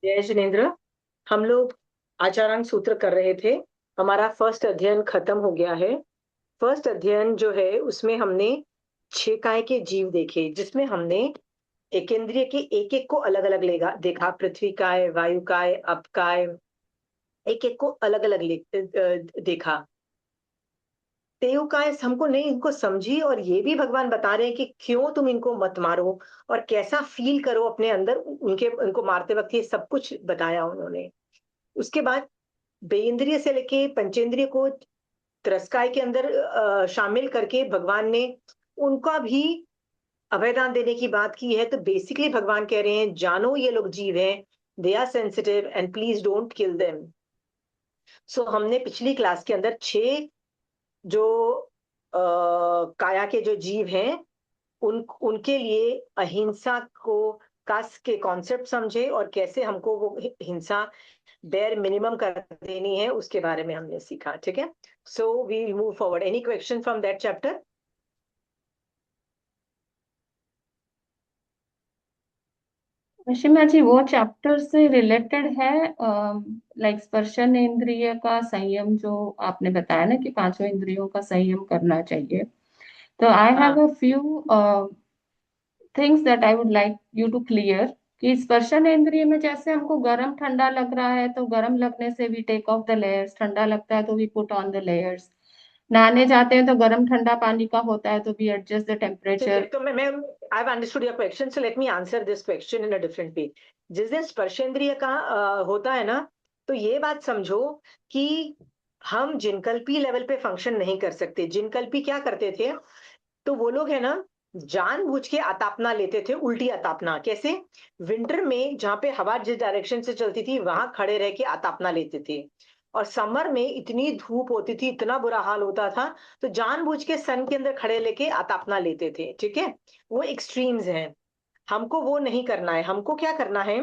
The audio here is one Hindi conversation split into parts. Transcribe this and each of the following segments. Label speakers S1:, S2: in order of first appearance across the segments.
S1: जय जिनेन्द्र। हम लोग आचारांक सूत्र कर रहे थे। हमारा फर्स्ट अध्ययन खत्म हो गया है। फर्स्ट अध्ययन जो है उसमें हमने 6 काय के जीव देखे, जिसमें हमने एकेंद्रिय के एक एक को अलग अलग लेगा देखा। पृथ्वी काय, वायु काय, अप काय, एक एक को अलग अलग देखा। तेयु काय हमको नहीं, इनको समझी, और ये भी भगवान बता रहे हैं कि क्यों तुम इनको मत मारो और कैसा फील करो अपने अंदर उनके, उनको मारते वक्त। ये सब कुछ बताया उन्होंने। उसके बाद बेइंद्रिय से लेके पंचेंद्रिय को त्रस्काय के अंदर शामिल करके भगवान ने उनका भी अभयदान देने की बात की है। तो बेसिकली भगवान कह रहे हैं, जानो ये लोग जीव हैं, they are sensitive and please don't kill them. So हमने पिछली क्लास के अंदर 6 जो काया के जो जीव हैं उनके लिए अहिंसा को का के कॉन्सेप्ट समझे, और कैसे हमको वो हिंसा बेयर मिनिमम कर देनी है उसके बारे में हमने सीखा। ठीक है, so we move forward. Any question from that chapter?
S2: Vashima ji, वो चैप्टर से रिलेटेड है। लाइक स्पर्शन इंद्रिय का संयम जो आपने बताया ना कि पांचों इंद्रियों का संयम करना चाहिए। तो आई हैव
S1: हाँ,
S2: a few things that I would like you to clear. कि स्पर्शन इंद्रिय में जैसे हमको गर्म ठंडा लग रहा है तो गर्म लगने से we take off the layers, ठंडा लगता है तो we put on the layers. नहाने जाते हैं तो गर्म ठंडा पानी का होता है तो वी एडजस्ट द
S1: ठीक है।
S2: टेम्परेचर।
S1: तो मैं I have understood your question, so let me answer this question in a different way. जिस दिन स्पर्शेंद्रिय का होता है ना, तो ये बात समझो कि हम जिनकल्पी लेवल पे फंक्शन नहीं कर सकते। जिनकल्पी क्या करते थे, तो वो लोग है ना, जानबूझ के अतापना लेते थे। उल्टी अतापना कैसे? विंटर में जहां पे हवा जिस डायरेक्शन से चलती थी वहां खड़े रह के अतापना लेते थे। और समर में इतनी धूप होती थी, इतना बुरा हाल होता था, तो जानबूझ के सन के अंदर खड़े लेके अतापना लेते थे। ठीक है, वो एक्सट्रीम्स हैं। हमको वो नहीं करना है। हमको क्या करना है,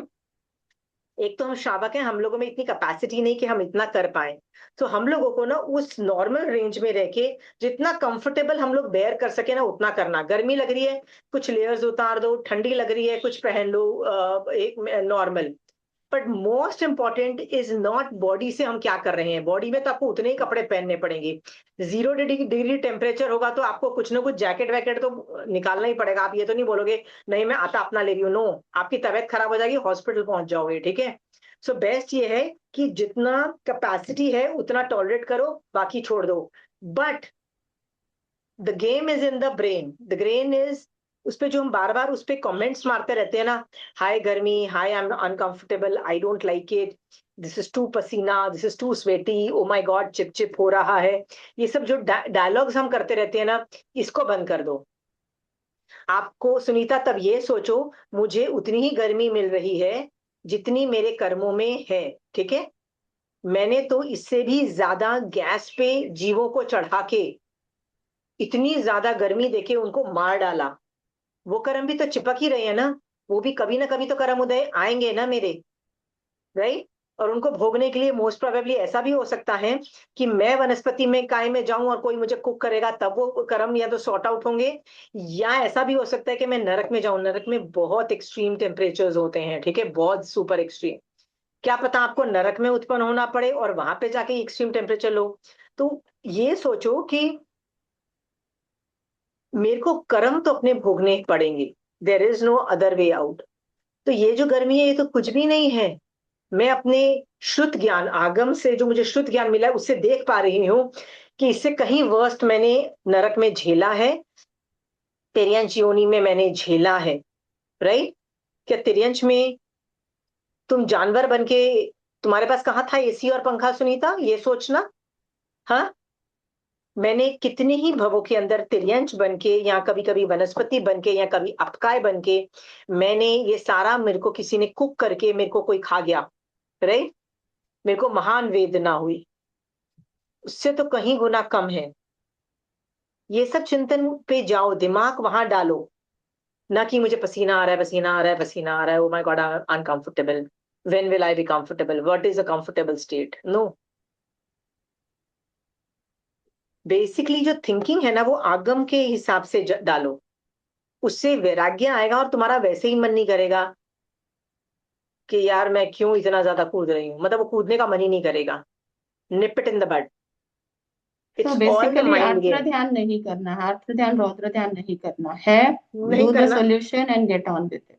S1: एक तो हम श्रावक हैं, हम लोगों में इतनी कैपेसिटी नहीं कि हम इतना कर पाए। तो हम लोगों को ना उस नॉर्मल रेंज में रह के जितना कंफर्टेबल हम लोग बेयर कर सके ना उतना करना। गर्मी लग रही है, कुछ लेयर्स उतार दो। ठंडी लग रही है, कुछ पहन लो एक normal. But most important is not body से हम क्या कर रहे हैं। बॉडी में तो आपको उतने ही कपड़े पहनने पड़ेंगे। 0 डिग्री टेम्परेचर होगा तो आपको कुछ ना कुछ जैकेट वैकेट तो निकालना ही पड़ेगा। आप ये तो नहीं बोलोगे नहीं मैं आता अपना ले रही हूँ। नो, आपकी तबीयत खराब हो जाएगी, हॉस्पिटल पहुंच जाओगे। ठीक है, सो बेस्ट ये है कि जितना कैपेसिटी है उतना टॉलरेट करो, बाकी छोड़ दो। But the game is in the brain. The brain is उस पे जो हम बार बार उस पे कमेंट्स मारते रहते हैं ना, हाय गर्मी, हाय I am uncomfortable, I don't like it, this is too पसीना, this is too sweaty, oh my god चिप चिप हो रहा है। ये सब जो डायलॉग्स हम करते रहते हैं ना, इसको बंद कर दो। आपको सुनीता तब ये सोचो, मुझे उतनी ही गर्मी मिल रही है जितनी मेरे कर्मों में है। ठीक है, मैंने तो इससे भी ज्यादा गैस पे जीवों को चढ़ा के इतनी ज्यादा गर्मी देके उनको मार डाला। वो कर्म भी तो चिपक ही रहे हैं ना। वो भी कभी ना कभी तो कर्म उदय आएंगे ना मेरे, राइट? और उनको भोगने के लिए मोस्ट प्रोबेबली ऐसा भी हो सकता है कि मैं वनस्पति में काय में जाऊं और कोई मुझे कुक करेगा, तब वो कर्म या तो सॉर्ट आउट होंगे। या ऐसा भी हो सकता है कि मैं नरक में जाऊं। नरक में बहुत एक्सट्रीम टेम्परेचर्स होते हैं। ठीक है, बहुत सुपर एक्सट्रीम। क्या पता आपको नरक में उत्पन्न होना पड़े और वहां पे जाके एक्सट्रीम टेम्परेचर लो। तो ये सोचो कि मेरे को कर्म तो अपने भोगने पड़ेंगे, there is no other way out. तो ये जो गर्मी है ये तो कुछ भी नहीं है। मैं अपने श्रुत ज्ञान आगम से जो मुझे श्रुत ज्ञान मिला है उससे देख पा रही हूँ कि इससे कहीं वर्स्ट मैंने नरक में झेला है, तिर्यंच योनि में मैंने झेला है। राइट? क्या तिर्यंच में तुम जानवर बन के, तुम्हारे पास कहाँ था एसी और पंखा सुनीता, ये सोचना। हाँ, मैंने कितने ही भवों के अंदर तिर्यंच बन के, या कभी कभी वनस्पति बन के, या कभी अपकाय बन के, मैंने ये सारा, मेरे को किसी ने कुक करके मेरे को कोई खा गया, राइट? मेरे को महान वेदना हुई। उससे तो कहीं गुना कम है। ये सब चिंतन पे जाओ, दिमाग वहां डालो। ना कि मुझे पसीना आ रहा है, पसीना आ रहा है, पसीना आ रहा है, oh my God I am uncomfortable, when will I be comfortable, what is a comfortable state? No. Basically जो थिंकिंग है ना वो आगम के हिसाब से डालो। उससे वैराग्य आएगा और तुम्हारा वैसे ही मन नहीं करेगा। कि यार मैं क्यों इतना ज्यादा कूद रही हूँ, मतलब वो कूदने का मन ही नहीं करेगा। निप इट इन द बड।
S2: तो
S1: it's all the
S2: basically
S1: mind
S2: आर्द्र
S1: गेम।
S2: ध्यान नहीं करना है, आर्द्र ध्यान रौद्र ध्यान नहीं करना है।
S1: नहीं
S2: डू द
S1: करना।
S2: Solution and get on with it.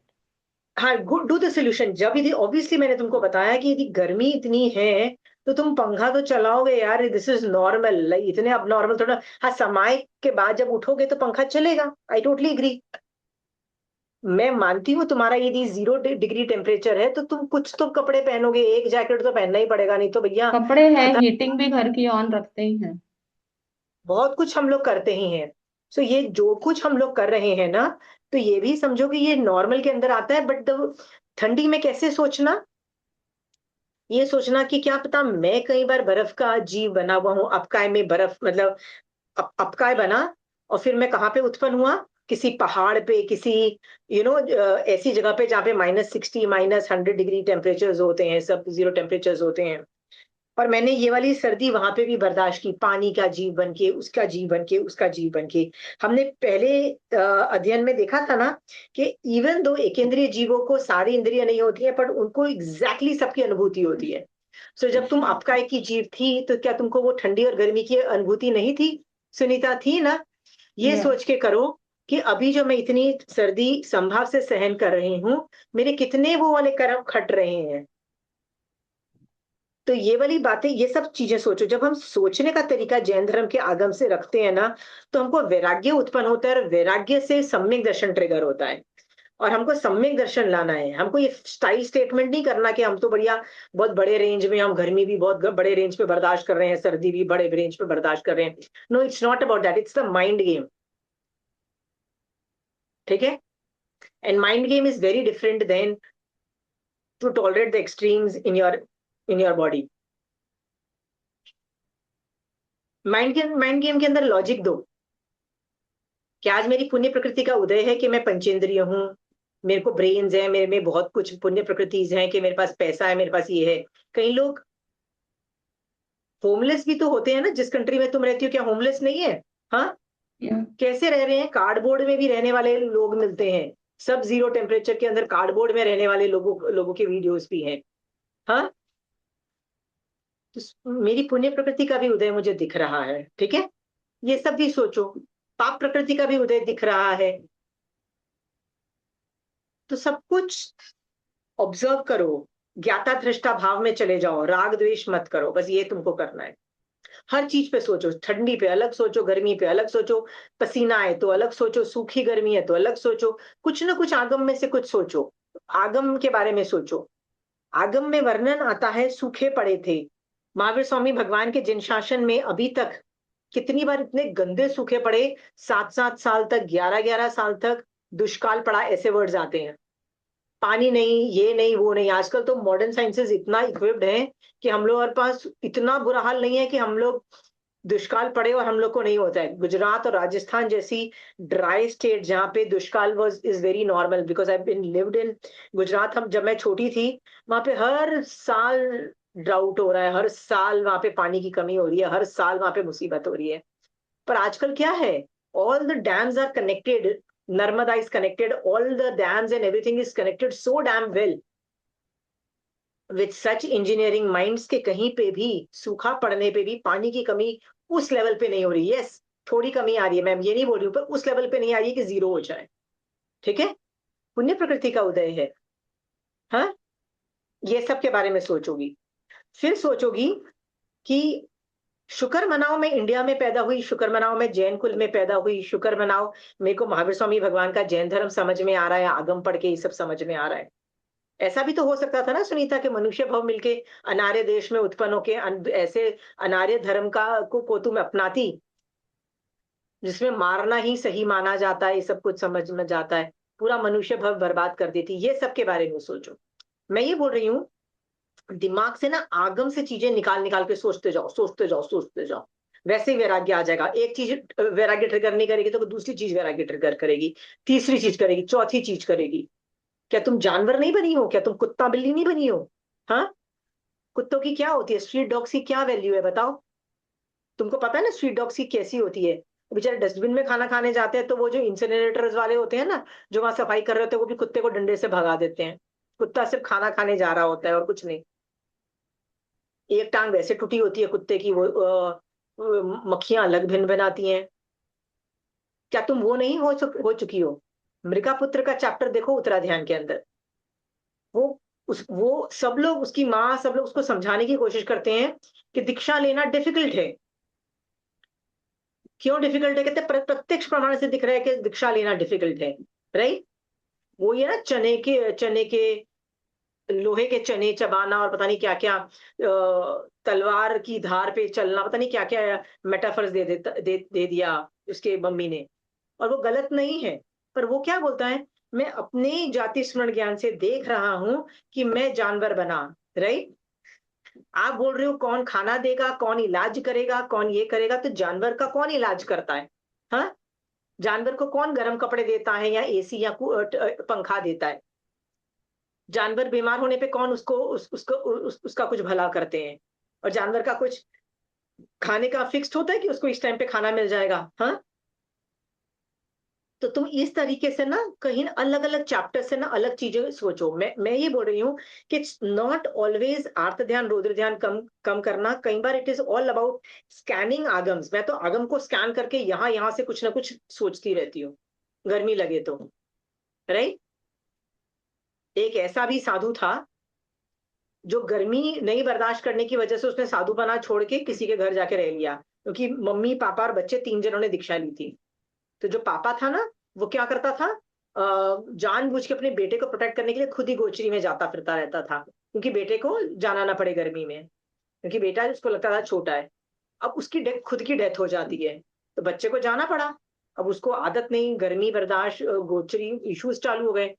S1: हाँ, गुड, डू द सोल्यूशन। जब यदि ऑब्वियसली मैंने तुमको बताया कि यदि गर्मी इतनी है तो तुम पंखा तो चलाओगे यार, दिस इज नॉर्मल, लाइक इतने अब नॉर्मल थोड़ा। हाँ, समय के बाद जब उठोगे तो पंखा चलेगा, आई टोटली एग्री। मैं मानती हूँ तुम्हारा यदि 0 डिग्री टेम्परेचर है तो तुम कुछ तो कपड़े पहनोगे, एक जैकेट तो पहनना ही पड़ेगा, नहीं तो भैया
S2: कपड़े हैं,
S1: खतर।
S2: हीटिंग भी घर की ऑन रखते ही हैं।
S1: बहुत कुछ हम लोग करते ही हैं। सो ये जो कुछ हम लोग कर रहे हैं ना, तो ये भी समझो कि ये नॉर्मल के अंदर आता है। बट ठंडी में कैसे सोचना, ये सोचना कि क्या पता मैं कई बार बर्फ का जीव बना हुआ हूँ, अपकाय में बर्फ, मतलब अपकाय बना, और फिर मैं कहाँ पे उत्पन्न हुआ, किसी पहाड़ पे, किसी ऐसी जगह पे जहाँ पे -60 -100 डिग्री टेम्परेचर्स होते हैं, सब 0 टेम्परेचर्स होते हैं। और मैंने ये वाली सर्दी वहां पे भी बर्दाश्त की, पानी का जीव बन के, उसका जीव बन के, उसका जीव बन के। हमने पहले अध्ययन में देखा था ना कि इवन दो एकेंद्रीय जीवों को सारी इंद्रियां नहीं होती है, पर उनको एग्जैक्टली सबकी अनुभूति होती है। सो जब तुम अपकाय की जीव थी तो क्या तुमको वो ठंडी और गर्मी की अनुभूति नहीं थी? सुनीता, थी ना? ये
S2: या
S1: सोच के करो कि अभी जो मैं इतनी सर्दी संभव से सहन कर रही हूँ, मेरे कितने वो वाले कर्म खट रहे हैं। तो ये वाली बातें, ये सब चीजें सोचो। जब हम सोचने का तरीका जैन धर्म के आगम से रखते हैं ना, तो हमको वैराग्य उत्पन्न होता है, और वैराग्य से सम्यक दर्शन ट्रिगर होता है। और हमको सम्यक दर्शन लाना है, हमको ये स्टाइल स्टेटमेंट नहीं करना कि हम तो बढ़िया, बहुत बड़े रेंज में, हम गर्मी भी बहुत बड़े रेंज पे बर्दाश्त कर रहे हैं, सर्दी भी बड़े रेंज पे बर्दाश्त कर रहे हैं। No, it's not about that, it's the mind game. ठीक है? And mind game is very different than to tolerate the extremes in your body. Mind game के अंदर लॉजिक दो कि आज मेरी पुण्य प्रकृति का उदय है कि मैं पंचेंद्रिय हूँ, मेरे को ब्रेन्स है, मेरे में बहुत कुछ पुण्य प्रकृतिज हैं, कि मेरे पास पैसा है, मेरे पास ये है। कई लोग होमलेस भी तो होते हैं ना, जिस कंट्री में तुम रहती हो, क्या होमलेस नहीं है? हाँ, कैसे रह रहे हैं? कार्डबोर्ड में भी रहने वाले लोग मिलते हैं। सब 0 टेम्परेचर के अंदर कार्डबोर्ड में रहने वाले लोगों के वीडियोस भी हैं। हाँ, तो मेरी पुण्य प्रकृति का भी उदय मुझे दिख रहा है, ठीक है? ये सब भी सोचो। पाप प्रकृति का भी उदय दिख रहा है। तो सब कुछ ऑब्जर्व करो, ज्ञाता दृष्टा भाव में चले जाओ, राग द्वेष मत करो, बस ये तुमको करना है। हर चीज पे सोचो, ठंडी पे अलग सोचो, गर्मी पे अलग सोचो, पसीना है तो अलग सोचो, सूखी गर्मी है तो अलग सोचो। कुछ ना कुछ आगम में से कुछ सोचो, आगम के बारे में सोचो। आगम में वर्णन आता है, सूखे पड़े थे। महावीर स्वामी भगवान के जिन शासन में अभी तक कितनी बार इतने गंदे सूखे पड़े, 7-7 साल तक, 11-11 साल तक दुष्काल पड़ा, ऐसे वर्ड्स आते हैं। पानी नहीं, ये नहीं, वो नहीं। आजकल तो मॉडर्न साइंसेस इतना इक्विप्ड है कि हम लोग के पास इतना बुरा हाल नहीं है कि हम लोग दुष्काल पड़े और हम लोग को नहीं होता है। गुजरात और राजस्थान जैसी ड्राई स्टेट जहाँ पे दुष्काल was is very normal, because I been lived in Gujarat. हम जब मैं छोटी थी, वहां पे हर साल ड्राउट हो रहा है, हर साल वहां पे पानी की कमी हो रही है, हर साल वहां पे मुसीबत हो रही है। पर आजकल क्या है, all the dams are connected, Narmada is connected, all the dams and everything is connected so damn well with such engineering minds के कहीं पे भी सूखा पड़ने पे भी पानी की कमी उस लेवल पे नहीं हो रही। यस, थोड़ी कमी आ रही है, मैं ये नहीं बोल रही हूँ, पर उस लेवल पे नहीं आ रही है कि 0 हो जाए। ठीक है? पुण्य प्रकृति का उदय है। हाँ, ये सब के बारे में सोचोगी। फिर सोचोगी कि शुक्र मनाओ मैं इंडिया में पैदा हुई, शुक्र मनाओ मैं जैन कुल में पैदा हुई, शुक्र मनाओ मेरे को महावीर स्वामी भगवान का जैन धर्म समझ में आ रहा है, आगम पढ़ के ये सब समझ में आ रहा है। ऐसा भी तो हो सकता था ना सुनीता, के मनुष्य भाव मिलके अनार्य देश में उत्पन्न होके ऐसे अनार्य धर्म को तुम अपनाती, जिसमें मारना ही सही माना जाता है, ये सब कुछ समझ में जाता है, पूरा मनुष्य भाव बर्बाद कर देती। ये सब के बारे में सोचो। मैं ये बोल रही हूँ, दिमाग से ना आगम से चीजें निकाल निकाल के सोचते जाओ, सोचते जाओ, सोचते जाओ। वैसे ही वैराग्य आ जाएगा। एक चीज वैराग्य ट्रिगर नहीं करेगी तो दूसरी चीज वैराग्य ट्रिगर करेगी, तीसरी चीज करेगी, चौथी चीज करेगी। क्या तुम जानवर नहीं बनी हो? क्या तुम कुत्ता बिल्ली नहीं बनी हो? हाँ, कुत्तों की क्या होती है, स्ट्रीट डॉग्स की क्या वैल्यू है बताओ? तुमको पता है ना स्ट्रीट डॉग्स की कैसी होती है? बेचारे डस्टबिन में खाना खाने जाते हैं तो वो जो इंसिनरेटर्स वाले होते हैं ना, जो वहां सफाई कर रहे होते हैं, वो भी कुत्ते को डंडे से भगा देते हैं। कुत्ता सिर्फ खाना खाने जा रहा होता है और कुछ नहीं। एक टांग वैसे टूटी होती है कुत्ते की, वो मक्खियां अलग भिन भिनाती हैं। क्या तुम वो नहीं हो चुकी हो? मृगा पुत्र का चैप्टर देखो उत्तराध्यान के अंदर। वो वो सब लोग, उसकी माँ, सब लोग उसको समझाने की कोशिश करते हैं कि दीक्षा लेना डिफिकल्ट है। क्यों डिफिकल्ट है? कहते हैं प्रत्यक्ष प्रमाण से दिख रहा है कि दीक्षा लेना डिफिकल्ट है। राइट। वो ये ना चने के लोहे के चने चबाना और पता नहीं क्या क्या, तलवार की धार पे चलना, पता नहीं क्या क्या मेटाफर्स दे दिया उसके मम्मी ने। और वो गलत नहीं है, पर वो क्या बोलता है, मैं अपने जाति स्मरण ज्ञान से देख रहा हूं कि मैं जानवर बना। राइट। आप बोल रहे हो कौन खाना देगा, कौन इलाज करेगा, कौन ये करेगा, तो जानवर का कौन इलाज करता है? हाँ। जानवर को कौन गर्म कपड़े देता है या एसी या पंखा देता है? जानवर बीमार होने पे कौन उसका कुछ भला करते हैं? और जानवर का कुछ खाने का फिक्स्ड होता है कि उसको इस टाइम पे खाना मिल जाएगा? हाँ। तो तुम इस तरीके से ना कहीं अलग अलग चैप्टर से ना अलग चीजें सोचो। मैं ये बोल रही हूँ कि इट्स नॉट ऑलवेज आर्त ध्यान रुद्र ध्यान कम कम करना, कई बार it is all about scanning आगम्स। मैं तो आगम को स्कैन करके यहाँ से कुछ ना कुछ सोचती रहती हूँ, गर्मी लगे तो। राइट। एक ऐसा भी साधु था जो गर्मी नहीं बर्दाश्त करने की वजह से उसने साधुपना छोड़ के किसी के घर जाके रह लिया, क्योंकि मम्मी पापा और बच्चे तीन जनों ने दीक्षा ली थी। तो जो पापा था ना, वो क्या करता था, जानबूझ के अपने बेटे को प्रोटेक्ट करने के लिए खुद ही गोचरी में जाता फिरता रहता था, क्योंकि बेटे को जाना ना पड़े गर्मी में, क्योंकि बेटा उसको लगता था छोटा है। अब उसकी डेथ, खुद की डेथ हो जाती है, तो बच्चे को जाना पड़ा। अब उसको आदत नहीं, गर्मी बर्दाश्त, गोचरी इश्यूज चालू हो गए।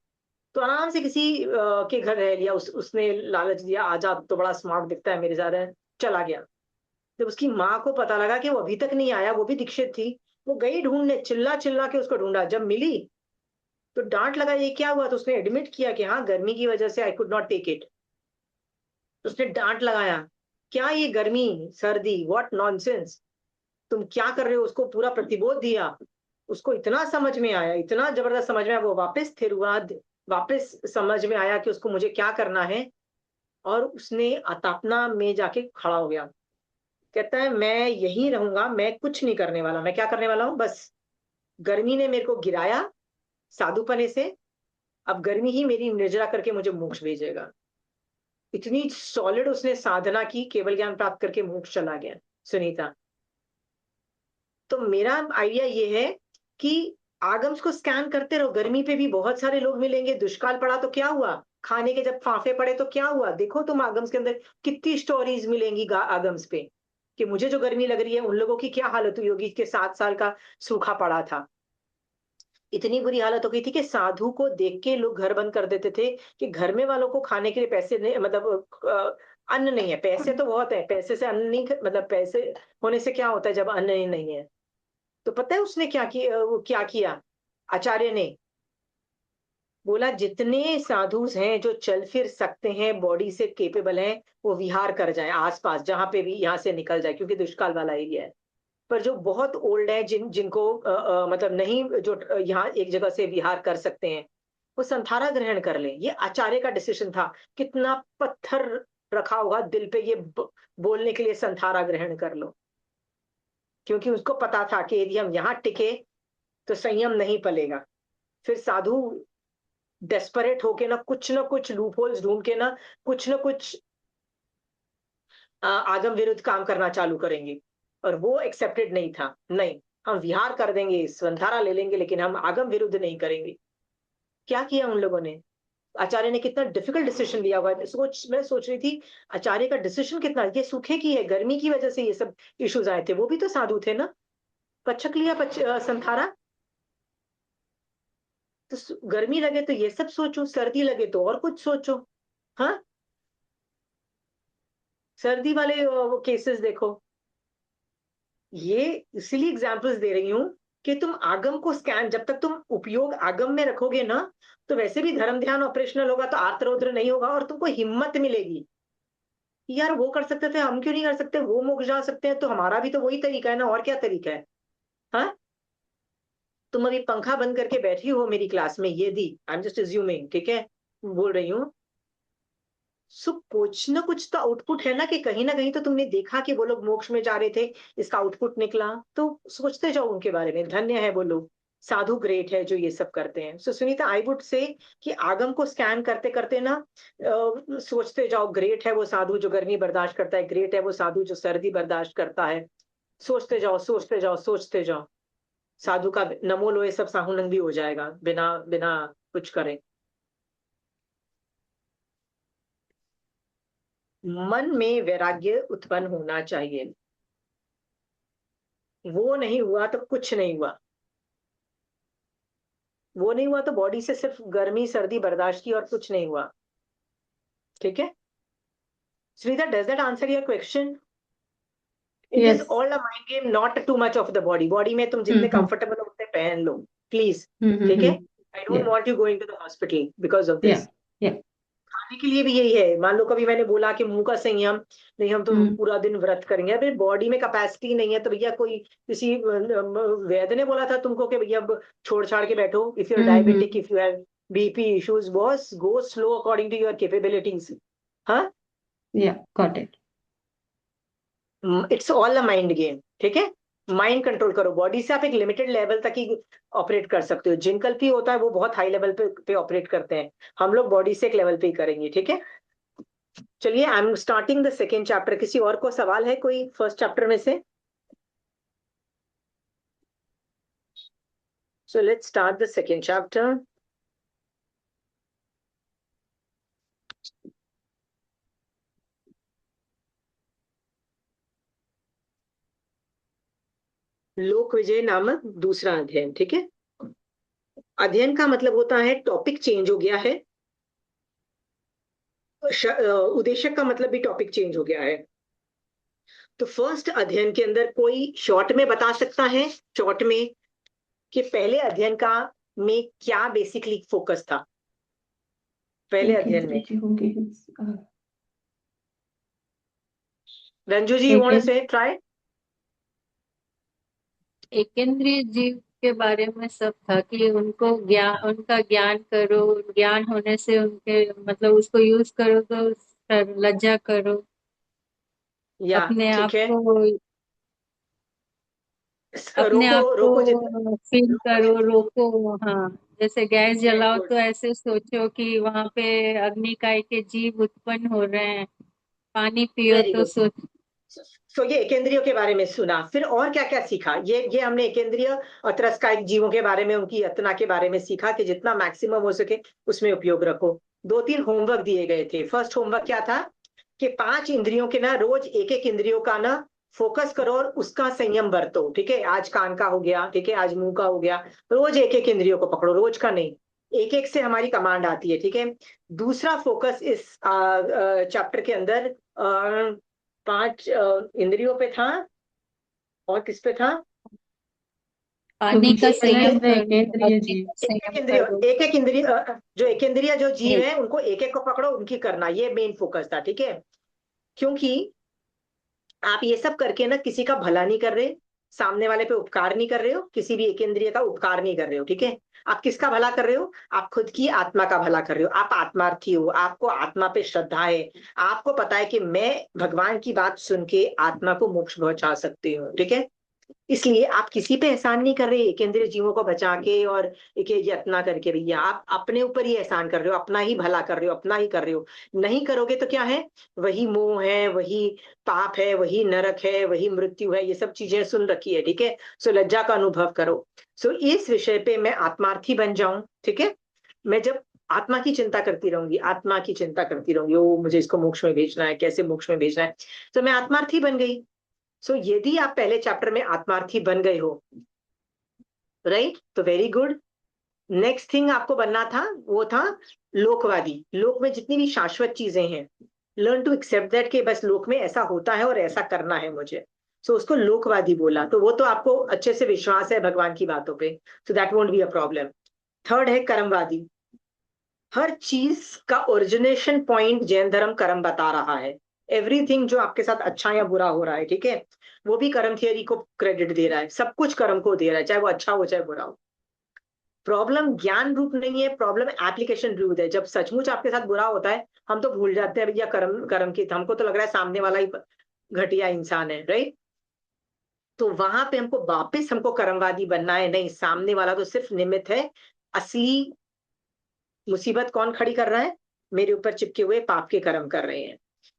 S1: तो आराम से किसी के घर रह लिया, उसने लालच दिया, आजा तो बड़ा स्मार्ट दिखता है मेरे ज्यादा, चला गया। जब उसकी माँ को पता लगा कि वो अभी तक नहीं आया, वो भी दीक्षित थी, वो गई ढूंढने, चिल्ला चिल्ला के उसको ढूंढा। जब मिली तो डांट लगा, ये क्या हुआ? तो उसने एडमिट किया कि हाँ, गर्मी की वजह से I could not take it. उसने डांट लगाया, क्या ये गर्मी सर्दी, व्हाट नॉनसेंस, तुम क्या कर रहे हो? उसको पूरा प्रतिबोध दिया। उसको इतना समझ में आया, इतना जबरदस्त समझ में आया, वो वापस स्थिर हुआ, वापस समझ में आया कि उसको मुझे क्या करना है। और उसने अतापना में जाके खड़ा हो गया। कहता है मैं यहीं रहूंगा, मैं कुछ नहीं करने वाला। मैं क्या करने वाला हूँ? बस गर्मी ने मेरे को गिराया साधुपने से, अब गर्मी ही मेरी निर्जरा करके मुझे मोक्ष भेजेगा। इतनी सॉलिड उसने साधना की, केवल ज्ञान प्राप्त करके मोक्ष चला गया। सुनीता, तो मेरा आइडिया ये है कि आगम्स को स्कैन करते रहो। गर्मी पे भी बहुत सारे लोग मिलेंगे, दुष्काल पड़ा तो क्या हुआ, खाने के जब फांफे पड़े तो क्या हुआ, देखो तुम आगम्स के अंदर कितनी स्टोरीज मिलेंगी आगम्स पे, कि मुझे जो गर्मी लग रही है उन लोगों की क्या हालत हुई होगी कि 7 साल का सूखा पड़ा था। इतनी बुरी हालत हो गई थी कि साधु को देख के लोग घर बंद कर देते थे, कि घर में वालों को खाने के लिए पैसे नहीं, मतलब अन्न नहीं है। पैसे तो बहुत है, पैसे से अन्न नहीं, मतलब पैसे होने से क्या होता है जब अन्न ही नहीं है? तो पता है उसने क्या किया, वो क्या किया आचार्य ने? बोला जितने साधु हैं जो चल फिर सकते हैं, बॉडी से केपेबल हैं, वो विहार कर जाए आसपास, जहां पे भी यहाँ से निकल जाए, क्योंकि दुष्काल वाला एरिया है। पर जो बहुत ओल्ड है, जिनको मतलब नहीं, जो यहाँ एक जगह से विहार कर सकते हैं, वो संथारा ग्रहण कर ले। ये आचार्य का डिसीजन था। कितना पत्थर रखा होगा दिल पे ये बोलने के लिए, संथारा ग्रहण कर लो, क्योंकि उसको पता था कि यदि हम यहाँ टिके तो संयम नहीं पलेगा। फिर साधु डेस्परेट होके ना कुछ लूप होल्स ढूंढ के ना कुछ आगम विरुद्ध काम करना चालू करेंगे। और वो एक्सेप्टेड नहीं था। नहीं, हम विहार कर देंगे, संधारा ले लेंगे, लेकिन हम आगम विरुद्ध नहीं करेंगे। क्या किया उन लोगों ने? आचार्य ने कितना डिफिकल्ट डिसीजन लिया हुआ है। मैं सोच रही थी आचार्य का डिसीजन कितना, ये सूखे की है, गर्मी की वजह से ये सब इश्यूज आए थे, वो भी तो साधु थे ना। पचक लिया संथारा। तो गर्मी लगे तो ये सब सोचो, सर्दी लगे तो और कुछ सोचो। हाँ। सर्दी वाले वो केसेस देखो। ये इसीलिए एग्जांपल्स दे रही हूँ कि तुम आगम को स्कैन, जब तक तुम उपयोग आगम में रखोगे ना, तो वैसे भी धर्म ध्यान ऑपरेशनल होगा, तो आर्त रौद्र नहीं होगा, और तुमको हिम्मत मिलेगी। यार वो कर सकते थे, हम क्यों नहीं कर सकते? वो मोक्ष जा सकते हैं तो हमारा भी तो वही तरीका है ना, और क्या तरीका है? हाँ। तुम अभी पंखा बंद करके बैठी हो मेरी क्लास में, ये दी, आई एम जस्ट अज्यूमिंग, ठीक है, बोल रही हूँ, सो कुछ ना कुछ तो आउटपुट है ना कहीं तो तुमने देखा कि वो लोग मोक्ष में जा रहे थे, इसका आउटपुट निकला, तो सोचते जाओ उनके बारे में, धन्य है वो लोग, साधु ग्रेट है जो ये सब करते हैं। सो सुनीता, आई वुड से कि आगम को स्कैन करते करते ना सोचते जाओ, ग्रेट है वो साधु जो गर्मी बर्दाश्त करता है, ग्रेट है वो साधु जो सर्दी बर्दाश्त करता है। सोचते जाओ सोचते जाओ सोचते जाओ, साधु का नमो लोए सब साहुनंदी हो जाएगा बिना बिना कुछ करे। मन में वैराग्य उत्पन्न होना चाहिए, वो नहीं हुआ तो कुछ नहीं हुआ, वो नहीं हुआ तो बॉडी से सिर्फ गर्मी सर्दी बर्दाश्त की और कुछ नहीं हुआ। ठीक है Shridha, does that answer your question? It is
S2: yes.
S1: All a mind game, not too much of the body, body में तुम जितने
S2: हम्म
S1: कंफर्टेबल हो उतने पहन लो प्लीज। ठीक है,
S2: हम्म।
S1: I don't want you going to the hospital because of
S2: yeah
S1: this.
S2: Yeah.
S1: खाने के लिए भी यही है, मान लो कभी मैंने बोला कि मुंह का संयम नहीं, हम तो
S2: हम्म
S1: पूरा दिन व्रत करेंगे, अभी बॉडी में कैपेसिटी नहीं है, तो भैया कोई किसी वैद्य ने बोला था तुमको कि भैया अब छोड़ छाड़ के बैठो, if you are diabetic,
S2: hmm.
S1: If you have BP issues, boss go slow according to your capabilities. हाँ,
S2: yeah got it.
S1: It's all a mind game. ठीक है, माइंड कंट्रोल करो, बॉडी से आप एक लिमिटेड लेवल तक ही ऑपरेट कर सकते हो, जिन कल्पी होता है वो बहुत हाई लेवल पे ऑपरेट करते हैं, हम लोग बॉडी से एक लेवल पे ही करेंगे। ठीक है, चलिए I am starting the second chapter. किसी और को सवाल है कोई फर्स्ट चैप्टर में से? So let's start the second chapter. लोक विजय नामक दूसरा अध्ययन। ठीक है, अध्ययन का मतलब होता है टॉपिक चेंज हो गया है, उद्देश्य का मतलब भी टॉपिक चेंज हो गया है। तो फर्स्ट अध्ययन के अंदर कोई शॉर्ट में बता सकता है, शॉर्ट में, कि पहले अध्ययन का में क्या बेसिकली फोकस था पहले
S2: एक
S1: अध्ययन
S2: इंद्रिय
S1: में?
S2: जी होंगे।
S1: रंजू जी, यू
S2: एक
S1: वांट टू से ट्राई?
S3: एकेंद्रीय जीव के बारे में सब था कि उनको ज्ञान, उनका ज्ञान करो, ज्ञान होने से उनके मतलब उसको यूज करो तो लज्जा करो,
S1: या
S3: अपने आप
S1: ठीक है,
S3: को, अपने
S1: रोको
S3: आप
S1: रोको जितना,
S3: को फील
S1: रोको
S3: करो,
S1: जितना।
S3: रोको। हाँ, जैसे गैस
S1: वेरी
S3: जलाओ
S1: गुड,
S3: तो ऐसे सोचो कि वहां पे अग्निकाय के जीव उत्पन्न हो रहे हैं, पानी पियो
S1: वेरी
S3: तो
S1: गुड।
S3: सोच।
S1: सो ये एकेंद्रियों के बारे में सुना, फिर और क्या क्या सीखा? ये हमने एकेंद्रिय और त्रस्कायिक जीवों के बारे में, उनकी यातना के बारे में सीखा कि जितना मैक्सिमम हो सके उसमें उपयोग रखो। दो तीन होमवर्क दिए गए थे। फर्स्ट होमवर्क क्या था कि 5 इंद्रियों के ना रोज एक एक इंद्रियों का ना फोकस करो और उसका संयम बरतो। ठीक है, आज कान का हो गया, ठीक है, आज मुंह का हो गया, रोज एक एक इंद्रियों को पकड़ो, रोज का नहीं, एक एक से हमारी कमांड आती है। ठीक है, दूसरा फोकस इस चैप्टर के अंदर 5 इंद्रियों पे था, और किस पे था?
S3: पानी का
S1: एक
S3: संयम
S2: संयंत्र एक
S3: करो,
S2: इंद्रिय
S3: अग्नि
S2: जीव।
S3: का
S1: एक
S3: संयम
S1: इंद्रिय,
S3: करो।
S1: एक इंद्रिय, जो एक इंद्रिय जो जीव
S3: एक
S1: है उनको एक एक को पकड़ो, उनकी करना, ये मेन फोकस था। ठीक है, क्योंकि आप ये सब करके ना किसी का भला नहीं कर रहे, सामने वाले पे उपकार नहीं कर रहे हो, किसी भी एक इंद्रिय का उपकार नहीं कर रहे हो। ठीक है, आप किसका भला कर रहे हो? आप खुद की आत्मा का भला कर रहे हो, आप आत्मार्थी हो, आपको आत्मा पे श्रद्धा है, आपको पता है कि मैं भगवान की बात सुन के आत्मा को मोक्ष पहुंचा सकती हूँ। ठीक है, इसलिए आप किसी पे एहसान नहीं कर रहे एक इंद्रिय जीवों को बचा के और एक यत्ना करके, भैया आप अपने ऊपर ही एहसान कर रहे हो, अपना ही भला कर रहे हो, अपना ही कर रहे हो। नहीं करोगे तो क्या है? वही मोह है, वही पाप है, वही नरक है, वही मृत्यु है, ये सब चीजें सुन रखी है। ठीक है, सो लज्जा का अनुभव करो। सो इस विषय पे मैं आत्मार्थी बन जाऊं। ठीक है, मैं जब आत्मा की चिंता करती रहूंगी, आत्मा की चिंता करती रहूंगी, ओ मुझे इसको मोक्ष में भेजना है, कैसे मोक्ष में भेजना है, तो मैं आत्मार्थी बन गई। सो यदि आप पहले चैप्टर में आत्मार्थी बन गए हो, राइट, तो वेरी गुड। नेक्स्ट थिंग आपको बनना था वो था लोकवादी। लोक में जितनी भी शाश्वत चीजें हैं, लर्न टू एक्सेप्ट दैट कि बस लोक में ऐसा होता है और ऐसा करना है मुझे। सो उसको लोकवादी बोला, तो वो तो आपको अच्छे से विश्वास है भगवान की बातों पे, so that won't be a problem. Third है कर्मवादी। हर चीज का ओरिजिनेशन पॉइंट जैन धर्म कर्म बता रहा है। एवरीथिंग जो आपके साथ अच्छा या बुरा हो रहा है, ठीक है, वो भी कर्म थियरी को क्रेडिट दे रहा है, सब कुछ कर्म को दे रहा है, चाहे वो अच्छा हो चाहे बुरा हो। प्रॉब्लम ज्ञान रूप नहीं है, प्रॉब्लम एप्लीकेशन रूप है। जब सचमुच आपके साथ बुरा होता है, हम तो भूल जाते हैं भैया कर्म कर्म की, हमको तो लग रहा है सामने वाला ही घटिया इंसान है, राइट। तो वहां पे हमको वापस हमको कर्मवादी बनना है, नहीं, सामने वाला तो सिर्फ निमित्त है। असली मुसीबत कौन खड़ी कर रहा है? मेरे ऊपर चिपके हुए पाप के कर्म कर रहे हैं।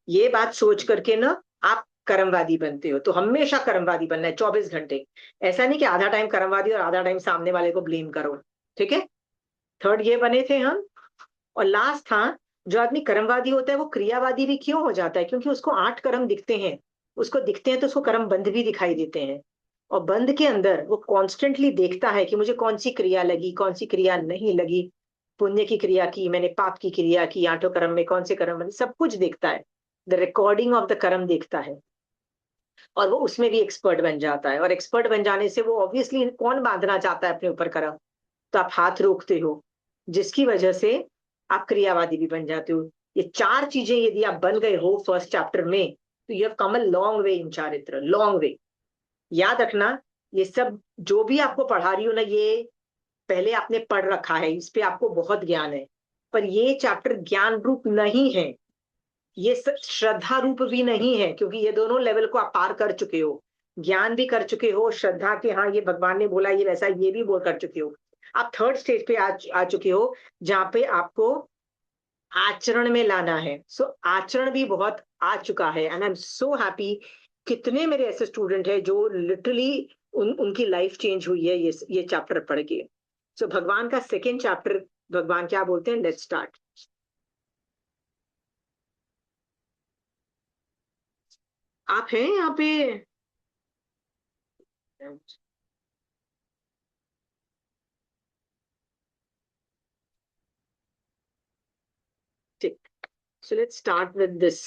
S1: ये बात सोच करके ना आप कर्मवादी बनते हो। तो हमेशा कर्मवादी बनना है 24 घंटे। ऐसा नहीं कि आधा टाइम कर्मवादी और आधा टाइम सामने वाले को ब्लेम करो, ठीक है। थर्ड ये बने थे हम। और लास्ट था, जो आदमी कर्मवादी होता है वो क्रियावादी भी क्यों हो जाता है? क्योंकि उसको 8 कर्म दिखते हैं। उसको दिखते हैं तो उसको कर्म बंध भी दिखाई देते हैं। और बंध के अंदर वो कॉन्स्टेंटली देखता है कि मुझे कौन सी क्रिया लगी, कौन सी क्रिया नहीं लगी। पुण्य की क्रिया की मैंने, पाप की क्रिया की, 8 कर्म में कौन से कर्म बने, सब कुछ देखता है। द रिकॉर्डिंग ऑफ द कर्म देखता है। और वो उसमें भी एक्सपर्ट बन जाता है। और एक्सपर्ट बन जाने से वो ऑब्वियसली, कौन बांधना चाहता है अपने ऊपर कर्म? तो आप हाथ रोकते हो, जिसकी वजह से आप क्रियावादी भी बन जाते हो। ये 4 चीजें यदि आप बन गए हो फर्स्ट चैप्टर में, तो you have come a long way in चारित्र, लॉन्ग वे। याद रखना, ये सब जो भी आपको पढ़ा रही हूं ना, ये पहले आपने पढ़ रखा है, इस पे आपको बहुत ज्ञान है। पर ये चैप्टर ज्ञान रूप नहीं है, ये श्रद्धा रूप भी नहीं है, क्योंकि ये दोनों लेवल को आप पार कर चुके हो। ज्ञान भी कर चुके हो, श्रद्धा के हाँ ये भगवान ने बोला ये वैसा, ये भी बोल कर चुके हो। आप थर्ड स्टेज पे आ चुके हो, जहां पे आपको आचरण में लाना है। सो आचरण भी बहुत आ चुका है, and I am so happy. कितने मेरे ऐसे स्टूडेंट हैं जो लिटरली उनकी लाइफ चेंज हुई है ये चैप्टर पढ़ के। सो भगवान का सेकेंड चैप्टर, भगवान क्या बोलते हैं, लेट्स स्टार्ट। आप हैं यहाँ पे? ठीक, so let's start with this.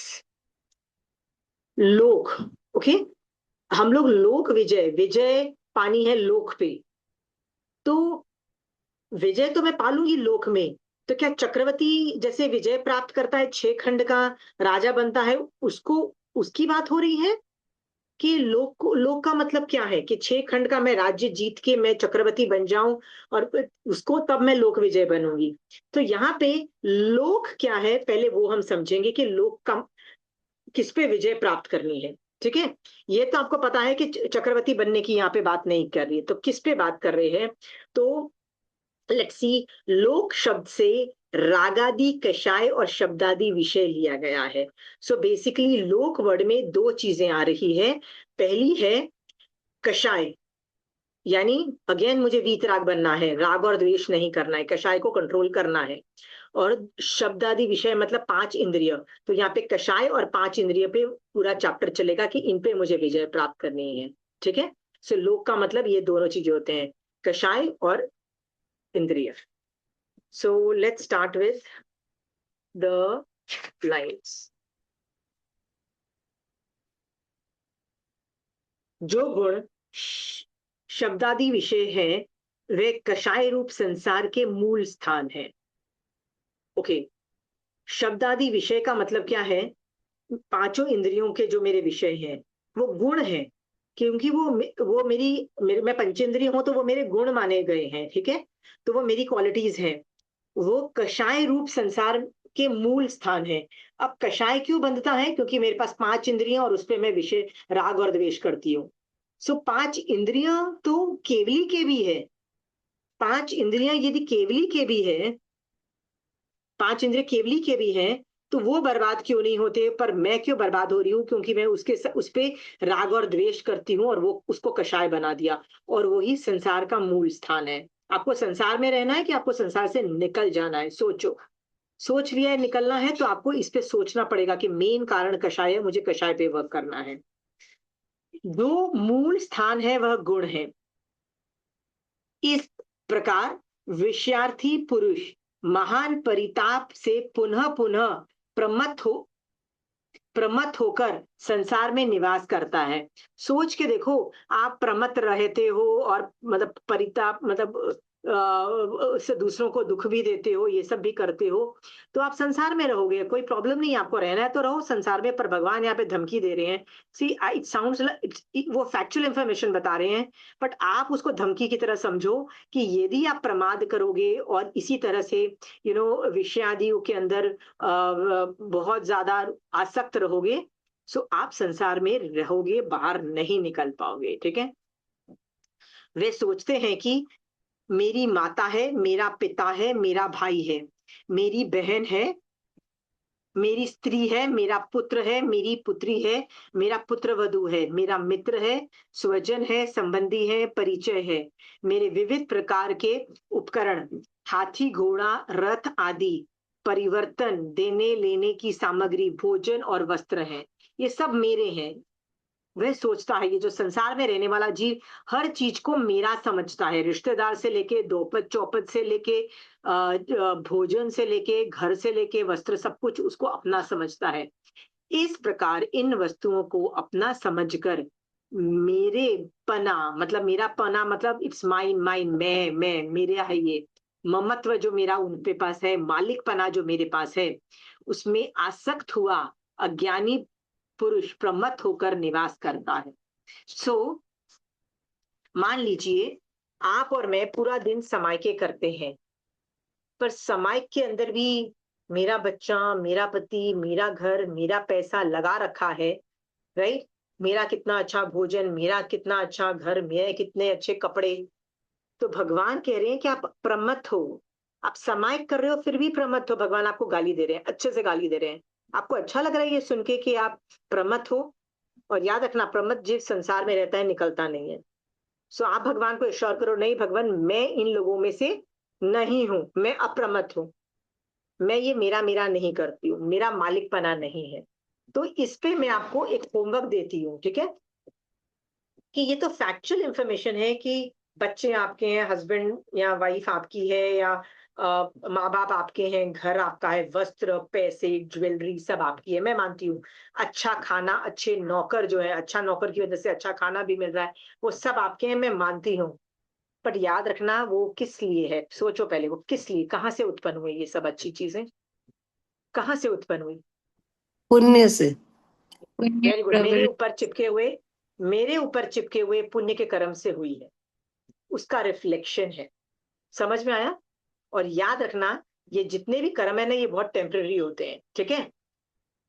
S1: लोक, ओके। हम लोग लोक विजय, विजय पानी है लोक पे। तो विजय तो मैं पालूंगी लोक में। तो क्या चक्रवर्ती जैसे विजय प्राप्त करता है, 6 खंड का राजा बनता है, उसको, उसकी बात हो रही है? कि लोक का मतलब क्या है कि 6 खंड का मैं राज्य जीत के मैं चक्रवर्ती बन जाऊं, और उसको तब मैं लोक विजय बनूंगी। तो यहाँ पे लोक क्या है, पहले वो हम समझेंगे कि लोक का किस पे विजय प्राप्त करनी है, ठीक है। ये तो आपको पता है कि चक्रवर्ती बनने की यहाँ पे बात नहीं कर रही है, तो किस पे बात कर रहे हैं? तो लेट्स सी, लोक शब्द से रागादि, कषाय और शब्दादि विषय लिया गया है। सो बेसिकली लोक वर्ड में 2 चीजें आ रही है। पहली है कषाय, यानी अगेन मुझे वीतराग बनना है, राग और द्वेष नहीं करना है, कषाय को कंट्रोल करना है। और शब्दादि विषय मतलब 5 इंद्रिय। तो यहाँ पे कषाय और 5 इंद्रिय पे पूरा चैप्टर चलेगा कि इन पे मुझे विजय प्राप्त करनी है, ठीक है। सो लोक का मतलब ये दोनों चीजें होते हैं, कषाय और इंद्रिय। So let's start with the lines. जो गुण शब्दादि विषय है, वे कषाय रूप संसार के मूल स्थान है। ओके, शब्दादि विषय का मतलब क्या है? 5 इंद्रियों के जो मेरे विषय हैं, वो गुण हैं। क्योंकि वो मैं पंचेंद्रिय हूं, तो वो मेरे गुण माने गए हैं, ठीक है। तो वो मेरी क्वालिटीज हैं। वो कषाय रूप संसार के मूल स्थान है। अब कषाय क्यों बंधता है? क्योंकि मेरे पास 5 इंद्रियां और उस पे मैं विषय राग और द्वेष करती हूँ। सो 5 इंद्रियां तो केवली के भी है। 5 इंद्रियां यदि केवली के भी है, 5 इंद्रिय केवली के भी हैं, तो वो बर्बाद क्यों नहीं होते? पर मैं क्यों बर्बाद हो रही हूँ? क्योंकि मैं उस पे राग और द्वेष करती हूँ, और वो उसको कषाय बना दिया। और वही संसार का मूल स्थान है। आपको संसार में रहना है कि आपको संसार से निकल जाना है? सोचो। सोच लिया है निकलना है, तो आपको इस पे सोचना पड़ेगा कि मेन कारण कषाय है, मुझे कषाय पे वर्क करना है। जो मूल स्थान है वह गुण है। इस प्रकार विषयार्थी पुरुष महान परिताप से पुनः पुनः प्रमत्त हो प्रमत्त होकर संसार में निवास करता है। सोच के देखो, आप प्रमत्त रहते हो और मतलब परिताप मतलब उससे दूसरों को दुख भी देते हो, ये सब भी करते हो, तो आप संसार में रहोगे, कोई प्रॉब्लम नहीं है, आपको रहना है तो रहो संसार में। पर भगवान यहाँ पे धमकी दे रहे हैं। सी इट साउंड्स वो फैक्चुअल इंफॉर्मेशन बता रहे हैं, बट आप उसको धमकी की तरह समझो कि यदि आप प्रमाद करोगे और इसी तरह से विषयादियों के अंदर बहुत ज्यादा आसक्त रहोगे, सो आप संसार में रहोगे, बाहर नहीं निकल पाओगे। ठीक है। वे सोचते हैं कि मेरी माता है, मेरा पिता है, मेरा भाई है, मेरी बहन है, मेरी स्त्री है, मेरा पुत्र है, मेरी पुत्री है, मेरा पुत्र वधू है, मेरा मित्र है, स्वजन है, संबंधी है, परिचय है, मेरे विविध प्रकार के उपकरण, हाथी, घोड़ा, रथ आदि, परिवर्तन देने लेने की सामग्री, भोजन और वस्त्र हैं, ये सब मेरे हैं। वह सोचता है, ये जो संसार में रहने वाला जीव हर चीज को मेरा समझता है, रिश्तेदार से लेके दोपत चौपत से लेके भोजन से लेके घर से लेके वस्त्र, सब कुछ उसको अपना समझता है। इस प्रकार इन वस्तुओं को अपना समझकर मेरे पना मतलब मेरा पना मतलब इट्स माइन माइन, मैं मेरा है, ये ममत्व जो मेरा उनके पास है, मालिक पना जो मेरे पास है, उसमें आसक्त हुआ अज्ञानी पुरुष प्रमत्त होकर निवास करता है। सो मान लीजिए आप और मैं पूरा दिन समायके करते हैं, पर समायक के अंदर भी मेरा बच्चा, मेरा पति, मेरा घर, मेरा पैसा लगा रखा है, राइट? मेरा कितना अच्छा भोजन, मेरा कितना अच्छा घर, मेरे कितने अच्छे कपड़े। तो भगवान कह रहे हैं कि आप प्रमत्त हो, आप समायक कर रहे हो फिर भी प्रमत्त हो। भगवान आपको गाली दे रहे हैं, अच्छे से गाली दे रहे हैं। आपको अच्छा लग रहा है ये सुन के कि आप प्रमत्त हो? और याद रखना, प्रमत्त जीव संसार में रहता है, निकलता नहीं है। सो आप भगवान को इशार करो, नहीं भगवान, मैं इन लोगों में से नहीं हूं, मैं अप्रमत्त हूं, मैं ये मेरा मेरा नहीं करती हूँ, मेरा मालिकपना नहीं है। तो इस पे मैं आपको एक होमवर्क देती हूँ, ठीक है, कि ये तो फैक्चुअल इंफॉर्मेशन है कि बच्चे आपके हैं, हस्बैंड या वाइफ आपकी है, या माँ बाप आपके हैं, घर आपका है, वस्त्र, पैसे, ज्वेलरी सब आपकी है, मैं मानती हूँ। अच्छा खाना, अच्छे नौकर जो है, अच्छा नौकर की वजह से अच्छा खाना भी मिल रहा है, वो सब आपके हैं, मैं मानती हूँ। बट याद रखना वो किस लिए है, सोचो पहले, वो किस लिए, कहाँ से उत्पन्न हुई ये सब अच्छी चीजें, कहाँ से उत्पन्न हुई?
S4: पुण्य से।
S3: पुण्य
S1: वेरी गुड, मेरे ऊपर चिपके हुए पुण्य के कर्म से हुई है, उसका रिफ्लेक्शन है। समझ में आया? और याद रखना, ये जितने भी कर्म है ना, ये बहुत टेम्पररी होते हैं, ठीक है।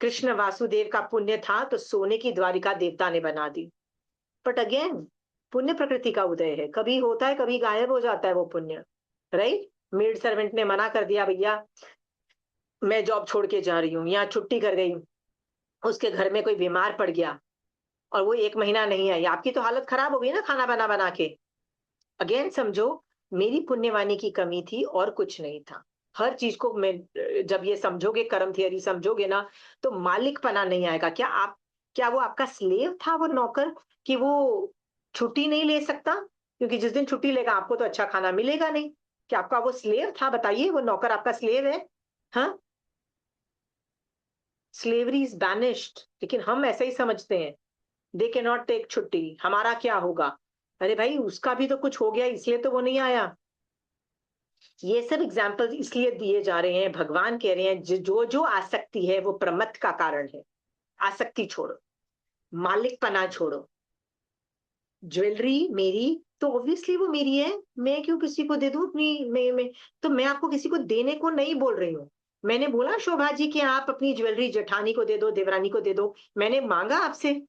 S1: कृष्ण वासुदेव का पुण्य था तो सोने की द्वारिका देवता ने बना दी, बट अगेन पुण्य प्रकृति का उदय है, कभी होता है कभी गायब हो जाता है वो पुण्य, राइट? मेड सर्वेंट ने मना कर दिया, भैया मैं जॉब छोड़ के जा रही हूँ, यहाँ छुट्टी कर गई, उसके घर में कोई बीमार पड़ गया और वो 1 महीना नहीं आई, आपकी तो हालत खराब हो गई ना खाना बना बना के। अगेन समझो, मेरी पुण्यवानी की कमी थी और कुछ नहीं था। हर चीज को मैं जब ये समझोगे, कर्म थियरी समझोगे ना, तो मालिकपना नहीं आएगा। क्या वो आपका स्लेव था, वो नौकर, कि वो छुट्टी नहीं ले सकता? क्योंकि जिस दिन छुट्टी लेगा आपको तो अच्छा खाना मिलेगा नहीं। क्या आपका वो स्लेव था? बताइए, वो नौकर आपका स्लेव है? हाँ, स्लेवरी इज बैनिश्ड। लेकिन हम ऐसे ही समझते हैं, दे के नॉट टेक छुट्टी, हमारा क्या होगा? अरे भाई, उसका भी तो कुछ हो गया, इसलिए तो वो नहीं आया। ये सब एग्जाम्पल्स इसलिए दिए जा रहे हैं, भगवान कह रहे हैं जो जो आसक्ति है वो प्रमत्त का कारण है। आसक्ति छोड़ो, मालिकपना छोड़ो। ज्वेलरी मेरी, तो ऑब्वियसली वो मेरी है, मैं क्यों किसी को दे दूं अपनी? तो मैं आपको किसी को देने को नहीं बोल रही हूँ। मैंने बोला शोभा जी कि आप अपनी ज्वेलरी जेठानी को दे दो, देवरानी को दे दो, मैंने मांगा आपसे?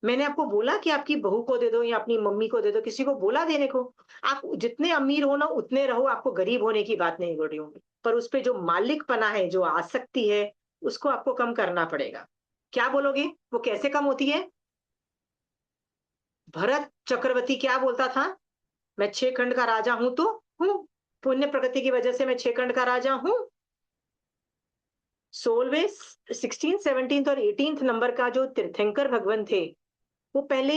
S1: मैंने आपको बोला कि आपकी बहू को दे दो या अपनी मम्मी को दे दो? किसी को बोला देने को? आप जितने अमीर हो ना उतने रहो, आपको गरीब होने की बात नहीं बोल रही हूँ, पर उस पे जो मालिकपना है, जो आसक्ति है, उसको आपको कम करना पड़ेगा। क्या बोलोगे, वो कैसे कम होती है? भरत चक्रवर्ती क्या बोलता था? मैं 6 खंड का राजा हूं तो हूं, पुण्य प्रकृति की वजह से मैं 6 खंड का राजा हूं। 16वें, 16, 17 और 18 नंबर का जो तीर्थंकर भगवान थे, वो पहले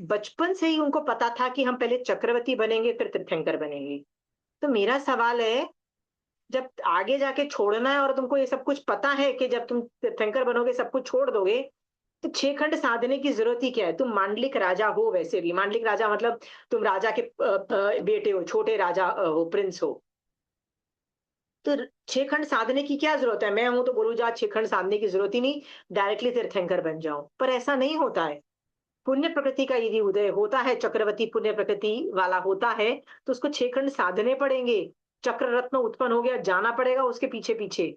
S1: बचपन से ही उनको पता था कि हम पहले चक्रवर्ती बनेंगे फिर तीर्थंकर बनेंगे। तो मेरा सवाल है, जब आगे जाके छोड़ना है और तुमको ये सब कुछ पता है कि जब तुम तीर्थंकर बनोगे सब कुछ छोड़ दोगे, तो 6 खंड साधने की जरूरत ही क्या है? तुम मांडलिक राजा हो, वैसे भी मांडलिक राजा मतलब तुम राजा के बेटे हो, छोटे राजा हो, प्रिंस हो। तो 6 खंड साधने की क्या जरूरत है? मैं हूं तो बोलूं जा 6 खंड साधने की जरूरत ही नहीं, डायरेक्टली तीर्थंकर बन जाओ। पर ऐसा नहीं होता है। पुण्य प्रकृति का यदि उदय होता है, चक्रवर्ती पुण्य प्रकृति वाला होता है, तो उसको 6 खंड साधने पड़ेंगे। चक्र रत्न उत्पन्न हो गया, जाना पड़ेगा उसके पीछे पीछे।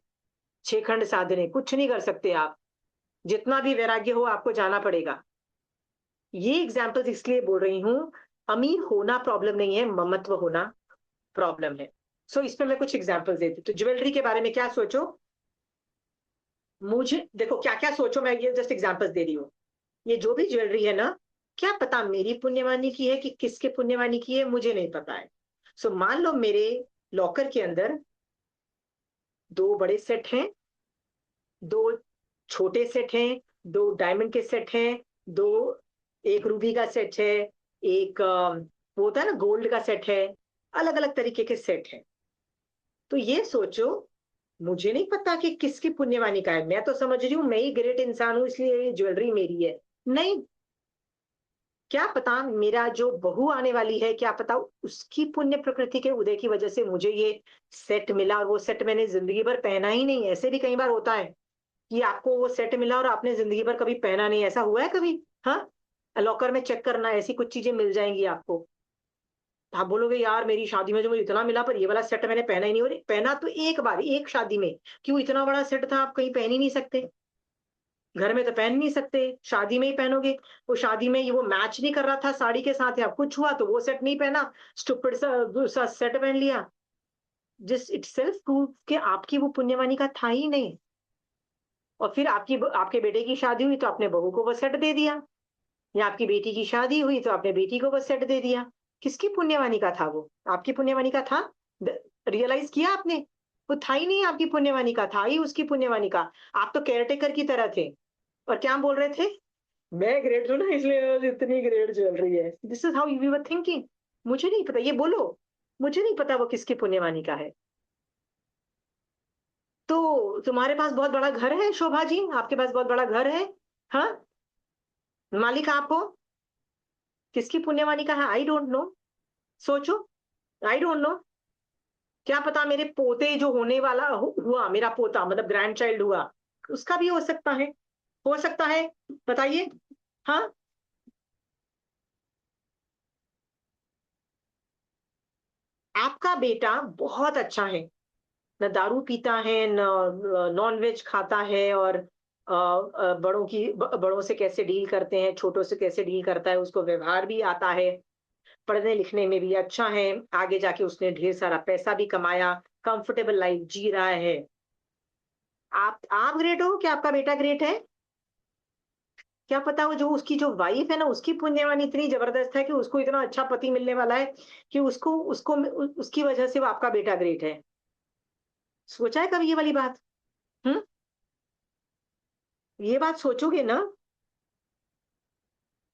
S1: 6 खंड साधने, कुछ नहीं कर सकते आप। जितना भी वैराग्य हो, आपको जाना पड़ेगा। ये एग्जाम्पल्स इसलिए बोल रही हूं, अमीर होना प्रॉब्लम नहीं है, ममत्व होना प्रॉब्लम है। सो इसमें मैं कुछ एग्जाम्पल्स देती हूँ। तो ज्वेलरी के बारे में क्या सोचो? मुझे देखो क्या क्या सोचो, मैं ये जस्ट एग्जाम्पल्स दे रही हूँ। ये जो भी ज्वेलरी है ना, क्या पता मेरी पुण्यवानी की है कि किसके पुण्यवानी की है, मुझे नहीं पता है। सो मान लो मेरे लॉकर के अंदर 2 बड़े सेट हैं, 2 छोटे सेट हैं, 2 डायमंड के सेट हैं, 2 एक रूबी का सेट है, एक वो होता है ना गोल्ड का सेट है, अलग अलग तरीके के सेट हैं। तो ये सोचो, मुझे नहीं पता कि किसकी पुण्यवानी का है। मैं तो समझ रही हूँ मैं ही ग्रेट इंसान हूं इसलिए ये ज्वेलरी मेरी है। नहीं, क्या पता मेरा जो बहू आने वाली है, क्या पता उसकी पुण्य प्रकृति के उदय की वजह से मुझे ये सेट मिला, और वो सेट मैंने जिंदगी भर पहना ही नहीं। ऐसे भी कई बार होता है कि आपको वो सेट मिला और आपने जिंदगी भर कभी पहना नहीं। ऐसा हुआ है कभी? हाँ, लॉकर में चेक करना, ऐसी कुछ चीजें मिल जाएंगी आपको। आप बोलोगे यार मेरी शादी में जो मुझे इतना मिला, पर ये वाला सेट मैंने पहना ही नहीं। और पहना तो एक बार, एक शादी में, क्यों इतना बड़ा सेट था, आप कहीं पहन ही नहीं सकते? घर में तो पहन नहीं सकते, शादी में ही पहनोगे। वो शादी में ये वो मैच नहीं कर रहा था साड़ी के साथ, या कुछ हुआ तो वो सेट नहीं पहना, स्टूपिड सा सेट पहन लिया। जिस इट सेल्फ प्रूव के आपकी वो पुण्यवानी का था ही नहीं। और फिर आपके बेटे की शादी हुई तो आपने बहू को वो सेट दे दिया, या आपकी बेटी की शादी हुई तो आपने बेटी को वो सेट दे दिया। किसकी पुण्यवानी का था वो? आपकी पुण्यवानी का था? रियलाइज किया आपने? वो था ही नहीं आपकी पुण्यवानी का, था ही उसकी पुण्यवानी का। आप तो केयरटेकर की तरह थे। और क्या बोल रहे थे? मैं ग्रेट हूं ना इसलिए इतनी ग्रेट चल रही है। This is how you were thinking. मुझे नहीं पता, ये बोलो मुझे नहीं पता वो किसकी पुण्यवानी का है। तो तुम्हारे पास बहुत बड़ा घर है शोभा जी, आपके पास बहुत बड़ा घर है, हाँ, मालिक आप हो, किसकी पुण्यवानी का है? आई डोंट नो। सोचो, आई डोंट नो। क्या पता मेरे पोते जो होने वाला हुआ, मेरा पोता मतलब ग्रैंड चाइल्ड हुआ, उसका भी हो सकता है। हो सकता है, बताइए। हाँ, आपका बेटा बहुत अच्छा है, न दारू पीता है, न नॉन वेज खाता है, और बड़ों से कैसे डील करते हैं, छोटों से कैसे डील करता है, उसको व्यवहार भी आता है, पढ़ने लिखने में भी अच्छा है, आगे जाके उसने ढेर सारा पैसा भी कमाया, कंफर्टेबल लाइफ जी रहा है। आप ग्रेट हो कि आपका बेटा ग्रेट है? क्या पता वो जो उसकी जो वाइफ है ना, उसकी पुण्यवानी इतनी जबरदस्त है कि उसको इतना अच्छा पति मिलने वाला है कि उसको उसको उसकी वजह से वो आपका बेटा ग्रेट है। सोचा है कभी ये वाली बात? हम्म, ये बात सोचोगे ना,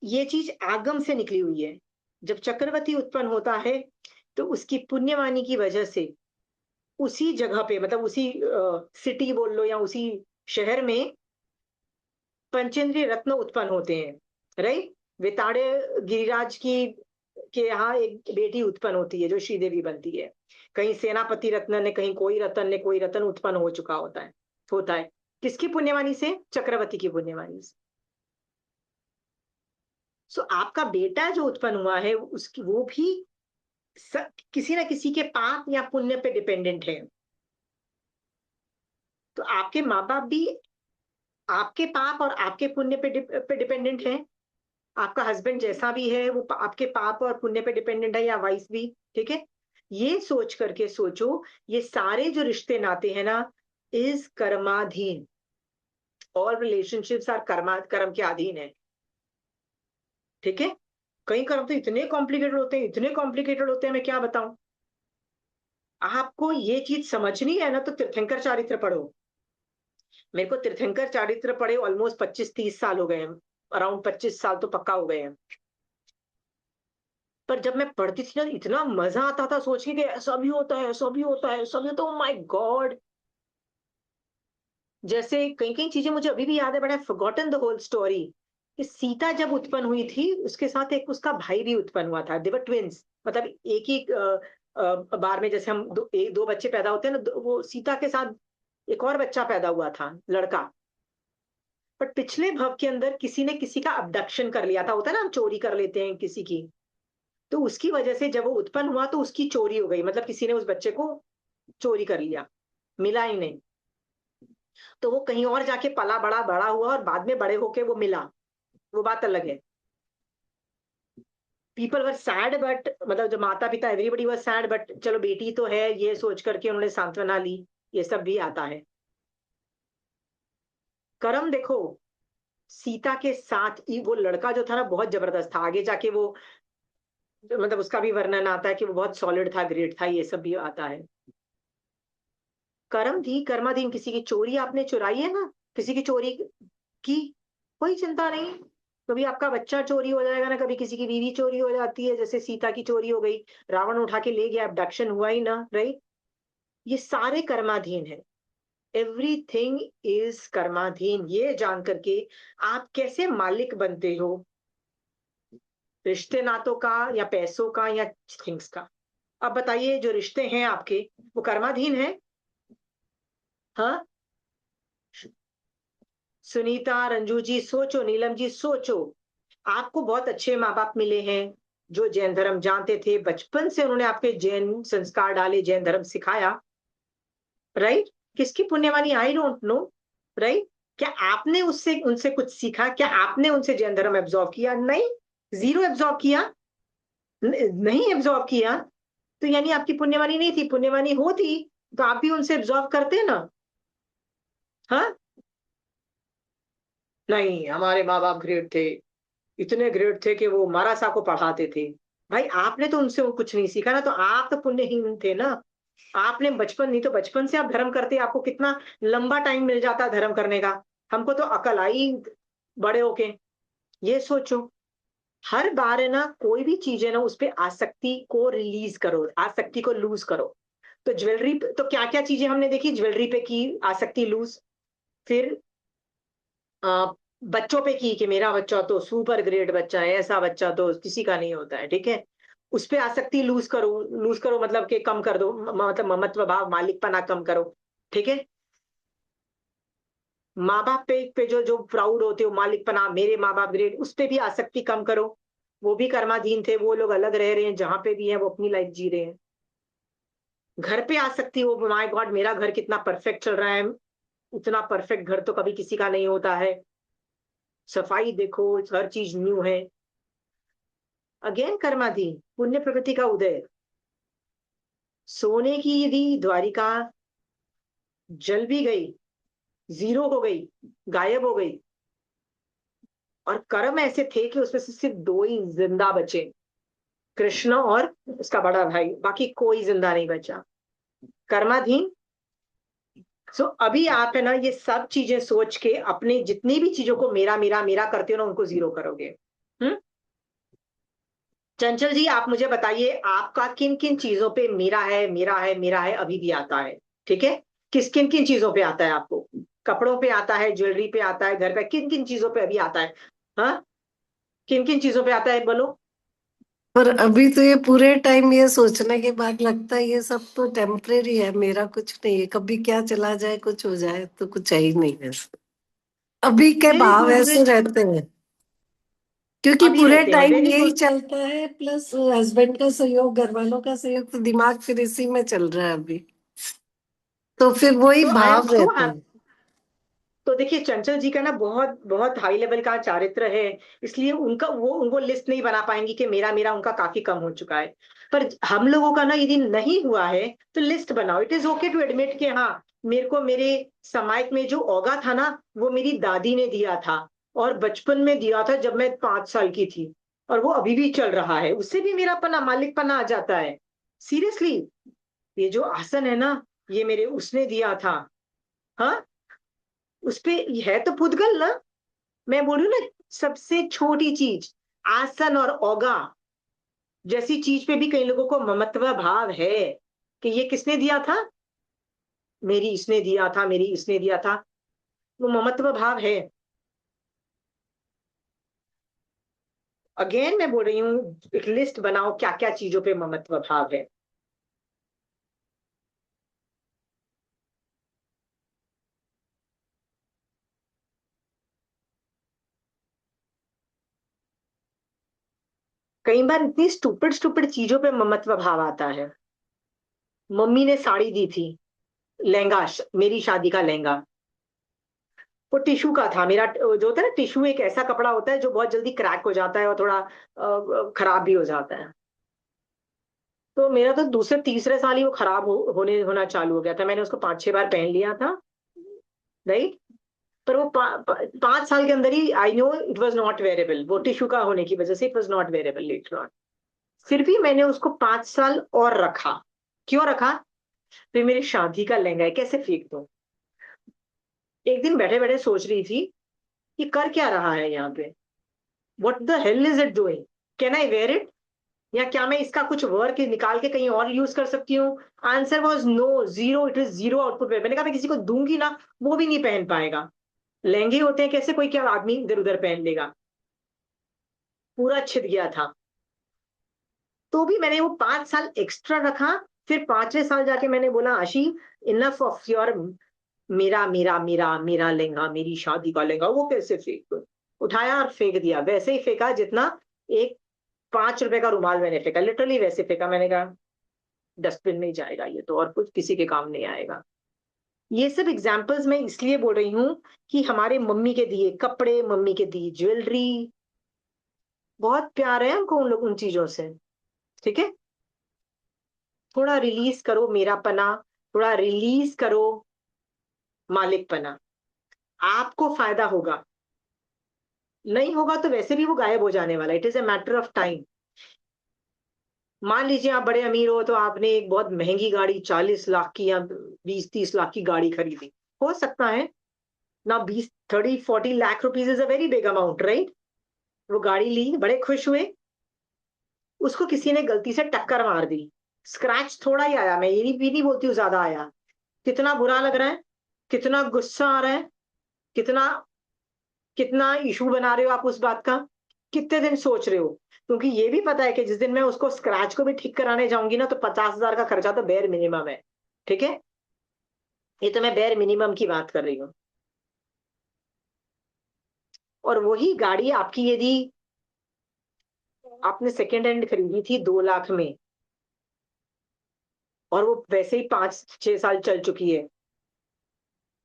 S1: ये चीज आगम से निकली हुई है। जब चक्रवर्ती उत्पन्न होता है, तो उसकी पुण्यवानी की वजह से उसी जगह पे, मतलब उसी सिटी बोल लो या उसी शहर में पंचेंद्रिय रत्न उत्पन्न होते हैं, राइट? वेताड़े गिरिराज की के यहाँ एक बेटी उत्पन्न होती है जो श्रीदेवी बनती है। कहीं सेनापति रत्न ने, कहीं कोई रत्न उत्पन्न हो चुका होता है। किसकी पुण्यवानी से? चक्रवर्ती की पुण्यवानी से। सो आपका बेटा जो उत्पन्न हुआ है, उसकी वो भी किसी ना किसी के पाप या पुण्य पे डिपेंडेंट है। तो आपके माँ बाप भी आपके पाप और आपके पुण्य पे डिपेंडेंट है। आपका हस्बैंड जैसा भी है वो आपके पाप और पुण्य पे डिपेंडेंट है, या वाइस भी। ठीक है, ये सोच करके सोचो, ये सारे जो रिश्ते नाते हैं ना, इज कर्माधीन। ऑल रिलेशनशिप्स आर कर्म के अधीन है। ठीक है, कई कर्म तो इतने कॉम्प्लिकेटेड होते हैं, इतने कॉम्प्लिकेटेड होते हैं, मैं क्या बताऊं। आपको ये चीज समझनी है ना, तो तीर्थंकर चारित्र पढ़ो। मेरे को तीर्थंकर चारित्र पढ़े ऑलमोस्ट 25-30 साल हो गए हैं, अराउंड 25 साल तो पक्का हो गए हैं। पर जब मैं पढ़ती थी ना, इतना मजा आता था सोच के कि ऐसा भी होता है, ऐसा भी होता है, ऐसा भी होता है। माय गॉड, जैसे कई कई चीजें मुझे अभी भी याद है, but I forgotten the whole story, कि सीता जब उत्पन्न हुई थी उसके साथ एक उसका भाई भी उत्पन्न हुआ था, दे वर ट्विंस, मतलब एक ही बार में, जैसे हम दो बच्चे पैदा होते हैं ना, वो सीता के साथ एक और बच्चा पैदा हुआ था, लड़का। बट पिछले भव के अंदर किसी ने किसी का अबडक्शन कर लिया था, होता है ना, हम चोरी कर लेते हैं किसी की, तो उसकी वजह से जब वो उत्पन्न हुआ तो उसकी चोरी हो गई, मतलब किसी ने उस बच्चे को चोरी कर लिया, मिला ही नहीं। तो वो कहीं और जाके पला बड़ा बड़ा हुआ और बाद में बड़े होके वो मिला, वो बात अलग है। पीपल वर सैड, बट मतलब जो माता पिता, एवरीबडी वर सैड, बट चलो बेटी तो है, ये सोच करके उन्होंने सांत्वना ली, ये सब भी आता है। कर्म देखो, सीता के साथ ही वो लड़का जो था ना बहुत जबरदस्त था, आगे जाके वो मतलब उसका भी वर्णन आता है कि वो बहुत सॉलिड था, ग्रेट था, ये सब भी आता है। कर्म थी, कर्माधीन, किसी की चोरी आपने चुराई है ना, किसी की चोरी की, कोई चिंता नहीं, कभी आपका बच्चा चोरी हो जाएगा ना, कभी किसी की बीवी चोरी हो जाती है, जैसे सीता की चोरी हो गई, रावण उठा के ले गया, अबडक्शन हुआ ही ना, राइट। ये सारे कर्माधीन है, एवरीथिंग इज कर्माधीन। ये जान करके आप कैसे मालिक बनते हो, रिश्ते नातों का या पैसों का या थिंग्स का। अब बताइए, जो रिश्ते हैं आपके वो कर्माधीन है? हाँ, सुनीता, रंजू जी सोचो, नीलम जी सोचो, आपको बहुत अच्छे माँ बाप मिले हैं जो जैन धर्म जानते थे, बचपन से उन्होंने आपके जैन संस्कार डाले, जैन धर्म सिखाया, राइट। किसकी पुण्यवानी? I don't know, right. क्या आपने उससे उनसे कुछ सीखा? क्या आपने उनसे जैन धर्म एब्जॉर्व किया? नहीं, जीरो एब्जॉर्व किया, नहीं एब्जॉर्व किया। तो यानी आपकी पुण्यवानी नहीं थी, पुण्यवानी होती तो आप भी उनसे एब्जॉर्व करते ना। हाँ, नहीं, हमारे माँ बाप ग्रेट थे, इतने ग्रेट थे कि वो मारासा को पढ़ाते थे। भाई आपने तो उनसे कुछ नहीं सीखा ना, तो आप तो पुण्यहीन थे ना। आपने बचपन, नहीं तो बचपन से आप धर्म करते, आपको कितना लंबा टाइम मिल जाता धर्म करने का। हमको तो अकल आई बड़े होके। ये सोचो, हर बार है ना, कोई भी चीज है ना, उस पे आसक्ति को रिलीज करो, आसक्ति को लूज करो। तो ज्वेलरी, तो क्या क्या चीजें हमने देखी, ज्वेलरी पे की आसक्ति लूज, फिर आ, बच्चों पे की कि मेरा बच्चा तो सुपर ग्रेट बच्चा है, ऐसा बच्चा तो किसी का नहीं होता है, ठीक है। उस पे आसक्ति लूज करो, लूज करो मतलब कि कम कर दो, मतलब ममत्व भाव, मालिकपना कम करो, ठीक है। माँ बाप पे जो जो प्राउड होते हो, मालिकपना, मेरे माँ बाप ग्रेट, उस पे भी आसक्ति कम करो। वो भी कर्माधीन थे, वो लोग अलग रह रहे हैं, जहां पे भी हैं वो अपनी लाइफ जी रहे हैं। घर पे आसक्ति हो, माय गॉड मेरा घर कितना परफेक्ट चल रहा है, उतना परफेक्ट घर तो कभी किसी का नहीं होता है, सफाई देखो, हर चीज न्यू है। अगेन कर्माधीन, पुण्य प्रकृति का उदय। सोने की यदि द्वारिका जल भी गई, जीरो हो गई, गायब हो गई, और कर्म ऐसे थे कि उसमें से सिर्फ दो ही जिंदा बचे, कृष्ण और उसका बड़ा भाई, बाकी कोई जिंदा नहीं बचा, कर्माधीन। सो अभी आप है ना, ये सब चीजें सोच के अपने जितनी भी चीजों को मेरा मेरा मेरा करते हो ना, उनको जीरो करोगे। हम्म। चंचल जी, आप मुझे बताइए, आपका किन किन चीजों पे मेरा है, मेरा है, मेरा है अभी भी आता है? ठीक है, किन किन चीजों पे आता है आपको? कपड़ों पे आता है, ज्वेलरी पे आता है, घर पे किन किन चीजों पे अभी आता है? हाँ, किन किन चीजों पे आता है, बोलो।
S4: पर अभी तो ये पूरे टाइम ये सोचने के बाद लगता है ये सब तो टेम्परेरी है, मेरा कुछ नहीं है, कभी क्या चला जाए, कुछ हो जाए, तो कुछ है ही नहीं है। अभी के
S1: वेरी
S4: भाव
S1: गुड,
S4: ऐसे रहते हैं, क्योंकि
S1: अभी
S4: पूरे
S1: रहते हैं,
S4: टाइम
S1: वेरी
S4: यही
S1: गुड।
S4: चलता है, प्लस हस्बैंड का सहयोग, घर वालों का सहयोग, तो दिमाग फिर इसी में चल रहा है अभी, तो फिर वही
S1: तो आई एम
S4: भाव
S1: सो,
S4: रहते हैं।
S1: तो देखिए चंचल जी का ना बहुत बहुत हाई लेवल का चारित्र है, इसलिए उनका वो लिस्ट नहीं बना पाएंगी कि मेरा मेरा उनका काफी कम हो चुका है। पर हम लोगों का ना यदि नहीं हुआ है तो लिस्ट बनाओ, it is okay to admit कि हाँ, मेरे को मेरे समाज में जो ओगा था ना, वो मेरी दादी ने दिया था, और बचपन में दिया था जब मैं 5 साल की थी, और वो अभी भी चल रहा है, उससे भी मेरा पना, मालिकपना आ जाता है। सीरियसली, ये जो आसन है ना, ये मेरे उसने दिया था। हाँ, उस पे है तो पुद्गल ना, मैं बोलू ना, सबसे छोटी चीज, आसन और ओगा जैसी चीज पे भी कई लोगों को ममत्व भाव है कि ये किसने दिया था, मेरी इसने दिया था, मेरी इसने दिया था। वो ममत्व भाव है। अगेन मैं बोल रही हूँ, एक लिस्ट बनाओ क्या क्या चीजों पे ममत्व भाव है। कई बार इतनी स्टूपिड स्टूपिड चीजों पे ममत्व भाव आता है। मम्मी ने साड़ी दी थी, लहंगा, मेरी शादी का लहंगा, वो टिश्यू का था। मेरा जो होता है ना, टिश्यू एक ऐसा कपड़ा होता है जो बहुत जल्दी क्रैक हो जाता है और थोड़ा खराब भी हो जाता है। तो मेरा तो दूसरे तीसरे साल ही वो खराब होना चालू हो गया था। मैंने उसको 5-6 बार पहन लिया था, राइट। पर वो 5 साल के अंदर ही I know it was not wearable, वो टिश्यू का होने की वजह से it was not wearable later on. फिर भी मैंने उसको 5 साल और रखा। क्यों रखा? फिर मेरी शादी का लहंगा है, कैसे फेंक दूं? एक दिन बैठे बैठे सोच रही थी, ये कर क्या रहा है यहाँ पे? What the hell is it doing? Can I wear it? या क्या मैं इसका कुछ वर्क निकाल के कहीं और यूज कर सकती हूँ? Answer was no, zero. It is zero output. मैंने कहा मैं किसी को दूंगी ना, वो भी नहीं पहन पाएगा। लहंगे होते हैं कैसे, कोई क्या आदमी इधर उधर पहन लेगा। पूरा छिद गया था। तो भी मैंने वो 5 साल एक्स्ट्रा रखा। फिर 5वें साल जाके मैंने बोला, आशी, इनफ ऑफ योर मेरा मेरा मेरा मेरा लहंगा, मेरी शादी का लहंगा, वो कैसे फेंक दूं? उठाया और फेंक दिया, वैसे ही फेंका जितना एक 5 रुपए का रुमाल मैंने फेंका, लिटरली वैसे फेंका। मैंने कहा डस्टबिन में ही जाएगा ये तो, और कुछ किसी के काम नहीं आएगा। ये सब एग्जाम्पल्स मैं इसलिए बोल रही हूँ कि हमारे मम्मी के दिए कपड़े, मम्मी के दी ज्वेलरी, बहुत प्यार है हमको उन चीजों से। ठीक है, थोड़ा रिलीज करो मेरापना, थोड़ा रिलीज करो मालिकपना, आपको फायदा होगा। नहीं होगा तो वैसे भी वो गायब हो जाने वाला, it is a matter of time. मान लीजिए आप बड़े अमीर हो, तो आपने एक बहुत महंगी गाड़ी 40 लाख की या 20-30 लाख की गाड़ी खरीदी, हो सकता है ना। 20-30-40 lakh rupees is a very big amount, right. वो गाड़ी ली, बड़े खुश हुए, उसको किसी ने गलती से टक्कर मार दी, स्क्रैच थोड़ा ही आया, मैं ये भी नहीं बोलती हूँ ज्यादा आया। कितना बुरा लग रहा है, कितना गुस्सा आ रहा है, कितना कितना इशू बना रहे हो आप उस बात का, कितने दिन सोच रहे हो। क्योंकि ये भी पता है कि जिस दिन मैं उसको स्क्रैच को भी ठीक कराने जाऊंगी ना, तो 50,000 का खर्चा तो बेर मिनिमम है। ठीक है, ये तो मैं बेर मिनिमम की बात कर रही हूँ। और वही गाड़ी आपकी यदि आपने सेकेंड हैंड खरीदी थी 2 लाख में, और वो वैसे ही 5-6 साल चल चुकी है,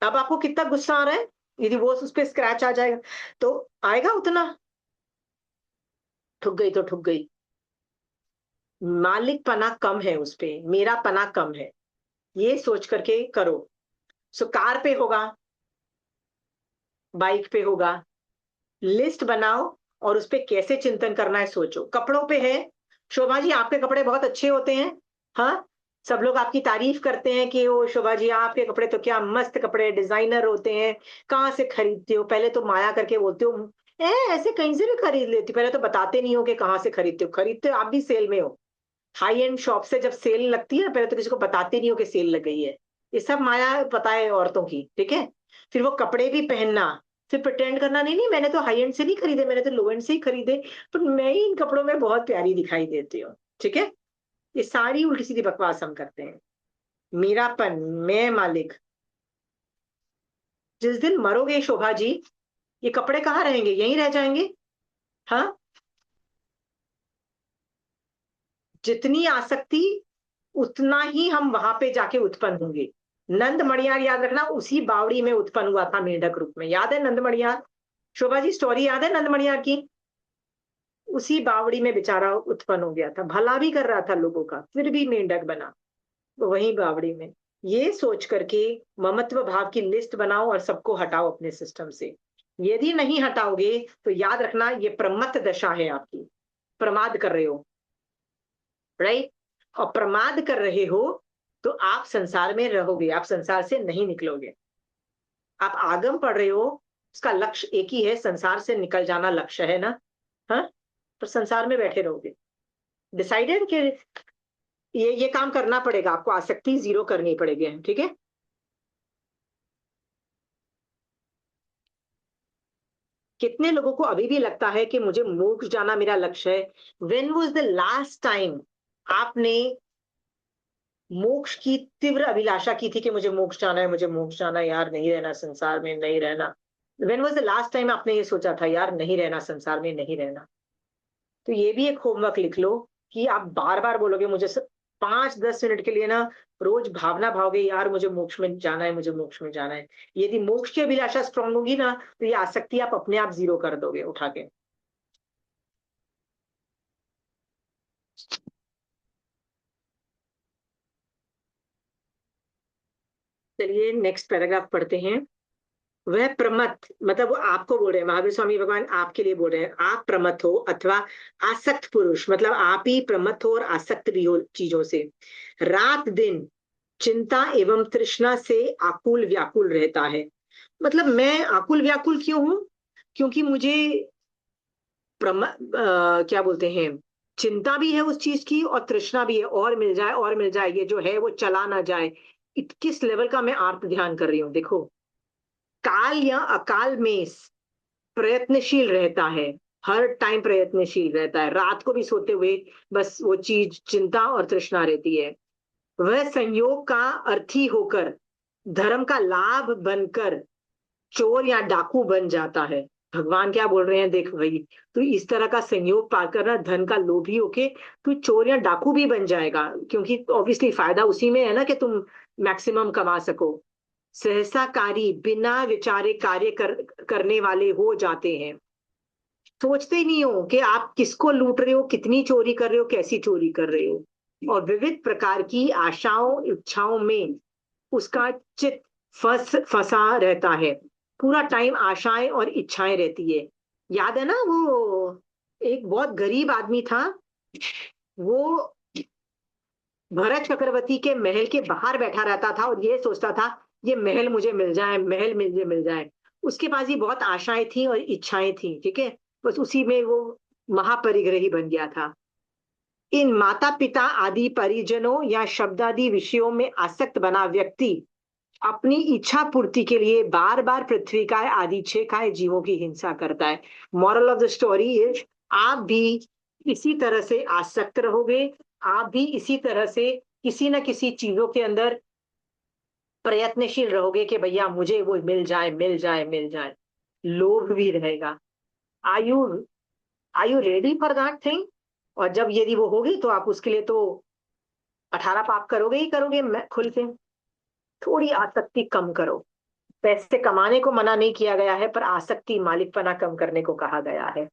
S1: अब आपको कितना गुस्सा आ रहा है? यदि वो उस पर स्क्रैच आ जाएगा तो आएगा उतना। ठुक गई तो ठुक गई, मालिक पना कम है उस पे, मेरा पना कम है, ये सोच करके करो। सो कार पे होगा, बाइक पे होगा, लिस्ट बनाओ और उस पे कैसे चिंतन करना है सोचो। कपड़ों पे है, शोभा जी आपके कपड़े बहुत अच्छे होते हैं, हाँ, सब लोग आपकी तारीफ करते हैं कि ओ शोभा जी आपके कपड़े तो क्या मस्त कपड़े, डिजाइनर होते हैं, कहाँ से खरीदते हो? पहले तो माया करके बोलते हो ऐसे कहीं से भी खरीद लेती, पहले तो बताते नहीं हो कि कहाँ से खरीदते हो। खरीदते हो आप भी सेल में हो, हाई एंड शॉप से जब सेल लगती है ना, पहले तो किसी को बताते नहीं हो कि सेल लग गई है। ये सब माया पता है औरतों की, ठीक है। फिर वो कपड़े भी पहनना, फिर प्रिटेंड करना, नहीं नहीं मैंने तो हाई एंड से नहीं खरीदे, मैंने तो लो एंड से ही खरीदे, पर मैं ही इन कपड़ों में बहुत प्यारी दिखाई देती हूँ। ठीक है, ये सारी उल्टी सीधी बकवास हम करते हैं। मेरापन, मैं मालिक, जिस दिन मरोगे शोभा जी, ये कपड़े कहाँ रहेंगे? यहीं रह जाएंगे। हाँ, जितनी आसक्ति उतना ही हम वहां पे जाके उत्पन्न होंगे। नंद मणियार याद रखना, उसी बावड़ी में उत्पन्न हुआ था मेंढक रूप में, याद है नंद मणियार? शोभा जी स्टोरी याद है नंद मणियार की? उसी बावड़ी में बेचारा उत्पन्न हो गया था, भला भी कर रहा था लोगों का, फिर भी मेंढक बना, तो वही बावड़ी में। ये सोच करके ममत्व भाव की लिस्ट बनाओ और सबको हटाओ अपने सिस्टम से। यदि नहीं हटाओगे तो याद रखना ये प्रमत्त दशा है आपकी, प्रमाद कर रहे हो, राइट। और प्रमाद कर रहे हो तो आप संसार में रहोगे, आप संसार से नहीं निकलोगे। आप आगम पढ़ रहे हो, उसका लक्ष्य एक ही है, संसार से निकल जाना लक्ष्य है ना, हाँ, तो संसार में बैठे रहोगे। डिसाइडेड कि ये काम करना पड़ेगा आपको, आसक्ति जीरो करनी पड़ेगी, ठीक है। कितने लोगों को अभी भी लगता है कि मुझे मोक्ष जाना मेरा लक्ष्य है? When was the last time आपने मोक्ष की तीव्र अभिलाषा की थी कि मुझे मोक्ष जाना है, मुझे मोक्ष जाना है यार, नहीं रहना संसार में, नहीं रहना? When was the last time आपने ये सोचा था यार नहीं रहना संसार में, नहीं रहना? तो ये भी एक होमवर्क लिख लो कि आप बार बार बोलोगे, मुझे 5-10 मिनट के लिए ना रोज भावना भाओगे यार मुझे मोक्ष में जाना है, मुझे मोक्ष में जाना है। यदि मोक्ष की अभिलाषा स्ट्रांग होगी ना, तो ये आसक्ति आप अपने आप जीरो कर दोगे उठा के। चलिए नेक्स्ट पैराग्राफ पढ़ते हैं। वह प्रमत्त, मतलब वो आपको बोल रहे हैं, महावीर स्वामी भगवान आपके लिए बोल रहे हैं, आप प्रमत्त हो अथवा आसक्त पुरुष, मतलब आप ही प्रमत्त हो और आसक्त भी हो चीजों से, रात दिन चिंता एवं तृष्णा से आकुल व्याकुल रहता है। मतलब मैं आकुल व्याकुल क्यों हूं? क्योंकि मुझे क्या बोलते हैं, चिंता भी है उस चीज की और तृष्णा भी है, और मिल जाए और मिल जाए, ये जो है वो चला ना जाए। किस लेवल का मैं आर्त ध्यान कर रही हूँ देखो। काल या अकाल में प्रयत्नशील रहता है, हर टाइम प्रयत्नशील रहता है, रात को भी सोते हुए बस वो चीज चिंता और तृष्णा रहती है। वह संयोग का अर्थी होकर धर्म का लाभ बनकर चोर या डाकू बन जाता है। भगवान क्या बोल रहे हैं, देख भाई, तू इस तरह का संयोग पाकर ना धन का लोभी होके तू चोर या डाकू भी बन जाएगा, क्योंकि ऑब्वियसली फायदा उसी में है ना कि तुम मैक्सिमम कमा सको। सहसाकारी बिना विचारे कार्य करने वाले हो जाते हैं। सोचते ही नहीं हो कि आप किसको लूट रहे हो, कितनी चोरी कर रहे हो, कैसी चोरी कर रहे हो। और विविध प्रकार की आशाओं इच्छाओं में उसका चित्त फंसा रहता है। पूरा टाइम आशाएं और इच्छाएं रहती है। याद है ना वो एक बहुत गरीब आदमी था, वो भरत चक्रवर्ती के महल के बाहर बैठा रहता था और ये सोचता था ये महल मुझे मिल जाए, महल मुझे मिल जाए। उसके पास ही बहुत आशाएं थी और इच्छाएं थी, ठीक है, बस उसी में वो महापरिग्रही बन गया था। इन माता पिता आदि परिजनों या शब्दादि विषयों में आसक्त बना व्यक्ति अपनी इच्छा पूर्ति के लिए बार बार पृथ्वी का आदि 6 जीवों की हिंसा करता है। Moral of the story is, आप भी इसी तरह से आसक्त रहोगे, आप भी इसी तरह से किसी न किसी चीजों के अंदर प्रयत्नशील रहोगे कि भैया मुझे वो मिल जाए, मिल जाए, मिल जाए। लोभ भी रहेगा। Are you are you ready for that thing? और जब यदि वो होगी तो आप उसके लिए तो 18 पाप करोगे ही करोगे, खुल के। थोड़ी आसक्ति कम करो। पैसे कमाने को मना नहीं किया गया है, पर आसक्ति मालिकपना कम करने को कहा गया है।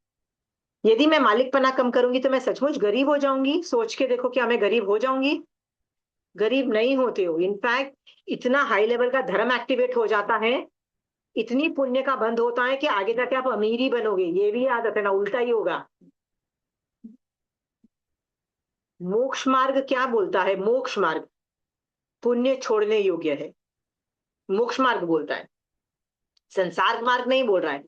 S1: यदि मैं मालिकपना कम करूंगी तो मैं सचमुच गरीब हो जाऊंगी? सोच के देखो, क्या मैं गरीब हो जाऊंगी? गरीब नहीं होते हो। इनफैक्ट इतना हाई लेवल का धर्म एक्टिवेट हो जाता है, इतनी पुण्य का बंद होता है कि आगे जाके आप अमीर ही बनोगे। ये भी याद रखना, उल्टा ही होगा। मोक्ष मार्ग क्या बोलता है? मोक्ष मार्ग पुण्य छोड़ने योग्य है, मोक्ष मार्ग बोलता है, संसार मार्ग नहीं बोल रहा है।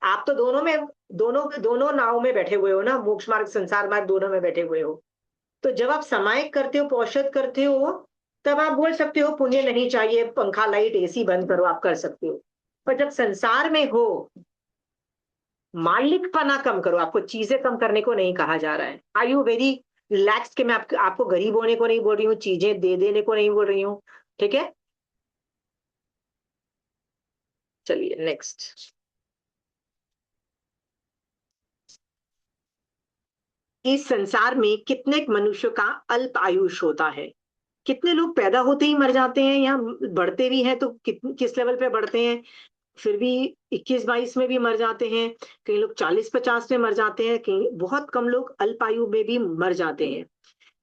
S1: आप तो दोनों में, दोनों दोनों नाव में बैठे हुए हो ना, मोक्ष मार्ग संसार मार्ग दोनों में बैठे हुए हो। तो जब आप समायिक करते हो, पौषध करते हो, तब आप बोल सकते हो पुण्य नहीं चाहिए, पंखा लाइट एसी बंद करो, आप कर सकते हो। पर जब संसार में हो, मालिकपना कम करो। आपको चीजें कम करने को नहीं कहा जा रहा है। आर यू वेरी रिलैक्स कि मैं आपको गरीब होने को नहीं बोल रही हूँ, चीजें दे देने को नहीं बोल रही हूँ, ठीक है? चलिए नेक्स्ट। इस संसार में कितने मनुष्यों का अल्प आयुष होता है? कितने लोग पैदा होते ही मर जाते हैं, या बढ़ते भी हैं तो किस लेवल पे बढ़ते हैं, फिर भी 21-22 में भी मर जाते हैं। कई लोग 40-50 में मर जाते हैं, कई बहुत कम लोग अल्पायु में भी मर जाते हैं।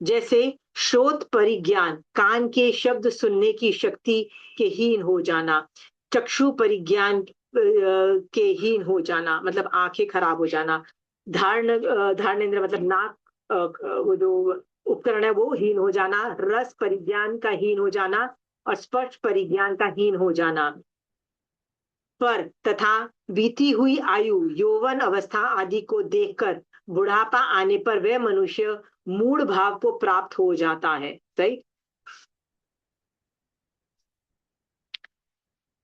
S1: जैसे श्रोत परिज्ञान, कान के शब्द सुनने की शक्ति के हीन हो जाना, चक्षु परिज्ञान के हीन हो जाना, मतलब आंखें खराब हो जाना, धारणेंद्र मतलब नाक, वो जो उपकरण है वो हीन हो जाना, रस परिज्ञान का हीन हो जाना और स्पर्श परिज्ञान का हीन हो जाना। पर तथा बीती हुई आयु, यौवन अवस्था आदि को देखकर बुढ़ापा आने पर वह मनुष्य मूढ़ भाव को प्राप्त हो जाता है। सही?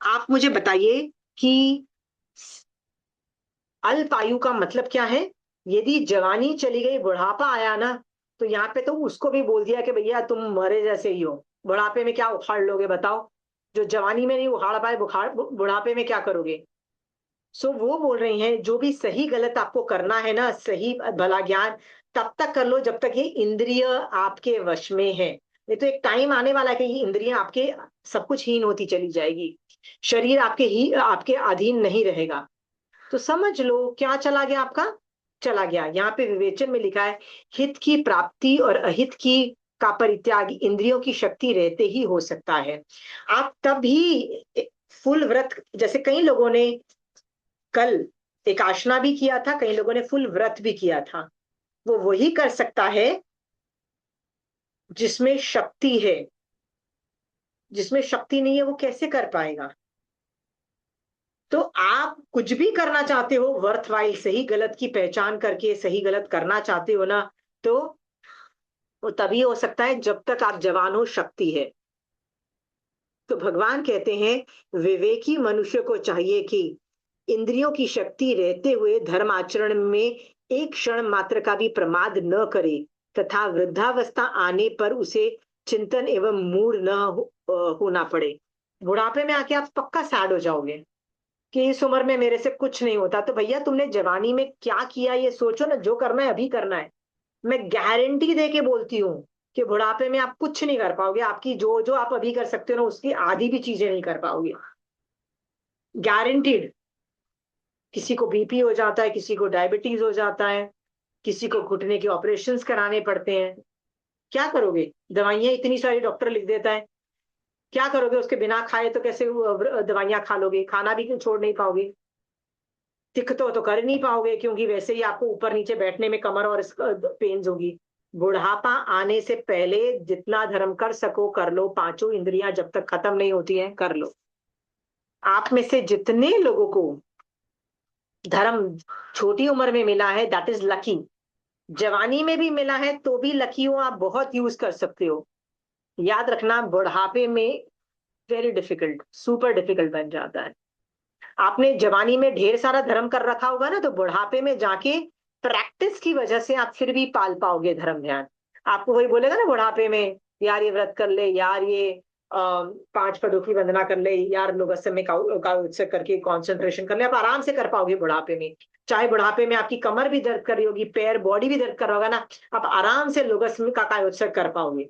S1: आप मुझे बताइए कि अल्प आयु का मतलब क्या है? यदि जवानी चली गई, बुढ़ापा आया ना, तो यहाँ पे तो उसको भी बोल दिया कि भैया तुम मरे जैसे ही हो, बुढ़ापे में क्या उखाड़ लोगे बताओ? जो जवानी में नहीं उखाड़ पाए, बुढ़ापे में क्या करोगे? सो वो बोल रही हैं जो भी सही गलत आपको करना है ना, सही भला ज्ञान तब तक कर लो जब तक ये इंद्रिय आपके वश में है। ये तो एक टाइम आने वाला है कि ये इंद्रियां आपके सब कुछ हीन होती चली जाएगी, शरीर आपके अधीन नहीं रहेगा। तो समझ लो क्या चला गया आपका, चला गया। यहाँ पे विवेचन में लिखा है हित की प्राप्ति और अहित की का परित्याग इंद्रियों की शक्ति रहते ही हो सकता है। आप तभी फुल व्रत, जैसे कई लोगों ने कल एक आसना भी किया था, कई लोगों ने फुल व्रत भी किया था, वो वही कर सकता है जिसमें शक्ति है। जिसमें शक्ति नहीं है वो कैसे कर पाएगा? तो आप कुछ भी करना चाहते हो वर्थ वाइल, सही गलत की पहचान करके सही गलत करना चाहते हो ना, तो वो तभी हो सकता है जब तक आप जवान हो, शक्ति है। तो भगवान कहते हैं विवेकी मनुष्य को चाहिए कि इंद्रियों की शक्ति रहते हुए धर्म आचरण में एक क्षण मात्र का भी प्रमाद न करे, तथा वृद्धावस्था आने पर उसे चिंतन एवं मूड न होना पड़े। बुढ़ापे में आके आप पक्का सैड हो जाओगे कि इस उम्र में मेरे से कुछ नहीं होता। तो भैया तुमने जवानी में क्या किया ये सोचो ना, जो करना है अभी करना है। मैं गारंटी दे के बोलती हूँ कि बुढ़ापे में आप कुछ नहीं कर पाओगे, आपकी जो जो आप अभी कर सकते हो ना उसकी आधी भी चीजें नहीं कर पाओगे, गारंटीड। किसी को बीपी हो जाता है, किसी को डायबिटीज हो जाता है, किसी को घुटने के ऑपरेशंस कराने पड़ते हैं। क्या करोगे? दवाइयां इतनी सारी डॉक्टर लिख देता है, क्या करोगे? उसके बिना खाए तो कैसे दवाइयां खा लोगे? खाना भी छोड़ नहीं पाओगे, तिख तो कर नहीं पाओगे, क्योंकि वैसे ही आपको ऊपर नीचे बैठने में कमर और पेन्स होगी। बुढ़ापा आने से पहले जितना धर्म कर सको कर लो, पांचों इंद्रियां जब तक खत्म नहीं होती हैं कर लो। आप में से जितने लोगों को धर्म छोटी उम्र में मिला है दैट इज लकी, जवानी में भी मिला है तो भी लकी हो, आप बहुत यूज कर सकते हो। याद रखना बुढ़ापे में वेरी डिफिकल्ट, सुपर डिफिकल्ट बन जाता है। आपने जवानी में ढेर सारा धर्म कर रखा होगा ना, तो बुढ़ापे में जाके प्रैक्टिस की वजह से आप फिर भी पाल पाओगे धर्म ध्यान। आपको वही बोलेगा ना बुढ़ापे में, यार ये व्रत कर ले, यार ये 5 पदों की वंदना कर ले, यार लोगस्य में का उत्सव करके कंसंट्रेशन कर ले, आप आराम से कर पाओगे बुढ़ापे में। चाहे बुढ़ापे में आपकी कमर भी दर्द कर रही होगी, पैर बॉडी भी दर्द कर रहा होगा ना, आप आराम से लोगस्य में का उत्सव कर पाओगे।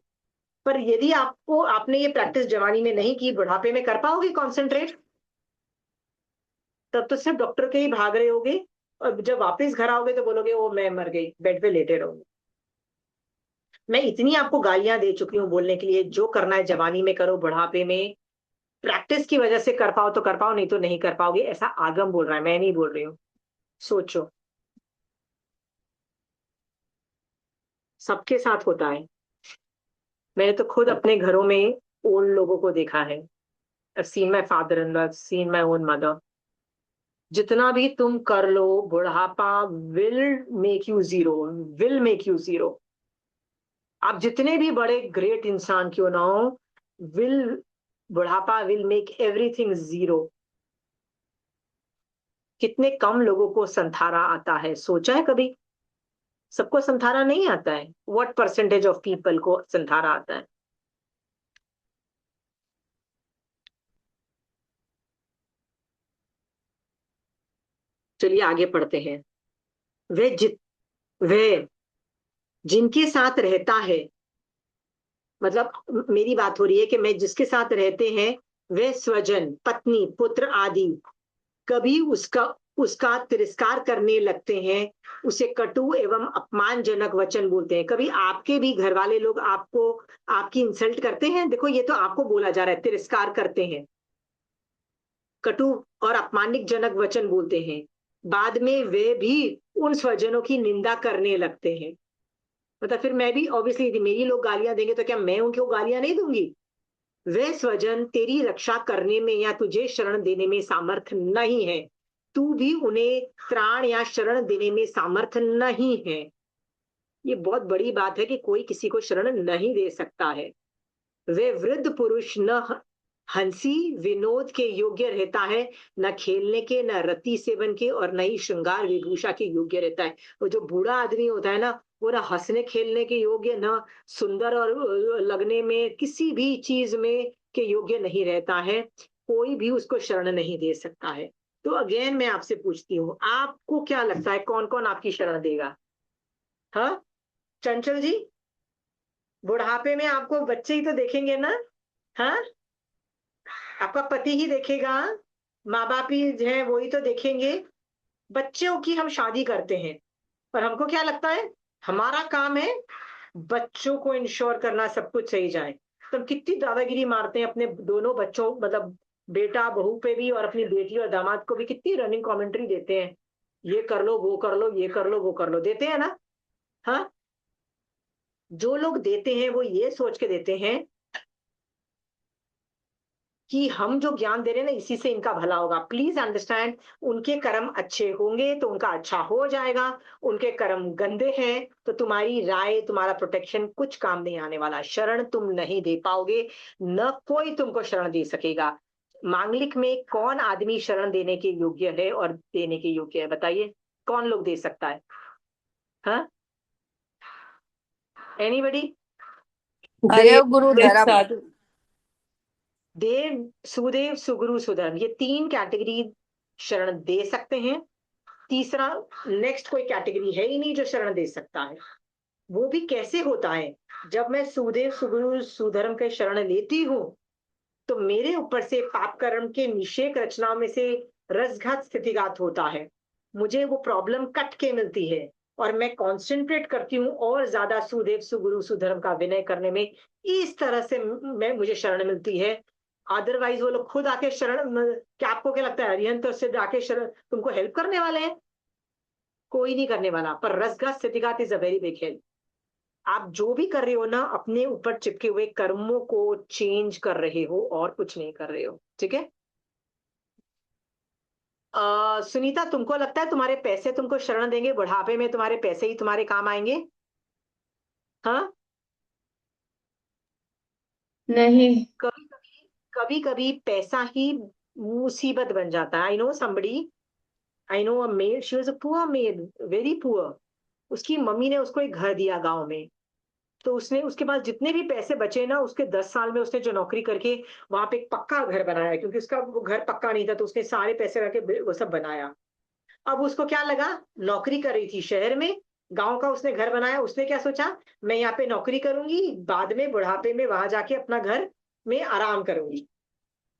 S1: पर यदि आपने ये प्रैक्टिस जवानी में नहीं की, बुढ़ापे में कर पाओगे कॉन्सेंट्रेट? तब तो सिर्फ डॉक्टर के ही भाग रहे होगे, और जब वापस घर आओगे तो बोलोगे ओ मैं मर गई, बेड पे लेटे रहोगे। मैं इतनी आपको गालियां दे चुकी हूँ बोलने के लिए, जो करना है जवानी में करो, बुढ़ापे में प्रैक्टिस की वजह से कर पाओ तो कर पाओ, नहीं तो नहीं कर पाओगे। ऐसा आगम बोल रहा है, मैं नहीं बोल रही हूँ। सोचो, सबके साथ होता है। मैंने तो खुद अपने घरों में ओल्ड लोगों को देखा है। I've seen my father-in-law, I've seen my own mother. जितना भी तुम कर लो, बुढ़ापा will make you zero, will make you zero. आप जितने भी बड़े ग्रेट इंसान क्यों ना हो, विल बुढ़ापा विल मेक एवरीथिंग जीरो। कितने कम लोगों को संथारा आता है, सोचा है कभी? सबको संथारा नहीं आता है। व्हाट परसेंटेज ऑफ पीपल को संथारा आता है? चलिए आगे पढ़ते हैं। वह जिनके साथ रहता है, मतलब मेरी बात हो रही है कि मैं जिसके साथ रहते हैं, वे स्वजन पत्नी पुत्र आदि कभी उसका उसका तिरस्कार करने लगते हैं, उसे कटु एवं अपमानजनक वचन बोलते हैं। कभी आपके भी घर वाले लोग आपको आपकी इंसल्ट करते हैं? देखो ये तो आपको बोला जा रहा है, तिरस्कार करते हैं, कटु और अपमानजनक वचन बोलते हैं। बाद में वे भी उन स्वजनों की निंदा करने लगते हैं। मतलब फिर मैं भी ऑब्वियसली, यदि मेरी लोग गालियां देंगे तो क्या मैं उनको गालियां नहीं दूंगी? वे स्वजन तेरी रक्षा करने में या तुझे शरण देने में सामर्थ नहीं है, तू भी उन्हें त्राण या शरण देने में सामर्थ नहीं है। ये बहुत बड़ी बात है कि कोई किसी को शरण नहीं दे सकता है। वे वृद्ध पुरुष न हंसी विनोद के योग्य रहता है, न खेलने के, न रति सेवन के, और न ही श्रृंगार विभूषा के योग्य रहता है। वो जो बूढ़ा आदमी होता है ना, वो ना हंसने खेलने के योग्य, न सुंदर और लगने में किसी भी चीज में के योग्य नहीं रहता है। कोई भी उसको शरण नहीं दे सकता है। तो अगेन मैं आपसे पूछती हूँ, आपको क्या लगता है कौन कौन आपकी शरण देगा? हाँ, चंचल जी, बुढ़ापे में आपको बच्चे ही तो देखेंगे ना? हाँ, आपका पति ही देखेगा, माँ बाप ही हैं वही तो देखेंगे। बच्चों की हम शादी करते हैं, पर हमको क्या लगता है हमारा काम है बच्चों को इंश्योर करना सब कुछ सही जाए। तो हम कितनी दादागिरी मारते हैं अपने दोनों बच्चों, मतलब बेटा बहू पे भी, और अपनी बेटी और दामाद को भी कितनी रनिंग कमेंट्री देते हैं, ये कर लो वो कर लो, ये कर लो वो कर लो, देते हैं ना? हाँ, जो लोग देते हैं वो ये सोच के देते हैं कि हम जो ज्ञान दे रहे हैं ना इसी से इनका भला होगा। प्लीज अंडरस्टैंड, उनके कर्म अच्छे होंगे तो उनका अच्छा हो जाएगा, उनके कर्म गंदे हैं तो तुम्हारी राय, तुम्हारा प्रोटेक्शन कुछ काम नहीं आने वाला। शरण तुम नहीं दे पाओगे, न कोई तुमको शरण दे सकेगा। मांगलिक में कौन आदमी शरण देने के योग्य है और देने के योग्य है, बताइए कौन लोग दे सकता है? हाँ, एनीबडी?
S5: देव गुरु
S2: देव
S5: धर्म।
S2: साधु।
S1: देव सुदेव सुगुरु सुधर्म, ये तीन कैटेगरी शरण दे सकते हैं। तीसरा, नेक्स्ट कोई कैटेगरी है ही नहीं जो शरण दे सकता है। वो भी कैसे होता है? जब मैं सुदेव सुगुरु सुधर्म के शरण लेती हूँ तो मेरे ऊपर से पाप कर्म के निषेक रचनाओं में से रसघात स्थितिघात होता है। मुझे वो प्रॉब्लम कट के मिलती है और मैं कॉन्सेंट्रेट करती हूँ और ज्यादा सुदेव सुगुरु सुधर्म का विनय करने में। इस तरह से मैं मुझे शरण मिलती है। अदरवाइज वो लोग खुद आके शरण, क्या आपको क्या लगता है अरिहंत और सिद्ध आके शरण तुमको हेल्प करने वाले हैं? कोई नहीं करने वाला। पर रसघात स्थितिघात is a very big help. आप जो भी कर रहे हो ना, अपने ऊपर चिपके हुए कर्मों को चेंज कर रहे हो और कुछ नहीं कर रहे हो, ठीक है? सुनीता, तुमको लगता है तुम्हारे पैसे तुमको शरण देंगे बुढ़ापे में? तुम्हारे पैसे ही तुम्हारे काम आएंगे? हाँ,
S2: नहीं।
S1: कभी कभी कभी पैसा ही मुसीबत बन जाता है। I know somebody, I know a made, she was a poor made, very poor. उसकी मम्मी ने उसको एक घर दिया गांव में, तो उसने उसके पास जितने भी पैसे बचे ना, उसके 10 साल में उसने जो नौकरी करके वहां पे एक पक्का घर बनाया, क्योंकि उसका वो घर पक्का नहीं था तो उसने सारे पैसे रखे वो सब बनाया। अब उसको क्या लगा, नौकरी कर रही थी शहर में, गांव का उसने घर बनाया, उसने क्या सोचा, मैं यहाँ पे नौकरी करूंगी, बाद में बुढ़ापे में वहां जाके अपना घर में आराम करूंगी।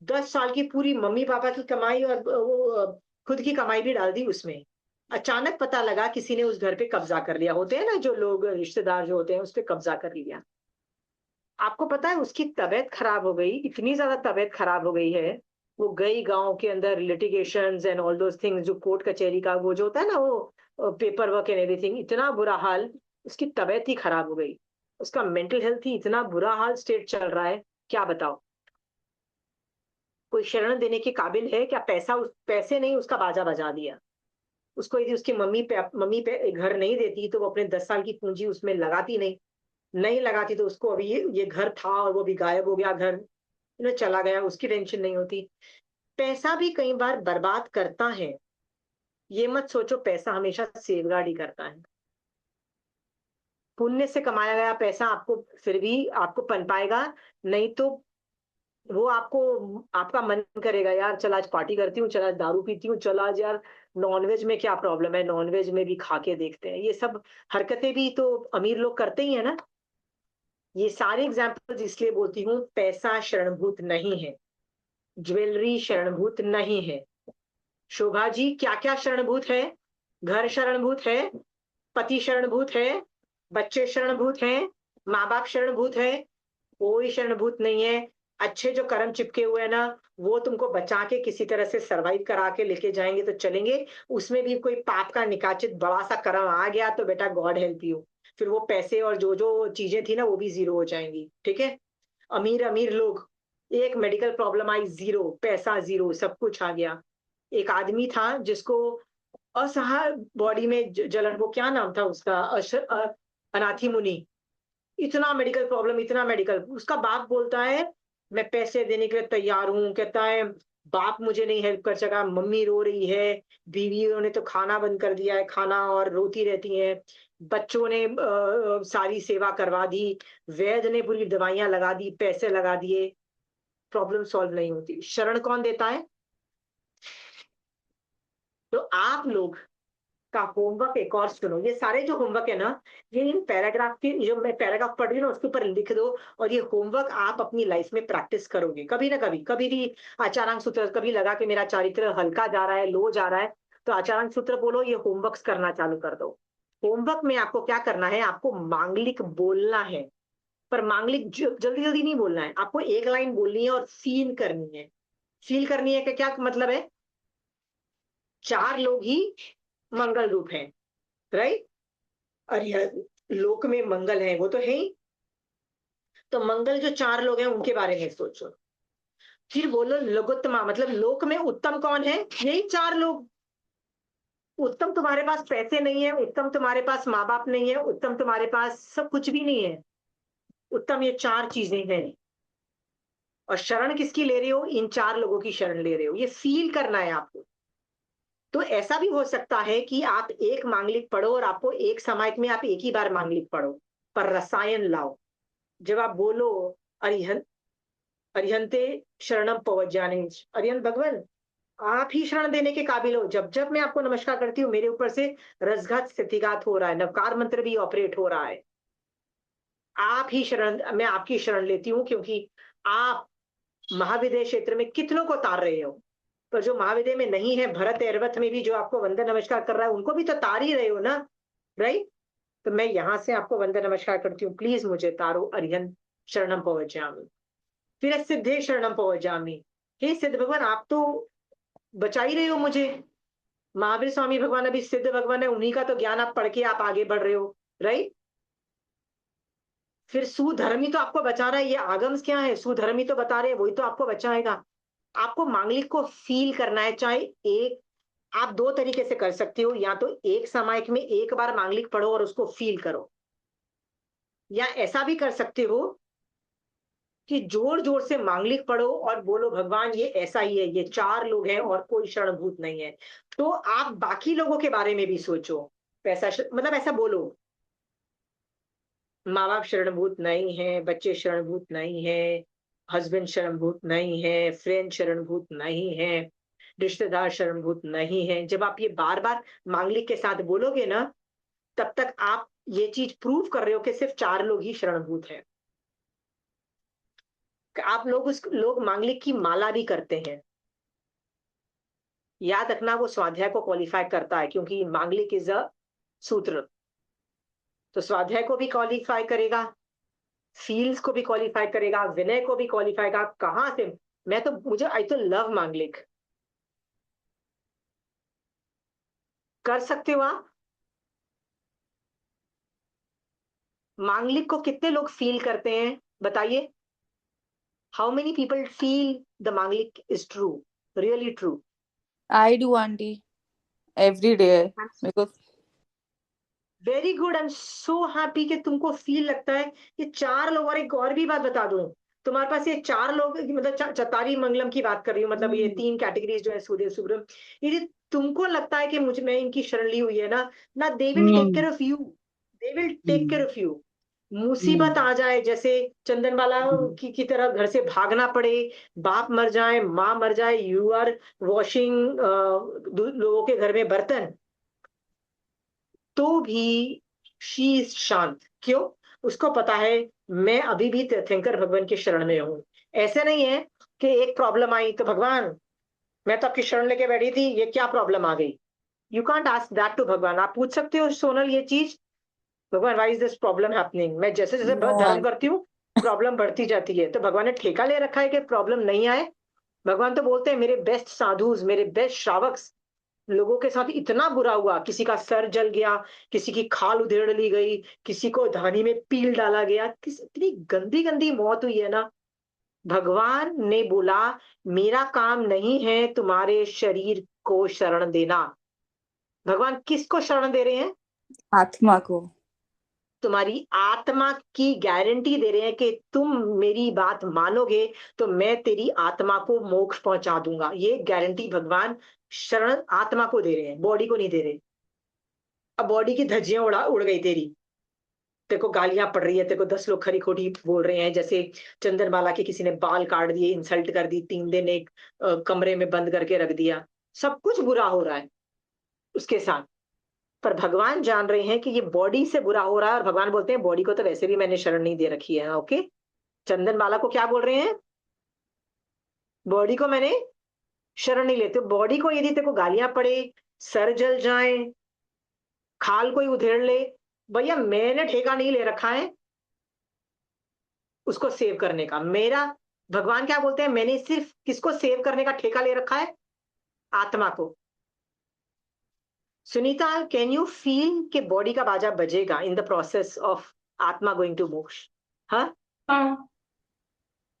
S1: 10 साल की पूरी मम्मी पापा की कमाई और वो खुद की कमाई भी डाल दी उसमें। अचानक पता लगा किसी ने उस घर पे कब्जा कर लिया। होते हैं ना जो लोग रिश्तेदार जो होते हैं, उस पे कब्जा कर लिया। आपको पता है उसकी तबीयत खराब हो गई, इतनी ज्यादा तबीयत खराब हो गई है, वो गई गांव के अंदर, litigations and all those things, जो कोर्ट कचहरी का वो जो होता है ना, वो पेपर वर्क एंड एवरीथिंग, इतना बुरा हाल, उसकी तबीयत ही खराब हो गई। उसका मेंटल हेल्थ ही इतना बुरा हाल स्टेट चल रहा है, क्या बताओ? कोई शरण देने के काबिल है क्या? पैसा, उस पैसे नहीं उसका बाजा बजा दिया। उसको यदि उसकी मम्मी पे घर नहीं देती तो वो अपने 10 साल की पूंजी उसमें लगाती नहीं, नहीं लगाती तो उसको अभी ये घर था और वो भी गायब हो गया, घर चला गया, उसकी टेंशन नहीं होती। पैसा भी कई बार बर्बाद करता है, ये मत सोचो पैसा हमेशा सेफगार्ड ही करता है। पुण्य से कमाया गया पैसा आपको फिर भी आपको पन पाएगा, नहीं तो वो आपको, आपका मन करेगा यार चल आज पार्टी करती हूँ, चल आज दारू पीती हूँ, चल आज यार नॉनवेज में क्या प्रॉब्लम है, नॉनवेज में भी खा के देखते हैं। ये सब हरकतें भी तो अमीर लोग करते ही है ना। ये सारे एग्जाम्पल्स इसलिए बोलती हूँ, पैसा शरणभूत नहीं है, ज्वेलरी शरणभूत नहीं है। शोभा जी, क्या क्या शरणभूत है? घर शरणभूत है, पति शरणभूत है, बच्चे शरणभूत हैं, माँ बाप शरणभूत है, कोई शरणभूत नहीं है। अच्छे जो कर्म चिपके हुए हैं ना, वो तुमको बचा के किसी तरह से सरवाइव करा के लेके जाएंगे तो चलेंगे। उसमें भी कोई पाप का निकाचित बड़ा सा कर्म आ गया तो बेटा गॉड हेल्प यू, फिर वो पैसे और जो जो चीजें थी ना वो भी जीरो हो जाएंगी, ठीक है? अमीर अमीर लोग, एक मेडिकल प्रॉब्लम आई जीरो, पैसा जीरो, सब कुछ आ गया। एक आदमी था जिसको असहाय बॉडी में जलन, वो क्या नाम था उसका, अनाथी मुनि, इतना मेडिकल प्रॉब्लम, इतना मेडिकल, उसका बाप बोलता है मैं पैसे देने के लिए तैयार हूँ, कहता है बाप मुझे नहीं हेल्प कर सका, मम्मी रो रही है, बीवियों ने तो खाना बंद कर दिया है, खाना और रोती रहती है, बच्चों ने सारी सेवा करवा दी, वैद्य ने पूरी दवाइयां लगा दी, पैसे लगा दिए, प्रॉब्लम सॉल्व नहीं होती। शरण कौन देता है? तो आप लोग का होमवर्क एक और सुनो, ये सारे जो होमवर्क है ना, ये इन पैराग्राफ के जो मैं पैराग्राफ पढ़ रही हूँ ना उसके ऊपर लिख दो, और ये होमवर्क आप अपनी लाइफ में प्रैक्टिस करोगे कभी ना कभी। कभी भी आचारांक सूत्र, कभी लगा कि मेरा चारित्र हल्का जा रहा है, लो जा रहा है, तो आचारांक सूत्र बोलो, ये होमवर्क करना चालू कर दो। होमवर्क में आपको क्या करना है, आपको मांगलिक बोलना है, पर मांगलिक जल्दी जल्दी नहीं बोलना है, आपको एक लाइन बोलनी है और फील करनी है। फील करनी है कि क्या मतलब है, चार लोग ही मंगल रूप हैं, राइट? और यह लोक में मंगल है, वो तो है ही, तो मंगल जो चार लोग हैं उनके बारे में सोचो। फिर बोलो लघुत्तमा, मतलब लोक में उत्तम कौन है, यही चार लोग। उत्तम तुम्हारे पास पैसे नहीं है, उत्तम तुम्हारे पास माँ बाप नहीं है, उत्तम तुम्हारे पास सब कुछ भी नहीं है, उत्तम ये चार चीजें हैं। और शरण किसकी ले रहे हो, इन चार लोगों की शरण ले रहे हो, ये फील करना है आपको। तो ऐसा भी हो सकता है कि आप एक मांगलिक पढ़ो और आपको एक समय में आप एक ही बार मांगलिक पढ़ो, पर रसायन लाओ। जब आप बोलो अरिहंत अरिहंते शरणम पवज्जानि, अरिहंत भगवान आप ही शरण देने के काबिल हो। जब जब मैं आपको नमस्कार करती हूँ, मेरे ऊपर से रसघात स्थितिघात हो रहा है, नवकार मंत्र भी ऑपरेट हो रहा है। आप ही शरण, मैं आपकी शरण लेती हूँ, क्योंकि आप महाविद्य क्षेत्र में कितनों को तार रहे हो, पर जो महाविद्य में नहीं है, भरत एरवथ में भी जो आपको वंदन नमस्कार कर रहा है, उनको भी तो तार ही रहे हो ना, राइट? तो मैं यहां से आपको वंदन नमस्कार करती हूँ, प्लीज मुझे तारो, अरिहंत शरणम पवज्जामि। फिर है सिद्धे शरणम पवज्जामि, हे सिद्ध भगवान आप तो बचा ही रहे हो मुझे। महावीर स्वामी भगवान अभी सिद्ध भगवान है, उन्हीं का तो ज्ञान आप पढ़ के आप आगे बढ़ रहे हो, राइट? फिर सुधर्मी तो आपको बचा रहा है, ये आगम्स क्या है, सुधर्मी तो बता रहे हैं, वही तो आपको बचाएगा। आपको मांगलिक को फील करना है, चाहे एक, आप दो तरीके से कर सकते हो, या तो एक सामायिक में एक बार मांगलिक पढ़ो और उसको फील करो, या ऐसा भी कर सकते हो कि जोर जोर से मांगलिक पढ़ो और बोलो भगवान ये ऐसा ही है, ये चार लोग हैं और कोई शरणभूत नहीं है। तो आप बाकी लोगों के बारे में भी सोचो, पैसा मतलब ऐसा बोलो, माँ बाप शरणभूत नहीं है, बच्चे शरणभूत नहीं है, हस्बैंड शरणभूत नहीं है, फ्रेंड शरणभूत नहीं है, रिश्तेदार शरणभूत नहीं है। जब आप ये बार बार मांगलिक के साथ बोलोगे ना, तब तक आप ये चीज प्रूव कर रहे हो कि सिर्फ चार लोग ही शरणभूत हैं। आप लोग मांगलिक की माला भी करते हैं, याद रखना वो स्वाध्याय को क्वालिफाई करता है, क्योंकि मांगलिक इज अ सूत्र, तो स्वाध्याय को भी क्वालिफाई करेगा, फील्स को भी क्वालिफाई करेगा, विनय को भी क्वालिफाई करेगा। कहां से, मैं तो मुझे आई तो लव मांगलिक। कर सकते हो आप? मांगलिक को कितने लोग फील करते हैं बताइए? How many people feel the Manglik is true, really true?
S5: I do, auntie, every day because
S1: very good, I am so happy कि तुमको फील लगता है ये चार लोग। और एक और भी बात बता दूं, तुम्हारे पास ये चार लोग, मतलब चतारी मंगलम की बात कर रही हूँ, मतलब ये तीन कैटेगरीज जो है, सूर्य सुब्रम, यदि तुमको लगता है कि मुझे, मैं इनकी शरण ली हुई है ना, ना they will take care of you, they will take care of you. मुसीबत आ जाए, जैसे चंदनबाला की तरह घर से भागना पड़े, बाप मर जाए, माँ मर जाए, यू आर वॉशिंग लोगों के घर में बर्तन, तो भी शी इज शांत। क्यों? उसको पता है मैं अभी भी तीर्थंकर भगवान की शरण में हूं। ऐसे नहीं है कि एक प्रॉब्लम आई तो भगवान मैं तो आपकी शरण लेके बैठी थी, ये क्या प्रॉब्लम आ गई। You can't ask that to Bhagwan. आप पूछ सकते हो सोनल ये चीज, Bhagwan why is this problem happening, मैं जैसे जैसे
S5: no,
S1: धर्म करती हूँ प्रॉब्लम बढ़ती जाती है, तो भगवान ने ठेका ले रखा है कि प्रॉब्लम नहीं आए। भगवान तो बोलते हैं मेरे बेस्ट साधुज, मेरे बेस्ट श्रावक, लोगों के साथ इतना बुरा हुआ, किसी का सर जल गया, किसी की खाल उधेड़ ली गई, किसी को धानी में पील डाला गया, इतनी गंदी गंदी मौत हुई है ना। भगवान ने बोला मेरा काम नहीं है तुम्हारे शरीर को शरण देना। भगवान किसको शरण दे रहे हैं?
S5: आत्मा को।
S1: तुम्हारी आत्मा की गारंटी दे रहे हैं कि तुम मेरी बात मानोगे तो मैं तेरी आत्मा को मोक्ष पहुंचा दूंगा। ये गारंटी भगवान शरण आत्मा को दे रहे हैं, बॉडी को नहीं दे रहे। अब बॉडी की धज्जियां उड़ गई तेरी, तेरे को गालियां पड़ रही है, तेरे को 10 लोग खरी खोटी बोल रहे हैं, जैसे चंदनबाला के किसी ने बाल काट दिए, इंसल्ट कर दी, 3 दिन एक कमरे में बंद करके रख दिया, सब कुछ बुरा हो रहा है उसके साथ। पर भगवान जान रहे हैं कि ये बॉडी से बुरा हो रहा है, और भगवान बोलते हैं बॉडी को तो वैसे भी मैंने शरण नहीं दे रखी है। ओके, चंदनबाला को क्या बोल रहे हैं? बॉडी को मैंने शरण नहीं लेते। बॉडी को यदि तेरे को गालियां पड़े, सर जल जाए, खाल कोई उधेड़ ले, भैया मैंने ठेका नहीं ले रखा है उसको सेव करने का। मेरा भगवान क्या बोलते हैं, मैंने सिर्फ किसको सेव करने का ठेका ले रखा है? आत्मा को। सुनीता, कैन यू फील कि बॉडी का बाजा बजेगा इन द प्रोसेस ऑफ आत्मा गोइंग टू मोक्ष? हाँ,
S2: हाँ,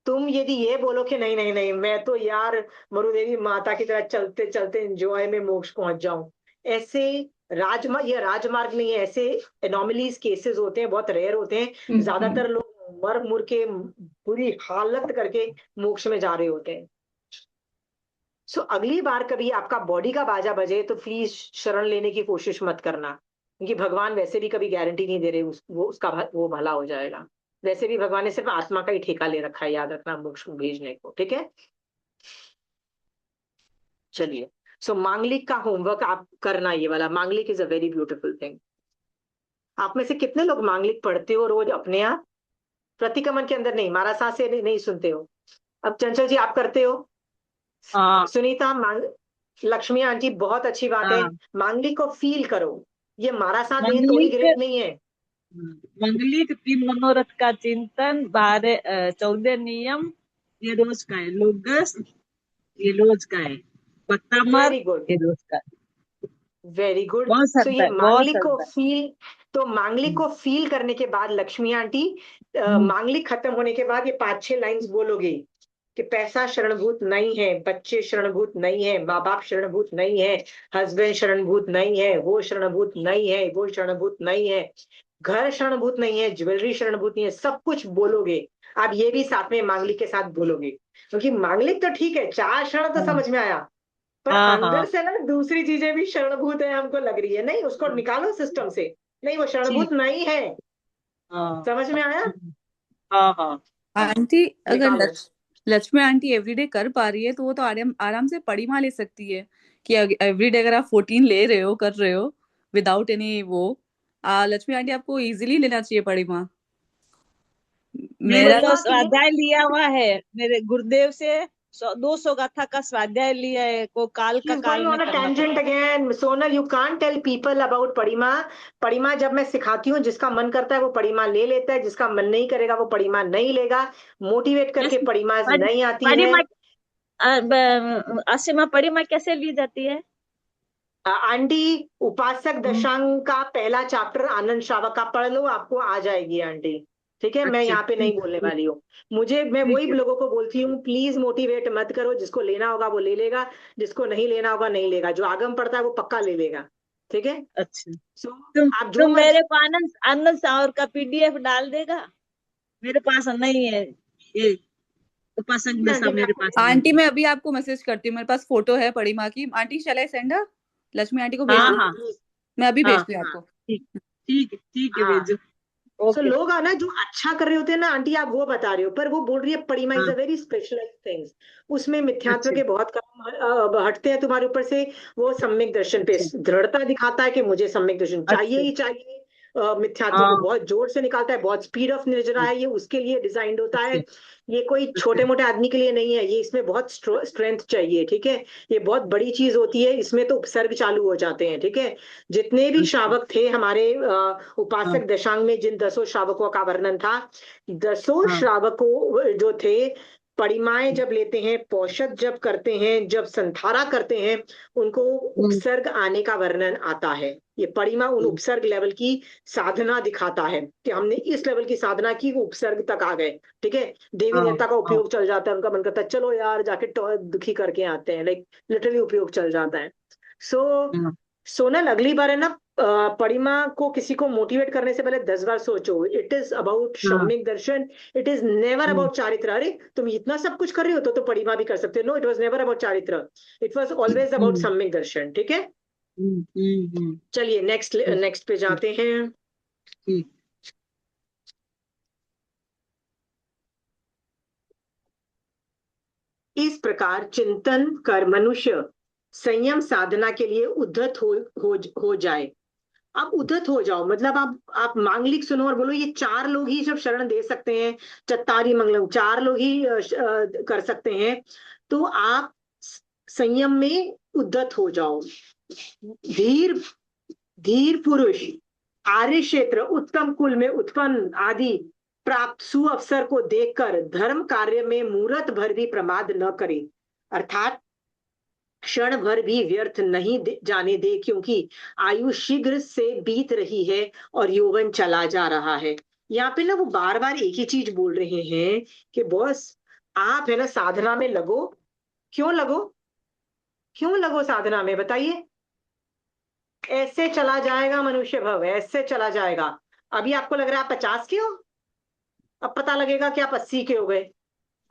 S1: तुम यदि ये बोलो कि नहीं नहीं नहीं, मैं तो यार मरुदेवी माता की तरह चलते चलते एंजॉय में मोक्ष पहुंच जाऊं, ऐसे ये राजमार्ग नहीं है, ऐसे एनोमलीज केसेस होते हैं, बहुत रेयर होते हैं। ज्यादातर लोग मर मुर के बुरी हालत करके मोक्ष में जा रहे होते हैं। सो अगली बार कभी आपका बॉडी का बाजा बजे तो प्लीज शरण लेने की कोशिश मत करना, क्योंकि भगवान वैसे भी कभी गारंटी नहीं दे रहे वो भला हो जाएगा। वैसे भी भगवान ने सिर्फ आत्मा का ही ठेका ले रखा है, याद रखना, मोक्ष को भेजने को। ठीक है, चलिए। सो मांगलिक का होमवर्क आप करना, ये वाला मांगलिक is a very beautiful thing. आप में से कितने लोग मांगलिक पढ़ते हो रोज अपने आप? प्रतिक्रमण के अंदर नहीं, मारा सांस से नहीं सुनते हो? अब चंचल जी आप करते हो?
S6: हाँ
S1: सुनीता, लक्ष्मी आंटी, बहुत अच्छी बात है।
S6: हाँ।
S1: मांगलिक को फील करो, ये मारा सांस दें तो ही
S6: मंगलिक
S1: ग्रेट नहीं है।
S6: मंगलिक 3 मनोरथ का चिंतन, 14 नियम, ये रोज का है। लोगस ये रोज का है। पत्तामर
S1: वेरी गुड,
S6: ये रोज का है।
S1: Very good.
S6: बहुत
S1: सो ये
S6: सरदा है, बहुत
S1: मांगलिक को
S6: सरदा है।
S1: फील, तो मांगलिक को फील करने के बाद लक्ष्मी आंटी, मांगलिक खत्म होने के बाद ये 5-6 लाइंस बोलोगे कि पैसा शरणभूत नहीं है, बच्चे शरणभूत नहीं है, माँ बाप शरणभूत नहीं है, हस्बैंड शरणभूत नहीं है, वो शरणभूत नहीं है, वो शरणभूत नहीं है, घर शरणभूत नहीं है, ज्वेलरी शरणभूत नहीं है, सब कुछ बोलोगे। आप ये भी साथ में मांगलिक के साथ बोलोगे, क्योंकि मांगलिक तो ठीक है, 4 शरण तो समझ में आया, पर
S6: हाँ
S1: अंदर
S6: हाँ
S1: से ना दूसरी चीजें भी शरणभूत है हमको लग रही है। नहीं, उसको निकालो सिस्टम से। नहीं, वो शरणभूत
S6: ठीक।
S1: नहीं है।
S6: हाँ
S1: समझ में आया?
S6: हाँ हाँ।
S5: आंटी अगर
S1: निकालो।
S5: लक्ष्मी आंटी एवरीडे कर पा रही है तो वो तो आराम आराम से पड़ीमा ले सकती है कि एवरीडे अगर आप 14 ले रहे हो, कर रहे हो विदाउट एनी वो, लक्ष्मी आंटी आपको इजीली लेना चाहिए पड़ीमा।
S6: मैंने
S5: मेरा
S6: तो
S1: पड़ीमा के लिए
S6: स्वाध्याय लिया हुआ है, मेरे गुरुदेव से 200 गाथा का स्वाध्याय लिया है, को काल का
S1: She's
S6: काल
S1: going
S6: में
S1: on a
S6: करना
S1: tangent
S6: पड़ता है।
S1: again. Sonal, you can't tell people about पड़ीमा। पड़ीमा जब मैं सिखाती हूँ, जिसका मन करता है वो पड़ीमा ले लेता है, जिसका मन नहीं करेगा वो पड़ीमा नहीं लेगा। मोटिवेट करके
S6: यस,
S1: पड़ीमा नहीं आती
S6: पड़ी
S1: है।
S6: असीमा पड़ी में कैसे ली जाती है?
S1: आंटी, उपासक दशांग का पहला चैप्टर आनंद श्रावक का पढ़ लो, आपको आ जाएगी आंटी। ठीक है, मैं
S6: अच्छा
S1: यहाँ पे नहीं
S6: ठीक
S1: बोलने
S6: है,
S1: वाली हूँ। मैं
S6: ठीक
S1: वही
S6: है।
S1: लोगों को बोलती हूँ, प्लीज मोटिवेट मत करो। जिसको लेना होगा वो ले लेगा, जिसको नहीं लेना होगा नहीं लेगा। जो आगम पड़ता है वो पक्का ले लेगा। ठीक है,
S6: अच्छा,
S1: सो
S6: तुम
S1: आप जो
S6: तुम
S1: मर्जी।
S6: मेरे को आनंद आनंद सावर का पीडीएफ डाल देगा? मेरे पास नहीं है ये, उपासक दशा
S1: आंटी मैं
S6: मेरे
S1: आपको
S6: पास नहीं
S5: आंटी
S6: है।
S5: मैं अभी आपको मैसेज करती हूँ, मेरे पास फोटो है पड़ीमा की। Aunty shall I send her? Lakshmi aunty को भेज
S6: हाँ
S5: दूँ?
S6: हाँ
S5: मैं अभी
S6: हाँ
S5: भेजती हूँ
S6: हाँ,
S5: आपको।
S6: ठीक ठीक ठीक है,
S1: हाँ,
S6: भेजो।
S1: So
S6: okay.
S1: लोग आना जो अच्छा कर रहे होते हैं ना आंटी, आप वो बता रहे हो, पर वो बोल रही है पड़ीमा इज
S6: हाँ,
S1: अ वेरी स्पेशलाइज्ड थिंग्स। उसमें मिथ्यात्व
S6: अच्छा
S1: के बहुत कम हटते हैं तुम्हारे ऊपर से। वो सम्यक दर्शन पे
S6: अच्छा
S1: दृढ़ता दिखाता है कि मुझे सम्यक दर्शन चाहिए
S6: अच्छा।
S1: ही चाहिए। मिथ्यात्व को
S6: हाँ,
S1: बहुत जोर से निकालता है, बहुत स्पीड ऑफ निर्जरा है, ये उसके लिए डिजाइंड होता है।
S6: अच्छा
S1: ये कोई
S6: अच्छा
S1: छोटे मोटे आदमी के लिए नहीं है, ये इसमें बहुत स्ट्रेंथ चाहिए। ठीक है, ये बहुत बड़ी चीज होती है, इसमें तो उपसर्ग चालू हो जाते हैं। ठीक है, जितने भी
S6: अच्छा।
S1: श्रावक थे हमारे
S6: हाँ
S1: उपासक दशांग में, जिन 10 श्रावकों का वर्णन था, 10
S6: हाँ
S1: श्रावकों जो थे, परिमाएं जब लेते हैं, पौषध जब करते हैं, जब संधारा करते हैं, उनको
S6: हम्म,
S1: उपसर्ग आने का वर्णन आता है। ये परिमा उन उपसर्ग लेवल की साधना दिखाता है कि हमने इस लेवल की साधना की, वो उपसर्ग तक आ गए। ठीक है, देवी
S6: हाँ
S1: देवता का
S6: हाँ
S1: उपयोग चल जाता है, उनका मन करता है चलो यार जाके दुखी करके आते हैं, लाइक लिटरली उपयोग चल जाता है। सो
S6: हाँ
S1: सोनल, अगली बार है ना, परिमा को किसी को मोटिवेट करने से पहले 10 बार सोचो। इट इज अबाउट
S6: हाँ।
S1: सम्यक दर्शन, it is never
S6: hmm,
S1: about चारित्र। अरे तुम इतना सब कुछ कर रही हो तो परिमा भी कर सकते हो। No, it was never about charitra, it was always about
S6: hmm,
S1: samyak darshan. ठीक है,
S6: हम्म।
S1: चलिए नेक्स्ट
S6: ठीक
S1: नेक्स्ट पे जाते हैं।
S6: ठीक।
S1: इस प्रकार चिंतन कर मनुष्य संयम साधना के लिए उद्धत हो जाए। आप उद्धत हो जाओ मतलब आप मांगलिक सुनो और बोलो ये 4 लोग ही जब शरण दे सकते हैं, चत्तारी मंगलम 4 लोग ही कर सकते हैं, तो आप संयम में उद्धत हो जाओ। धीर धीर पुरुष आर्य क्षेत्र उत्तम कुल में उत्पन्न आदि प्राप्त सुअवसर को देखकर धर्म कार्य में मुहूर्त भर भी प्रमाद न करे, अर्थात क्षण भर भी व्यर्थ नहीं जाने दे, क्योंकि आयु शीघ्र से बीत रही है और यौवन चला जा रहा है। यहाँ पे ना वो बार बार एक ही चीज बोल रहे हैं कि बॉस आप है ना साधना में लगो। क्यों लगो? क्यों लगो साधना में, बताइए। ऐसे चला जाएगा मनुष्य भव, ऐसे चला जाएगा। अभी आपको लग रहा है आप 50 के हो, अब पता लगेगा कि आप 80 के हो गए।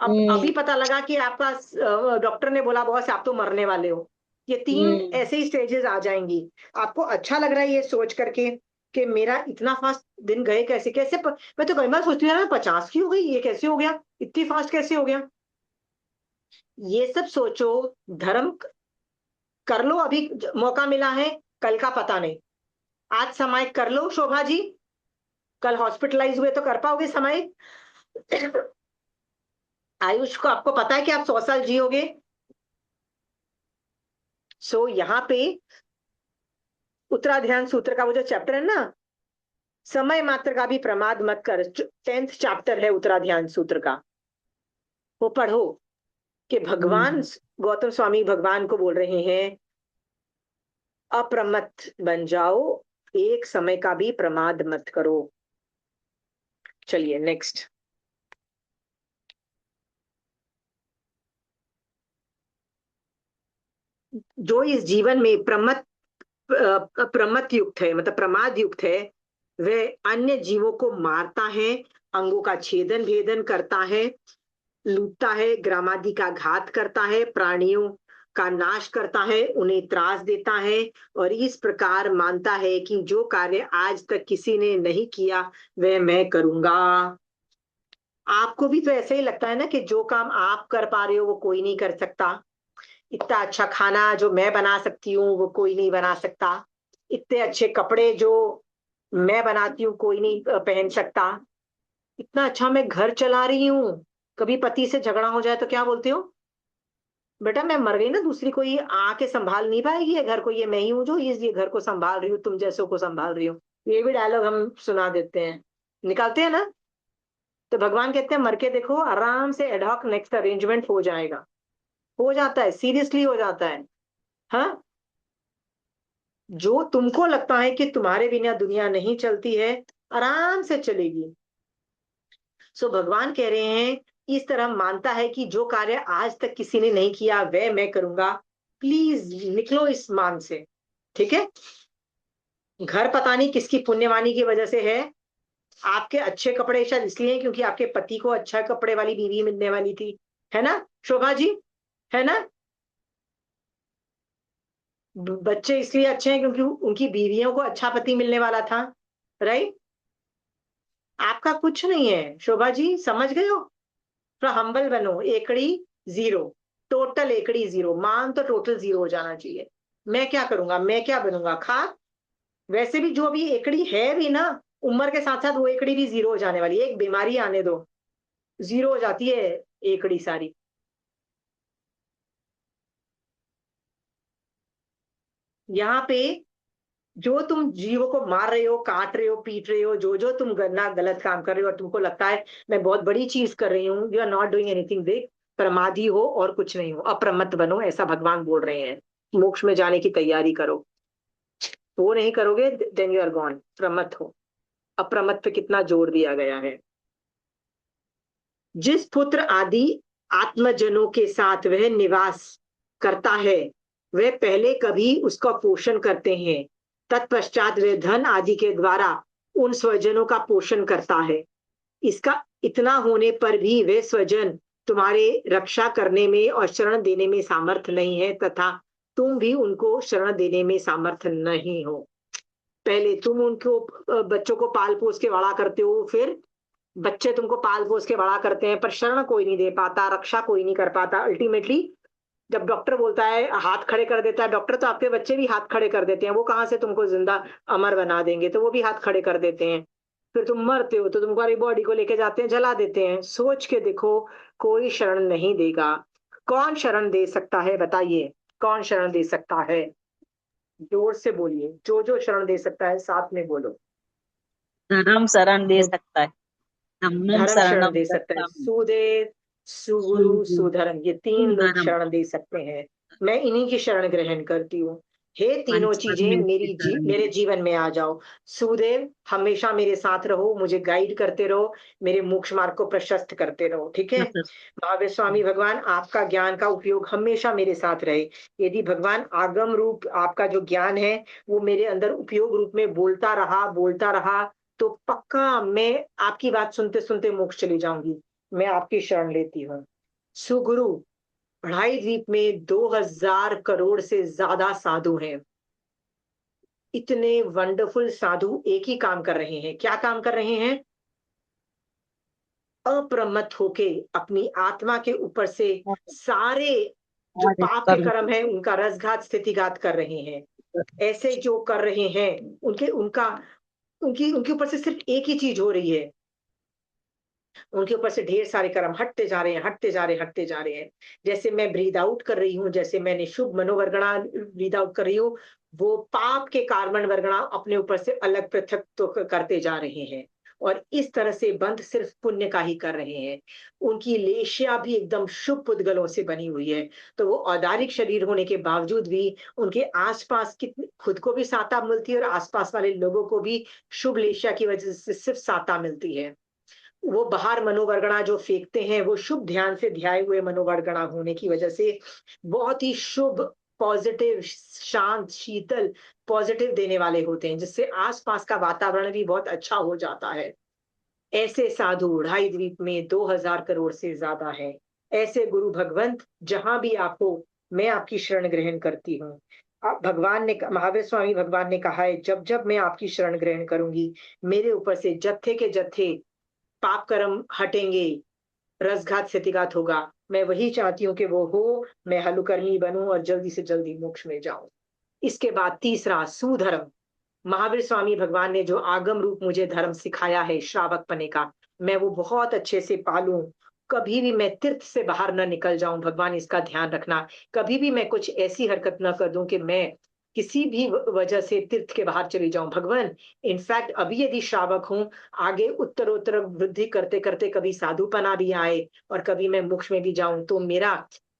S1: अब अभी पता लगा कि आपका डॉक्टर ने बोला बॉस आप तो मरने वाले हो। ये 3 ऐसे ही स्टेजेस आ जाएंगी। आपको अच्छा लग रहा है ये सोच करके कि मेरा इतना फास्ट दिन गए कैसे कैसे मैं तो कई बार सोचती हूँ यार 50 की हो गई, ये कैसे हो गया, इतनी फास्ट कैसे हो गया। ये सब सोचो, धर्म कर लो, अभी मौका मिला है, कल का पता नहीं। आज समय कर लो शोभा जी, कल हॉस्पिटलाइज हुए तो कर पाओगे समय। आयुष को आपको पता है कि आप 100 साल जियोगे। सो यहाँ पे उत्तराध्यान सूत्र का वो जो चैप्टर है ना, समय मात्र का भी प्रमाद मत कर, 10th चैप्टर है उत्तराध्यान सूत्र का, वो पढ़ो कि भगवान गौतम स्वामी भगवान को बोल रहे हैं अप्रमत्त बन जाओ, एक समय का भी प्रमाद मत करो। चलिए नेक्स्ट। जो इस जीवन में प्रमत्त युक्त है मतलब प्रमाद युक्त है, वह अन्य जीवों को मारता है, अंगों का छेदन भेदन करता है, लूटता है, ग्रामादि का घात करता है, प्राणियों का नाश करता है, उन्हें त्रास देता है, और इस प्रकार मानता है कि जो कार्य आज तक किसी ने नहीं किया वह मैं करूंगा। आपको भी तो ऐसे ही लगता है ना कि जो काम आप कर पा रहे हो वो कोई नहीं कर सकता। इतना अच्छा खाना जो मैं बना सकती हूँ वो कोई नहीं बना सकता। इतने अच्छे कपड़े जो मैं बनाती हूँ कोई नहीं पहन सकता। इतना अच्छा मैं घर चला रही हूँ, कभी पति से झगड़ा हो जाए तो क्या बोलते हो, बेटा मैं मर गई ना, दूसरी कोई आके संभाल नहीं पाएगी ये घर को, ये मैं ही हूँ जो ये घर को संभाल रही हूँ, तुम जैसों को संभाल रही हूँ। ये भी डायलॉग हम सुना देते हैं, निकालते हैं ना। तो भगवान कहते हैं मर के देखो, आराम से एडहॉक नेक्स्ट अरेंजमेंट हो जाएगा। हो जाता है, सीरियसली हो जाता है। हाँ, जो तुमको लगता है कि तुम्हारे बिना दुनिया नहीं चलती है, आराम से चलेगी। सो भगवान कह रहे हैं इस तरह मानता है कि जो कार्य आज तक किसी ने नहीं किया वह मैं करूंगा। प्लीज निकलो इस मान से। ठीक है, घर पता नहीं किसकी पुण्यवानी की वजह से है। आपके अच्छे कपड़े शायद इसलिए हैं क्योंकि आपके पति को अच्छा कपड़े वाली बीवी मिलने वाली थी, है ना शोभा जी, है ना। बच्चे इसलिए अच्छे हैं क्योंकि उनकी बीवियों को अच्छा पति मिलने वाला था, राइट। आपका कुछ नहीं है शोभा जी, समझ गए हो। थोड़ा हम्बल बनो, एकड़ी जीरो, टोटल एकड़ी जीरो, मान तो टोटल जीरो हो जाना चाहिए। मैं क्या करूंगा, मैं क्या बनूंगा खाक। वैसे भी जो अभी एकड़ी है भी ना, उम्र के साथ साथ वो एकड़ी भी जीरो हो जाने वाली है। एक बीमारी आने दो, जीरो हो जाती है एकड़ी सारी। यहाँ पे जो तुम जीवों को मार रहे हो, काट रहे हो, पीट रहे हो, जो जो तुम गलत गलत काम कर रहे हो और तुमको लगता है मैं बहुत बड़ी चीज कर रही हूँ, you are not doing anything big. प्रमादी हो और कुछ नहीं हो, अप्रमत्त बनो, ऐसा भगवान बोल रहे हैं। मोक्ष में जाने की तैयारी करो, वो नहीं करोगे देन यू आर गॉन। प्रमत्त हो, अप्रमत्त पे कितना जोर दिया गया है। जिस पुत्र आदि आत्मजनों के साथ वह निवास करता है वे पहले कभी उसका पोषण करते हैं, तत्पश्चात वे धन आदि के द्वारा उन स्वजनों का पोषण करता है। इसका इतना होने पर भी वे स्वजन तुम्हारे रक्षा करने में और शरण देने में सामर्थ नहीं है, तथा तुम भी उनको शरण देने में सामर्थ नहीं हो। पहले तुम उनको बच्चों को पाल पोस के बड़ा करते हो, फिर बच्चे तुमको पाल पोस के बड़ा करते हैं, पर शरण कोई नहीं दे पाता, रक्षा कोई नहीं कर पाता। अल्टीमेटली जब डॉक्टर बोलता है, हाथ खड़े कर देता है डॉक्टर, तो आपके बच्चे भी हाथ खड़े कर देते हैं। वो कहाँ से तुमको जिंदा अमर बना देंगे, तो वो भी हाथ खड़े कर देते हैं। फिर तुम मरते हो तो तुम्हारी बॉडी को लेके जाते हैं, जला देते हैं। सोच के देखो, कोई शरण नहीं देगा। कौन शरण दे सकता है बताइए, कौन शरण दे सकता है? जोर से बोलिए, जो जो शरण दे सकता है साथ में बोलो।
S6: धर्म शरण दे सकता है। धम्मम
S1: धर्म शरण
S6: शरणम
S1: दे सकता है,
S6: गच्छामि।
S1: सुदेव, सुगुरु, सुधर्म, ये तीन लोग
S6: सुधर्म।
S1: शरण दे सकते हैं। मैं इन्हीं की शरण ग्रहण करती हूँ। हे तीनों चीजें
S6: पंचतन्में की शरण
S1: मेरे
S6: दे।
S1: जीवन में आ जाओ। सुदेव, हमेशा मेरे साथ रहो, मुझे गाइड करते रहो, मेरे मोक्ष मार्ग को प्रशस्त करते रहो, ठीक है? महावीर स्वामी भगवान, आपका ज्ञान का उपयोग हमेशा मेरे साथ रहे। यदि भगवान आगम रूप आपका जो ज्ञान है वो मेरे अंदर उपयोग रूप में बोलता रहा, तो पक्का मैं आपकी बात सुनते सुनते मोक्ष चली जाऊंगी। मैं आपकी शरण लेती हूँ। सुगुरु, पढ़ाई द्वीप में 2000 करोड़ से ज्यादा साधु हैं। इतने वंडरफुल साधु एक ही काम कर रहे हैं। क्या काम कर रहे हैं? अप्रमत्त होके अपनी आत्मा के ऊपर से सारे जो पाप के कर्म है उनका रसघात स्थितिघात कर रहे हैं। ऐसे जो कर रहे हैं उनके ऊपर से सिर्फ एक ही चीज हो रही है, उनके ऊपर से ढेर सारे कर्म हटते जा रहे हैं, हटते जा रहे हैं। जैसे मैं ब्रीद आउट कर रही हूँ, जैसे मैंने शुभ मनोवर्गणा ब्रीद आउट कर रही हूँ, वो पाप के कार्बन वर्गणा अपने ऊपर से अलग पृथक तो करते जा रहे हैं। और इस तरह से बंध सिर्फ पुण्य का ही कर रहे हैं। उनकी लेशिया भी एकदम शुभ पुद्गलों से बनी हुई है। तो वो औदारिक शरीर होने के बावजूद भी उनके आसपास कितनी खुद को भी साता मिलती है और आसपास वाले लोगों को भी शुभ लेशिया की वजह से सिर्फ साता मिलती है। वो बाहर मनोवर्गणा जो फेंकते हैं वो शुभ ध्यान से ध्याए हुए मनोवर्गणा होने की वजह से बहुत ही शुभ, पॉजिटिव, शांत, शीतल, पॉजिटिव देने वाले होते हैं, जिससे आसपास का वातावरण भी बहुत अच्छा हो जाता है। ऐसे साधु ढाई द्वीप में 2000 करोड़ से ज्यादा है। ऐसे गुरु भगवंत जहां भी आप हो, मैं आपकी शरण ग्रहण करती हूँ। अब भगवान ने, महावीर स्वामी भगवान ने कहा है, जब जब मैं आपकी शरण ग्रहण करूंगी, मेरे ऊपर से जत्थे के जत्थे पाप कर्म हटेंगे, रसघात स्थितिघात होगा। मैं वही चाहती हूँ कि वो हो, मैं हलुकर्मी बनूं और जल्दी से जल्दी मोक्ष में जाऊं। इसके बाद तीसरा, सुधर्म। महावीर स्वामी भगवान ने जो आगम रूप मुझे धर्म सिखाया है श्रावक पने का, मैं वो बहुत अच्छे से पालूं। कभी भी मैं तीर्थ से बाहर न निकल जाऊं, भगवान इसका ध्यान रखना। कभी भी मैं कुछ ऐसी हरकत न कर दूं कि मैं किसी भी वजह से तीर्थ के बाहर चली जाऊं। भगवान, इनफैक्ट अभी यदि श्रावक हूं, आगे उत्तरोत्तर वृद्धि करते करते कभी साधुपना भी आए और कभी मैं मोक्ष में भी जाऊं, तो मेरा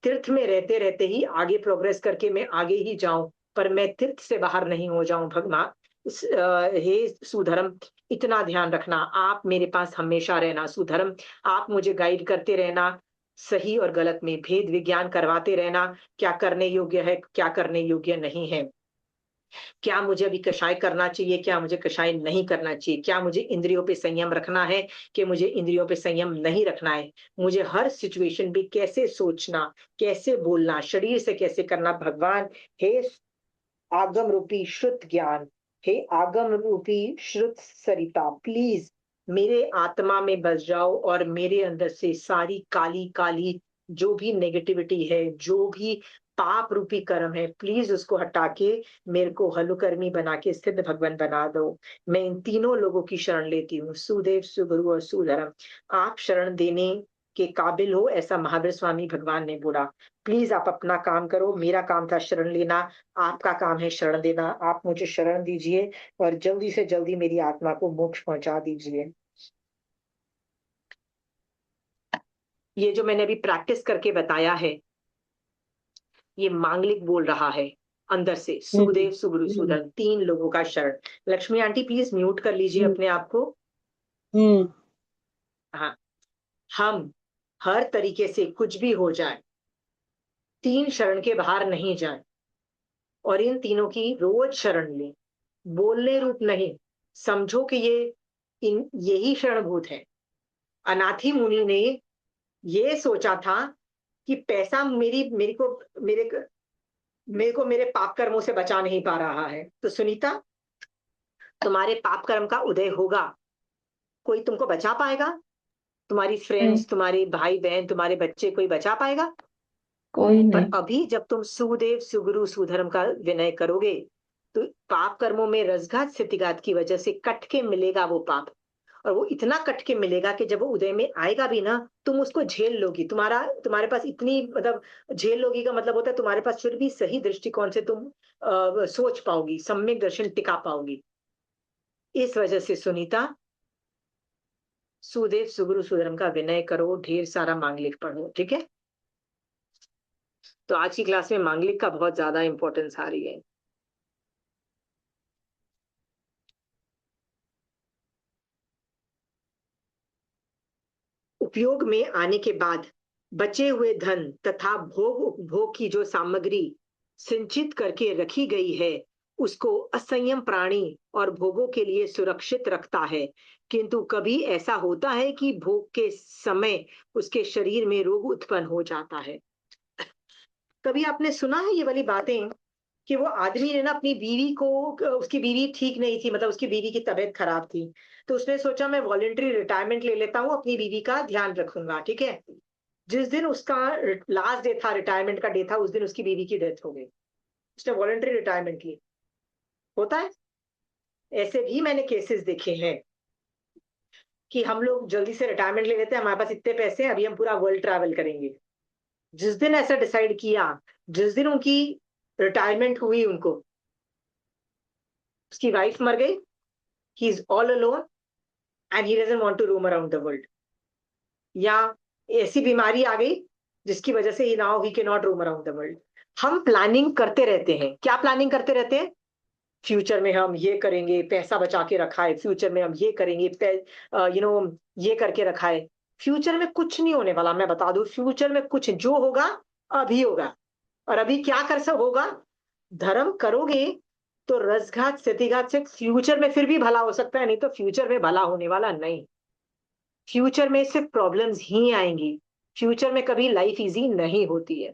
S1: तीर्थ में रहते रहते ही आगे प्रोग्रेस करके मैं आगे ही जाऊं, पर मैं तीर्थ से बाहर नहीं हो जाऊं। भगवान, हे सुधर्म, इतना ध्यान रखना। आप मेरे पास हमेशा रहना। सुधर्म, आप मुझे गाइड करते रहना, सही और गलत में भेद विज्ञान करवाते रहना। क्या करने योग्य है, क्या करने योग्य नहीं है, क्या मुझे अभी कषाय करना चाहिए, क्या मुझे कषाय नहीं करना चाहिए, क्या मुझे इंद्रियों पे संयम रखना है कि मुझे इंद्रियों पे संयम नहीं रखना है, मुझे हर सिचुएशन भी कैसे सोचना, कैसे बोलना, शरीर से कैसे करना। भगवान, हे आगम रूपी श्रुत ज्ञान, हे आगम रूपी श्रुत सरिता, प्लीज मेरे आत्मा में बस जाओ और मेरे अंदर से सारी काली काली जो भी नेगेटिविटी है, जो भी पाप रूपी कर्म है, प्लीज उसको हटा के मेरे को हलुकर्मी बना के सिद्ध भगवान बना दो। मैं इन तीनों लोगों की शरण लेती हूँ, सुदेव, सुगुरु और सुधर्म। आप शरण देने के काबिल हो, ऐसा महावीर स्वामी भगवान ने बोला। प्लीज आप अपना काम करो, मेरा काम था शरण लेना, आपका काम है शरण देना। आप मुझे शरण दीजिए और जल्दी से जल्दी मेरी आत्मा को मोक्ष पहुंचा दीजिए। ये जो मैंने अभी प्रैक्टिस करके बताया है, ये मांगलिक बोल रहा है अंदर से, सुदेव, सुगुरु, सुधर्म, तीन लोगों का शरण। लक्ष्मी आंटी प्लीज म्यूट कर लीजिए अपने आप को। हाँ, हम हर तरीके से कुछ भी हो जाए, तीन शरण के बाहर नहीं जाए। और इन तीनों की रोज शरण ले। बोलने रूप नहीं, समझो कि यही शरणभूत है। अनाथी मुनि ने ये सोचा था कि पैसा मेरे को मेरे पाप कर्मों से बचा नहीं पा रहा है। तो सुनीता, तुम्हारे पाप कर्म का उदय होगा, कोई तुमको बचा पाएगा? तुम्हारी
S2: नहीं,
S1: फ्रेंड्स, तुम्हारे भाई बहन, तुम्हारे बच्चे, कोई बचा पाएगा?
S2: कोई
S1: पर
S2: नहीं।
S1: अभी जब तुम सुदेव सुगुरु सुधर्म का विनय करोगे, तो पाप कर्मों में रसघात स्थितिघात की वजह से कट के मिलेगा वो पाप। और वो इतना कट के मिलेगा कि जब वो उदय में आएगा भी ना, तुम उसको झेल लोगी। तुम्हारे पास इतनी, मतलब झेल लोगी का मतलब होता है तुम्हारे पास फिर भी सही दृष्टिकोण से तुम सोच पाओगी, सम्यक दर्शन टिका पाओगी। इस वजह से सुनीता, सुदेव सुगुरु सुधर्म का विनय करो, ढेर सारा मांगलिक पढ़ो, ठीक है? तो आज की क्लास में मांगलिक का बहुत ज्यादा इंपॉर्टेंस आ रही है। उपयोग में आने के बाद बचे हुए धन तथा भोग उपभोग की जो सामग्री संचित करके रखी गई है, उसको असंयम प्राणी और भोगों के लिए सुरक्षित रखता है। किंतु कभी ऐसा होता है कि भोग के समय उसके शरीर में रोग उत्पन्न हो जाता है। कभी आपने सुना है ये वाली बातें कि वो आदमी ने ना अपनी बीवी को, उसकी बीवी ठीक नहीं थी, मतलब उसकी बीवी की तबीयत खराब थी, तो उसने सोचा मैं वॉलेंटरी रिटायरमेंट ले लेता हूँ, अपनी बीवी का ध्यान रखूंगा, ठीक है? जिस दिन उसका लास्ट डे था, रिटायरमेंट का डे था, उस दिन उसकी बीवी की डेथ हो गई। उसने वॉलेंटरी रिटायरमेंट की। होता है, ऐसे भी मैंने केसेस देखे हैं कि हम लोग जल्दी से रिटायरमेंट ले लेते हैं, हमारे पास इतने पैसे हैं, अभी हम पूरा वर्ल्ड ट्रैवल करेंगे। जिस दिन ऐसा डिसाइड किया, जिस दिन उनकी रिटायरमेंट हुई, उनको, उसकी वाइफ मर गई, he is all alone and he doesn't want to roam around the world. या ऐसी बीमारी आ गई जिसकी वजह से now he can not roam around the world. हम प्लानिंग करते रहते हैं। क्या प्लानिंग करते रहते हैं? फ्यूचर में हम ये करेंगे, पैसा बचा के रखा है, फ्यूचर में हम ये करेंगे, ये करके रखा है। फ्यूचर में कुछ नहीं होने वाला, मैं बता दूं, फ्यूचर में कुछ जो होगा अभी होगा। और अभी क्या कर सब होगा? धर्म करोगे तो रसघात स्थितिघात से फ्यूचर में फिर भी भला हो सकता है, नहीं तो फ्यूचर में भला होने वाला नहीं। फ्यूचर में सिर्फ प्रॉब्लम्स ही आएंगी। फ्यूचर में कभी लाइफ इजी नहीं होती है।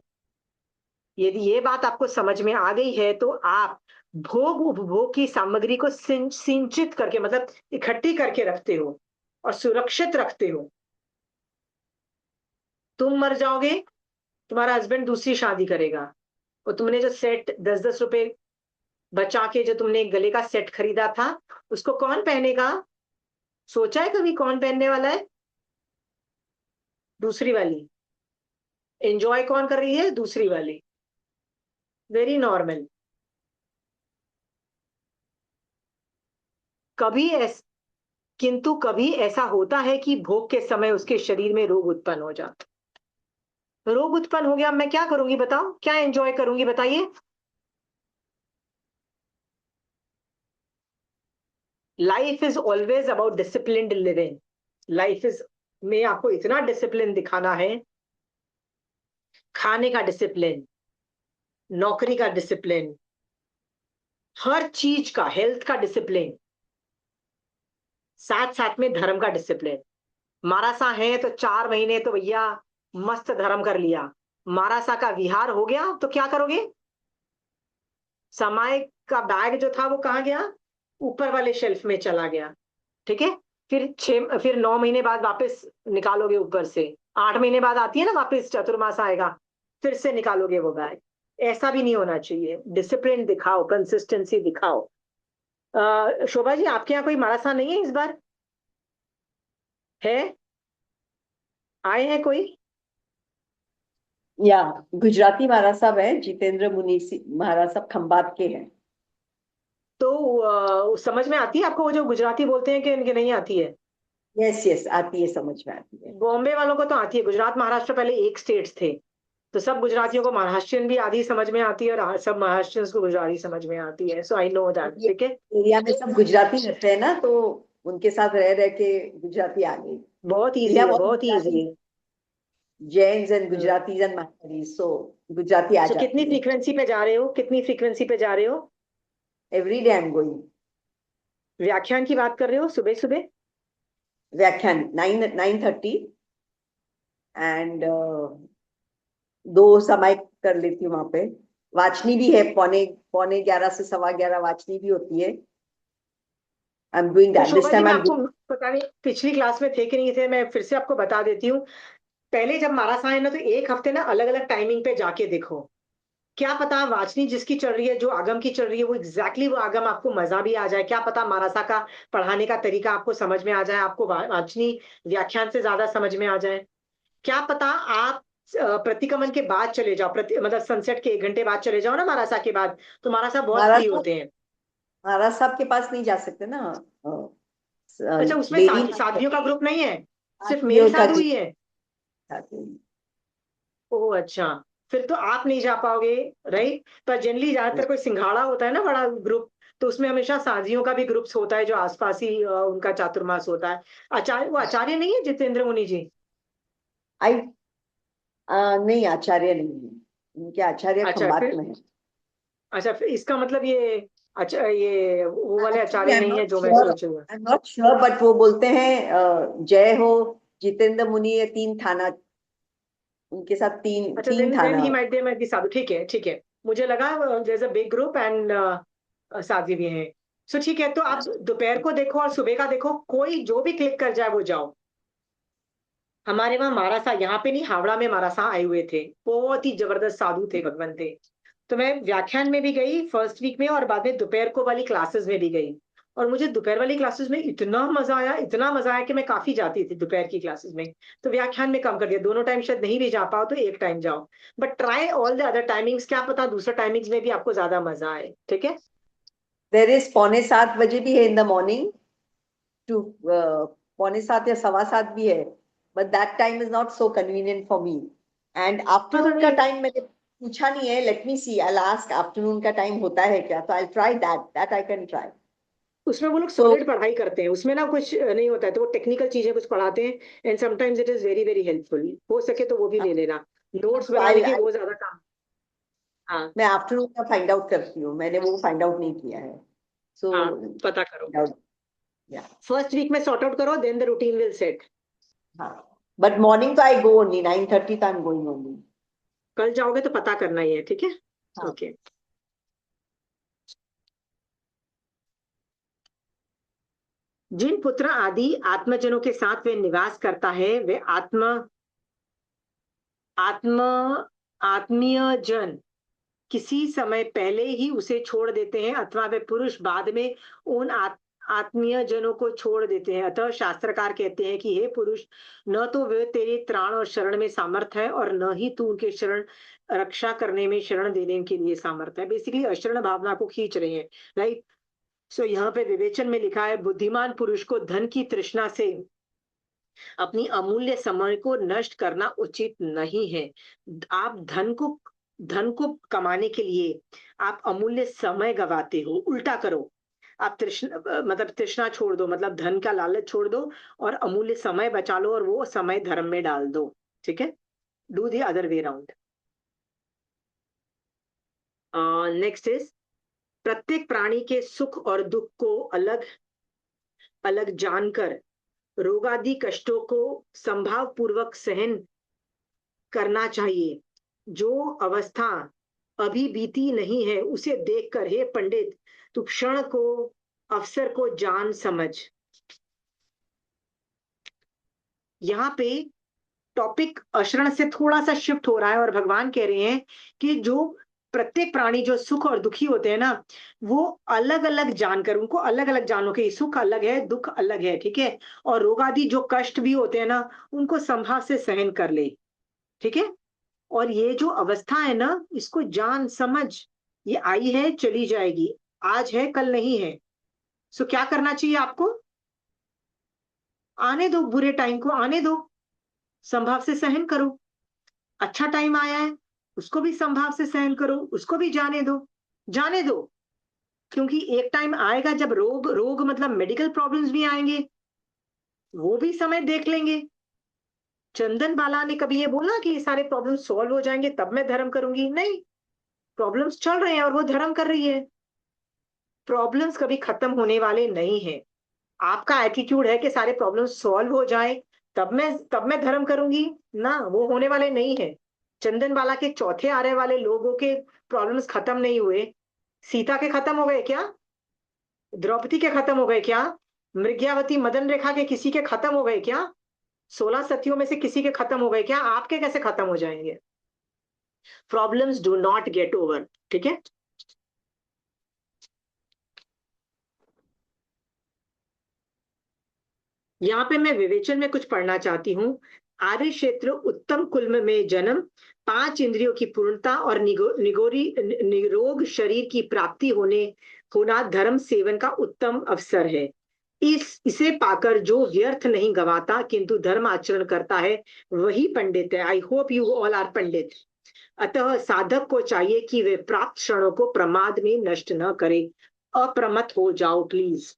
S1: यदि ये बात आपको समझ में आ गई है तो आप भोग उपभोग की सामग्री को सिंचित करके, मतलब इकट्ठी करके रखते हो और सुरक्षित रखते हो। तुम मर जाओगे, तुम्हारा हस्बैंड दूसरी शादी करेगा, और तुमने जो सेट 10-10 रुपए बचा के जो तुमने गले का सेट खरीदा था, उसको कौन पहनेगा? सोचा है कभी कौन पहनने वाला है? दूसरी वाली। एंजॉय कौन कर रही है? दूसरी वाली। Very normal. कभी ऐस किंतु कभी ऐसा होता है कि भोग के समय उसके शरीर में रोग उत्पन्न हो जाता। रोग उत्पन्न हो गया, मैं क्या करूंगी बताओ? क्या एंजॉय करूंगी बताइए? Life is always about disciplined living. Life is में आपको इतना डिसिप्लिन दिखाना है, खाने का डिसिप्लिन, नौकरी का डिसिप्लिन, हर चीज का, हेल्थ का डिसिप्लिन, साथ साथ में धर्म का डिसिप्लिन। मारासा है तो 4 महीने तो भैया मस्त धर्म कर लिया। मारासा का विहार हो गया तो क्या करोगे? समय का बैग जो था वो कहाँ गया? ऊपर वाले शेल्फ में चला गया, ठीक है? फिर 9 महीने बाद वापस निकालोगे ऊपर से। 8 महीने बाद आती है ना वापस, चतुर्मास आएगा, फिर से निकालोगे वो बैग। ऐसा भी नहीं होना चाहिए। डिसिप्लिन दिखाओ, कंसिस्टेंसी दिखाओ। शोभा जी, आपके यहाँ कोई मारासा नहीं है इस बार? है? आए हैं कोई?
S7: या गुजराती महाराज साहब है, जितेंद्र मुनि महाराज साहब खंबात के हैं।
S1: तो समझ में आती है आपको वो जो गुजराती बोलते हैं कि इनके नहीं आती है?
S7: यस यस, आती है, समझ में आती है।
S1: बॉम्बे वालों को तो आती है। गुजरात महाराष्ट्र पहले एक स्टेट थे, तो सब गुजरातियों को महाराष्ट्रियन भी आधी समझ में आती है और सब महाराष्ट्रियंस को गुजराती समझ में आती है। सो आई नो दैट, ठीक है?
S7: एरिया में सब गुजराती रहते हैं ना, तो उनके साथ रह रह के गुजराती आ गई।
S1: बहुत इजी
S7: भैया
S1: है,
S7: बहुत
S1: बहुत इजी
S7: गुजराती
S1: है।
S7: Jains and Gujaratis and Marwaris. So Gujarati uh
S1: So
S7: जाती
S1: कितनी
S7: है.
S1: फ्रीक्वेंसी पे जा रहे हो, कितनी फ्रीक्वेंसी पे जा रहे हो?
S7: Every day I'm going.
S1: व्याख्यान की बात कर रहे हो सुबह सुबह?
S7: व्याख्यान 9:30 एंड 2 समय कर लेती हूँ वहां पे. वाचनी भी है, पौने 11 से 11:15 वाचनी भी होती है. I'm doing
S1: तो
S7: that. This
S1: Shobha ji,
S7: time
S1: मैं
S7: I'm
S1: आपको
S7: doing.
S1: पता नहीं पिछली क्लास में थे कि नहीं थे, मैं फिर से आपको बता देती हूँ. पहले जब मारासा है ना, तो एक हफ्ते ना अलग अलग टाइमिंग पे जाके देखो. क्या पता वाचनी जिसकी चल रही है, जो आगम की चल रही है, वो एग्जैक्टली वो आगम आपको मजा भी आ जाए. क्या पता मारासा का पढ़ाने का तरीका आपको समझ में आ जाए, आपको वाचनी व्याख्यान से ज्यादा समझ में आ जाए. क्या पता आप प्रतिक्रमण के बाद चले जाओ, मतलब सनसेट के 1 घंटे बाद चले जाओ ना मारासा के बाद, तो मारासा बहुत फ्री
S7: महाराज
S1: होते हैं.
S7: महाराज साहब के पास नहीं जा सकते ना.
S1: अच्छा, उसमें
S7: लेडी
S1: साधवियों का ग्रुप नहीं है, सिर्फ
S7: साथियों
S1: मेल
S7: का
S1: साधु ही है?
S7: साथी.
S1: ओह अच्छा, फिर तो आप नहीं जा पाओगे, राइट. पर जनरली ज्यादातर कोई सिंघाड़ा होता है ना बड़ा ग्रुप, तो उसमें हमेशा साधियों का भी ग्रुप्स होता है, जो आसपास ही उनका चातुर्मास होता है. आचार्य, वो आचार्य नहीं है जितेंद्र मुनि जी?
S7: आई नहीं, आचार्य नहीं है. उनके आचार्य
S1: अच्छा
S7: खंबात
S1: फिर,
S7: में है.
S1: अच्छा फिर इसका मतलब ये, अच्छा ये वो वाले
S7: एक्चुअली
S1: आचार्य नहीं है जो मैं सोच रहा हूँ.
S7: I am not sure, but वो बोलते हैं जय हो जितेंद्र मुनि, ये 3 थाना उनके साथ, तीन
S1: अच्छा,
S7: तीन
S1: देन
S7: थाना.
S1: He might be sadhu. ठीक है, ठीक है. मुझे लगा there is a big group and sadhvi भी हैं. सो ठीक है, तो आप दोपहर को देखो और सुबह का देखो, कोई जो भी क्लिक कर जाए वो जाओ. हमारे वहां मारासा, यहाँ पे नहीं, हावड़ा में मारासा आए हुए थे, बहुत ही जबरदस्त साधु थे, भगवान थे. तो मैं व्याख्यान में भी गई फर्स्ट वीक में, और बाद में दोपहर को वाली क्लासेस में भी गई. और मुझे दोपहर वाली क्लासेस में इतना मजा आया, इतना मजा आया कि मैं काफी जाती थी दोपहर की क्लासेस में. तो व्याख्यान में कम कर दिया, दोनों टाइम शायद नहीं भी जा पाओ तो एक टाइम जाओ. But try all the other timings, क्या पता दूसरे टाइमिंग्स में भी आपको ज्यादा मजा आए. ठीक है.
S7: देर इज 6:45 भी है इन द मॉर्निंग टू 6:45 या 7:15 भी है, but that time is not so convenient for me. And
S1: हाँ तो
S7: आफ्टरनून का
S1: नहीं,
S7: टाइम मैंने पूछा नहीं है. Let me see, I ask afternoon का टाइम होता है क्या, तो I try that I can try.
S1: उसमें वो लोग
S7: सो
S1: सॉलिड पढ़ाई करते हैं, उसमें ना कुछ नहीं होता है, तो वो टेक्निकल चीजें कुछ पढ़ाते हैं. And sometimes it is very very helpful. हो सके तो वो भी ले लेना, नोट्स बनाने के वो ज्यादा काम. हाँ
S7: मैं आफ्टरनून का फाइंड आउट करती हूँ. मैंने वो फाइंड आउट नहीं किया है. सो
S1: हाँ, पता करो.
S7: या
S1: फर्स्ट वीक में सॉर्ट आउट करो, then the routine will set.
S7: हाँ, बट मॉर्निंग तो आई गो ओनली 9:30 तो आई एम गोइंग ओनली.
S1: कल जाओगे तो पता करना ही है, ठीक है.
S7: हाँ.
S1: ओके. जिन पुत्र आदि आत्मजनों के साथ वे निवास करता है, वे आत्म आत्मीय जन किसी समय पहले ही उसे छोड़ देते हैं, अथवा वे पुरुष बाद में उन आत्मीय जनों को छोड़ देते हैं. अतः शास्त्रकार कहते हैं कि हे पुरुष, न तो वे तेरे त्राण और शरण में सामर्थ है, और न ही तू उनके शरण रक्षा करने में, शरण देने के लिए सामर्थ है. बेसिकली अशरण भावना को खींच रहे हैं, राइट. सो यहाँ पे विवेचन में लिखा है, बुद्धिमान पुरुष को धन की तृष्णा से अपनी अमूल्य समय को नष्ट करना उचित नहीं है. आप धन को कमाने के लिए आप अमूल्य समय गवाते हो. उल्टा करो, आप तृष्णा, मतलब तृष्णा छोड़ दो, मतलब धन का लालच छोड़ दो, और अमूल्य समय बचा लो, और वो समय धर्म में डाल दो. ठीक है. Do the other way round. Next is, प्रत्येक प्राणी के सुख और दुख को अलग अलग जानकर रोगादि कष्टों को संभाव पूर्वक सहन करना चाहिए. जो अवस्था अभी बीती नहीं है, उसे देखकर हे पंडित, तू क्षण को, अवसर को जान समझ. यहाँ पे टॉपिक अशरण से थोड़ा सा शिफ्ट हो रहा है, और भगवान कह रहे हैं कि जो प्रत्येक प्राणी जो सुख और दुखी होते हैं ना, वो अलग अलग जानकर, उनको अलग अलग जानो कि सुख अलग है, दुख अलग है. ठीक है. और रोग आदि जो कष्ट भी होते हैं ना, उनको संभाव से सहन कर ले. ठीक है. और ये जो अवस्था है ना, इसको जान समझ. ये आई है, चली जाएगी, आज है कल नहीं है. सो क्या करना चाहिए आपको? आने दो, बुरे टाइम को आने दो, संभाव से सहन करो. अच्छा टाइम आया है, उसको भी संभाव से सहन करो, उसको भी जाने दो. जाने दो, क्योंकि एक टाइम आएगा जब रोग रोग मतलब मेडिकल प्रॉब्लम्स भी आएंगे, वो भी समय देख लेंगे. चंदन बाला ने कभी ये बोला कि ये सारे प्रॉब्लम सॉल्व हो जाएंगे तब मैं धर्म करूंगी? नहीं, प्रॉब्लम्स चल रहे हैं और वो धर्म कर रही है। प्रॉब्लम्स कभी खत्म होने वाले नहीं है। आपका एटीट्यूड है कि सारे प्रॉब्लम्स सॉल्व हो जाए तब मैं धर्म करूंगी ना, वो होने वाले नहीं है। चंदन बाला के चौथे आने वाले लोगों के प्रॉब्लम्स खत्म नहीं हुए। सीता के खत्म हो गए क्या? द्रौपदी के खत्म हो गए क्या? मृग्यावती मदन रेखा के किसी के खत्म हो गए क्या? 16 सतियों में से किसी के खत्म हो गए क्या? आपके कैसे खत्म हो जाएंगे? Problems do not get over. ठीक है, यहाँ पे मैं विवेचन में कुछ पढ़ना चाहती हूँ। आर्य क्षेत्र उत्तम कुल में जन्म, 5 इंद्रियों की पूर्णता और निरोग शरीर की प्राप्ति होना धर्म सेवन का उत्तम अवसर है। इसे पाकर जो व्यर्थ नहीं गवाता किंतु धर्म आचरण करता है वही पंडित है। I hope you all are pandit. अतः साधक को चाहिए कि वे प्राप्त क्षणों को प्रमाद में नष्ट न करे। अप्रमत्त हो जाओ प्लीज।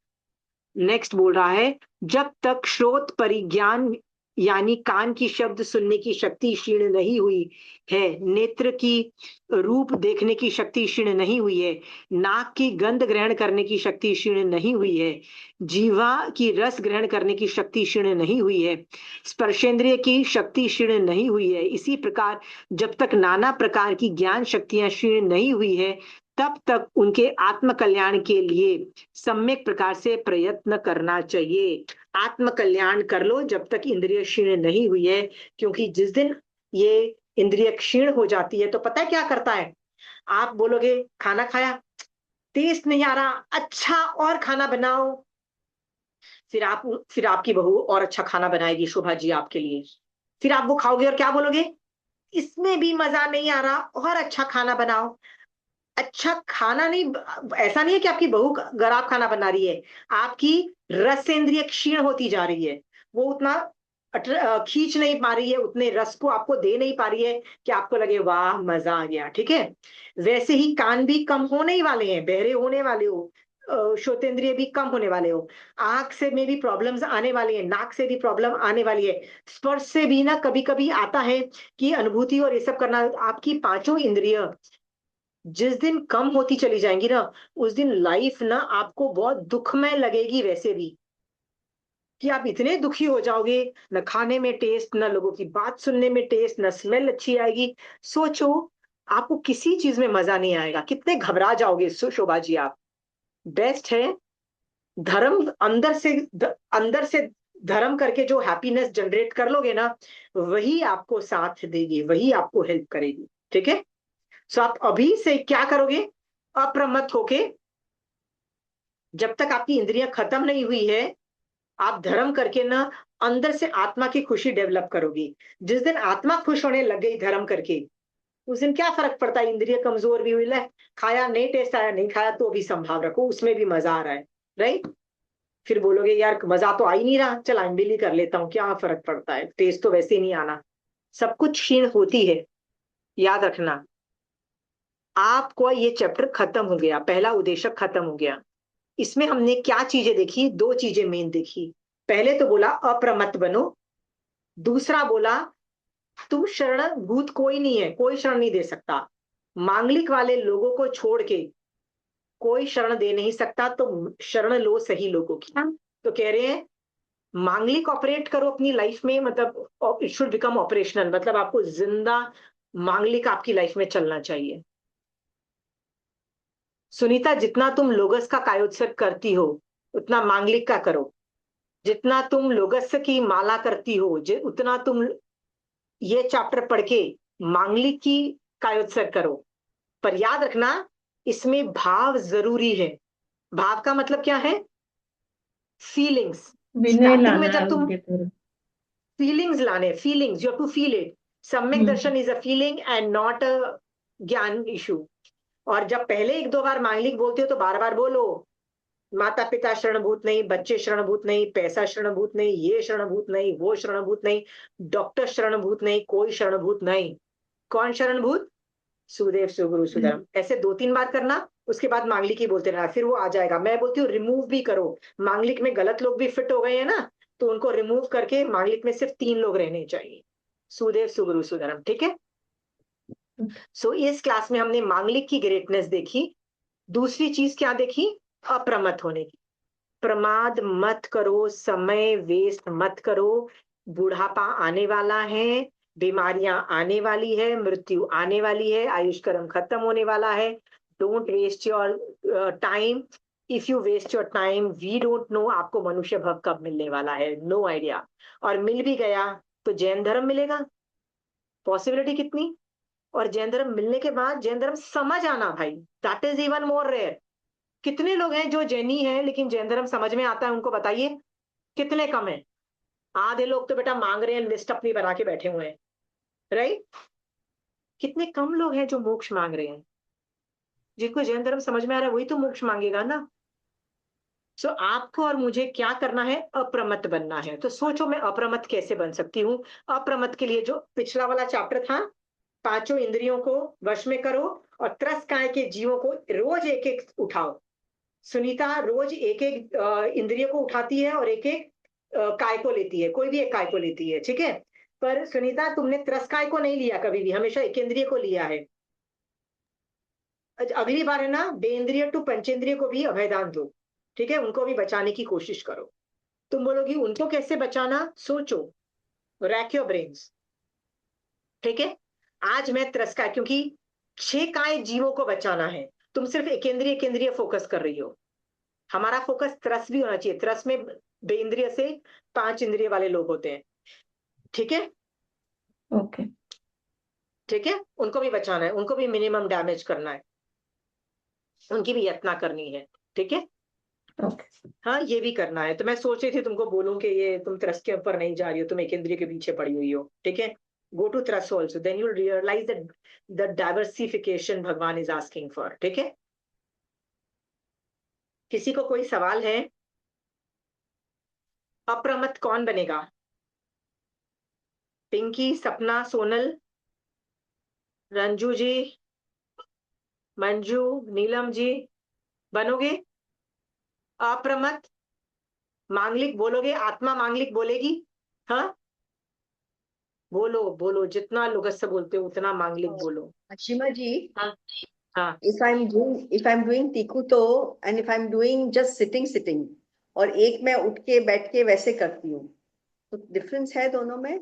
S1: नेक्स्ट बोल रहा है, जब तक श्रोत परिज्ञान यानी कान की शब्द सुनने की शक्ति क्षीण नहीं हुई है, नेत्र की रूप देखने की शक्ति क्षीण नहीं हुई है, नाक की गंध ग्रहण करने की शक्ति क्षीण नहीं हुई है, जीवा की रस ग्रहण करने की शक्ति क्षीण नहीं हुई है, स्पर्शेंद्रिय की शक्ति क्षीण नहीं हुई है, इसी प्रकार जब तक नाना प्रकार की ज्ञान शक्तियां क्षीण नहीं हुई है तब तक उनके आत्म कल्याण के लिए सम्यक प्रकार से प्रयत्न करना चाहिए। आत्म कल्याण कर लो जब तक इंद्रिय क्षीण नहीं हुई है, क्योंकि जिस दिन ये इंद्रिय क्षीण हो जाती है तो पता है क्या करता है? आप बोलोगे खाना खाया, टेस्ट नहीं आ रहा, अच्छा और खाना बनाओ। फिर आपकी बहू और अच्छा खाना बनाएगी शोभा जी आपके लिए। फिर आप वो खाओगे और क्या बोलोगे? इसमें भी मजा नहीं आ रहा, और अच्छा खाना बनाओ। अच्छा खाना नहीं, ऐसा नहीं है कि आपकी बहू खराब खाना बना रही है, आपकी रसेंद्रिय क्षीण होती जा रही है। वो उतना खींच नहीं पा रही है, उतने रस को आपको दे नहीं पा रही है कि आपको लगे वाह मजा आ गया। ठीक है, वैसे ही कान भी कम होने ही वाले हैं, बहरे होने वाले हो, श्रोतेंद्रिय भी कम होने वाले हो, आंख से में भी प्रॉब्लम्स आने वाली है, नाक से भी प्रॉब्लम आने वाली है, स्पर्श से भी ना कभी कभी आता है कि अनुभूति और ये सब करना। आपकी 5 इंद्रिय जिस दिन कम होती चली जाएंगी ना, उस दिन लाइफ ना आपको बहुत दुखमय लगेगी वैसे भी, कि आप इतने दुखी हो जाओगे, न खाने में टेस्ट, न लोगों की बात सुनने में टेस्ट, न स्मेल अच्छी आएगी। सोचो, आपको किसी चीज में मजा नहीं आएगा, कितने घबरा जाओगे शोभा जी आप। बेस्ट है धर्म, अंदर से धर्म करके जो हैप्पीनेस जनरेट कर लोगे ना, वही आपको साथ देगी, वही आपको हेल्प करेगी। ठीक है, सो आप अभी से क्या करोगे? अप्रमत्त होके, जब तक आपकी इंद्रियां खत्म नहीं हुई है, आप धर्म करके ना अंदर से आत्मा की खुशी डेवलप करोगी। जिस दिन आत्मा खुश होने लग गई धर्म करके, उस दिन क्या फर्क पड़ता है इंद्रिय कमजोर भी हुई, ले खाया नहीं टेस्ट आया, नहीं खाया तो भी संभाव रखो, उसमें भी मजा आ रहा है, राइट? फिर बोलोगे यार मजा तो आ ही नहीं रहा, चल आइंबिल ही कर लेता हूँ, क्या फर्क पड़ता है, टेस्ट तो वैसे ही नहीं आना। सब कुछ क्षीण होती है, याद रखना। आपको ये चैप्टर खत्म हो गया, पहला उद्देश्य खत्म हो गया। इसमें हमने क्या चीजें देखी? 2 चीजें मेन देखी। पहले तो बोला अप्रमत्त बनो, दूसरा बोला तुम शरण भूत कोई नहीं है, कोई शरण नहीं दे सकता। मांगलिक वाले लोगों को छोड़ के कोई शरण दे नहीं सकता, तो शरण लो सही लोगों की। तो कह रहे हैं मांगलिक ऑपरेट करो अपनी लाइफ में, मतलब इट शुड बिकम ऑपरेशनल, मतलब आपको जिंदा मांगलिक आपकी लाइफ में चलना चाहिए। सुनीता, जितना तुम लोगस का कायोत्सव करती हो उतना मांगलिक का करो, जितना तुम लोगस की माला करती हो उतना तुम ये चैप्टर पढ़ के मांगलिक की कायोत्सव करो। पर याद रखना, इसमें भाव जरूरी है। भाव का मतलब क्या है? फीलिंग्स।
S2: विनय
S1: स्टार्टिंग में
S2: लाना है
S1: जब तुम
S2: उनके तरफ।
S1: फीलिंग्स लाने, feelings you have to feel it. सम्यक दर्शन is a feeling and not a ज्ञान इशू। और जब पहले 1-2 बार मांगलिक बोलते हो तो बार बार बोलो, माता पिता शरणभूत नहीं, बच्चे शरणभूत नहीं, पैसा शरणभूत नहीं, ये शरणभूत नहीं, वो शरणभूत नहीं, डॉक्टर शरणभूत नहीं, कोई शरणभूत नहीं। कौन शरणभूत? सुदेव सुगुरु सुधर्म। ऐसे 2-3 बार करना, उसके बाद मांगलिक ही बोलते रहना, फिर वो आ जाएगा। मैं बोलती हूँ रिमूव भी करो, मांगलिक में गलत लोग भी फिट हो गए हैं ना, तो उनको रिमूव करके मांगलिक में सिर्फ 3 लोग रहने चाहिए, सुदेव, सुगुरु, सुधर्म, ठीक है। सो इस क्लास में हमने मांगलिक की ग्रेटनेस देखी। दूसरी चीज क्या देखी? अप्रमत्त होने की। प्रमाद मत करो, समय वेस्ट मत करो, बुढ़ापा आने वाला है, बीमारियां आने वाली है, मृत्यु आने वाली है, आयुष्कर्म खत्म होने वाला है। Don't waste your time. If you waste your time, we don't know आपको मनुष्य भव कब मिलने वाला है, नो आइडिया। और मिल भी गया तो जैन धर्म मिलेगा, पॉसिबिलिटी कितनी। और जैन धर्म मिलने के बाद जैन धर्म समझ आना भाई, that is even more rare. कितने लोग हैं जो जैनी हैं लेकिन जैन धर्म समझ में आता है, उनको बताइए कितने कम है। आधे लोग तो बेटा मांग रहे हैं, लिस्ट अपनी बना के बैठे हुए हैं, राइट। कितने कम लोग हैं जो मोक्ष मांग रहे हैं। जिनको जैन धर्म समझ में आ रहा है वही तो मोक्ष मांगेगा ना। सो आपको और मुझे क्या करना है? अप्रमत्त बनना है। तो सोचो मैं अप्रमत्त कैसे बन सकती हूँ। अप्रमत्त के लिए जो पिछला वाला चैप्टर था, 5 इंद्रियों को वश में करो और त्रस्काय के जीवों को रोज एक एक उठाओ। सुनीता रोज एक एक इंद्रिय को उठाती है और एक एक काय को लेती है, कोई भी एक काय को लेती है, ठीक है। पर सुनीता तुमने त्रस्काय को नहीं लिया कभी भी, हमेशा एक इंद्रिय को लिया है। अगली बार है ना, बेइंद्रिय टू पंचेंद्रिय को भी अभयदान दो, ठीक है। उनको भी बचाने की कोशिश करो। तुम बोलोगी उनको कैसे बचाना, सोचो, रैक योर ब्रेन्स, ठीक है। आज मैं त्रस्काय, क्योंकि 6 काय जीवों को बचाना है, तुम सिर्फ एकेंद्रिय फोकस कर रही हो। हमारा फोकस त्रस भी होना चाहिए। त्रस में बेइंद्रिय से 5 इंद्रिय वाले लोग होते हैं, ठीक है।
S2: ओके,
S1: ठीक है, उनको भी बचाना है, उनको भी मिनिमम डैमेज करना है, उनकी भी यातना करनी है, ठीक है।
S2: ओके,
S1: हाँ, ये भी करना है। तो मैं सोच रही थी तुमको बोलूं कि ये तुम त्रस के ऊपर नहीं जा रही हो, तुम एक इंद्रिय के पीछे पड़ी हुई हो, ठीक है। गो टू त्रस also, then you realise that the diversification भगवान इज आस्किंग फॉर, ठीक है। किसी को कोई सवाल है? अप्रमत्त कौन बनेगा? पिंकी, सपना, सोनल, रंजू जी, मंजू, नीलम जी, बनोगे अप्रमत्त? मांगलिक बोलोगे? आत्मा मांगलिक बोलेगी? हाँ, बोलो बोलो, जितना लोग से बोलते हो उतना मांगलिक बोलो।
S7: Ashima ji,
S1: हाँ हाँ।
S7: if I'm doing tikuto and if I'm doing just sitting और एक मैं उठ के बैठ के वैसे करती हूँ, तो डिफरेंस है दोनों में?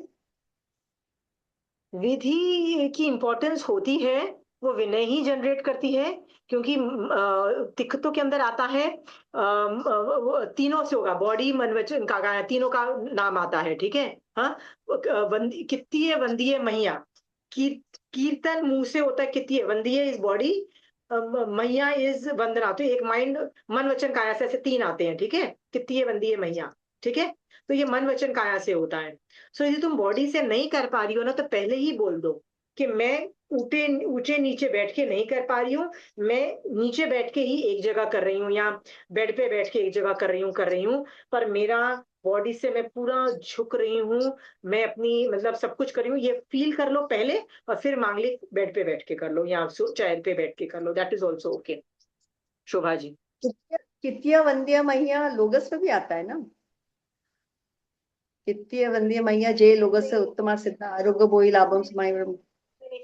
S1: विधि की इंपॉर्टेंस होती है, वो विनय ही जनरेट करती है। क्योंकि तिक्तों के अंदर आता है तीनों से होगा, बॉडी मन वचन काया, तीनों का नाम आता है, ठीक है। हाँ, कित्तीय वंदीय मैया, कीर्तन मुंह से होता है। कित्तीय वंदीय इज बॉडी, मैया इज वंदना। तो एक माइंड, मन वचन काया से ऐसे 3 आते हैं, ठीक है। कित्तीय वंदीय मैया, ठीक है। तो ये मन वचन काया से होता है। सो यदि तुम बॉडी से नहीं कर पा रही हो ना, तो पहले ही बोल दो कि मैं ऊंचे नीचे बैठ के नहीं कर पा रही हूँ, मैं नीचे बैठ के ही एक जगह कर रही हूँ, या बेड पे बैठ के एक जगह कर रही हूँ, पर मेरा बॉडी से मैं पूरा झुक रही हूँ, मैं अपनी मतलब सब कुछ कर रही हूँ, ये फील कर लो पहले। और फिर मांगलिक बेड पे बैठ के कर लो या चेयर पे बैठ के कर लो, that is also okay. Shobha ji,
S7: कित्तीय वंद्य मैया लोगस में भी आता है ना? कित्तीय वंद्य मैया जय लोगस उत्तमा सिद्ध आरोग्य बोई लाभम समाय।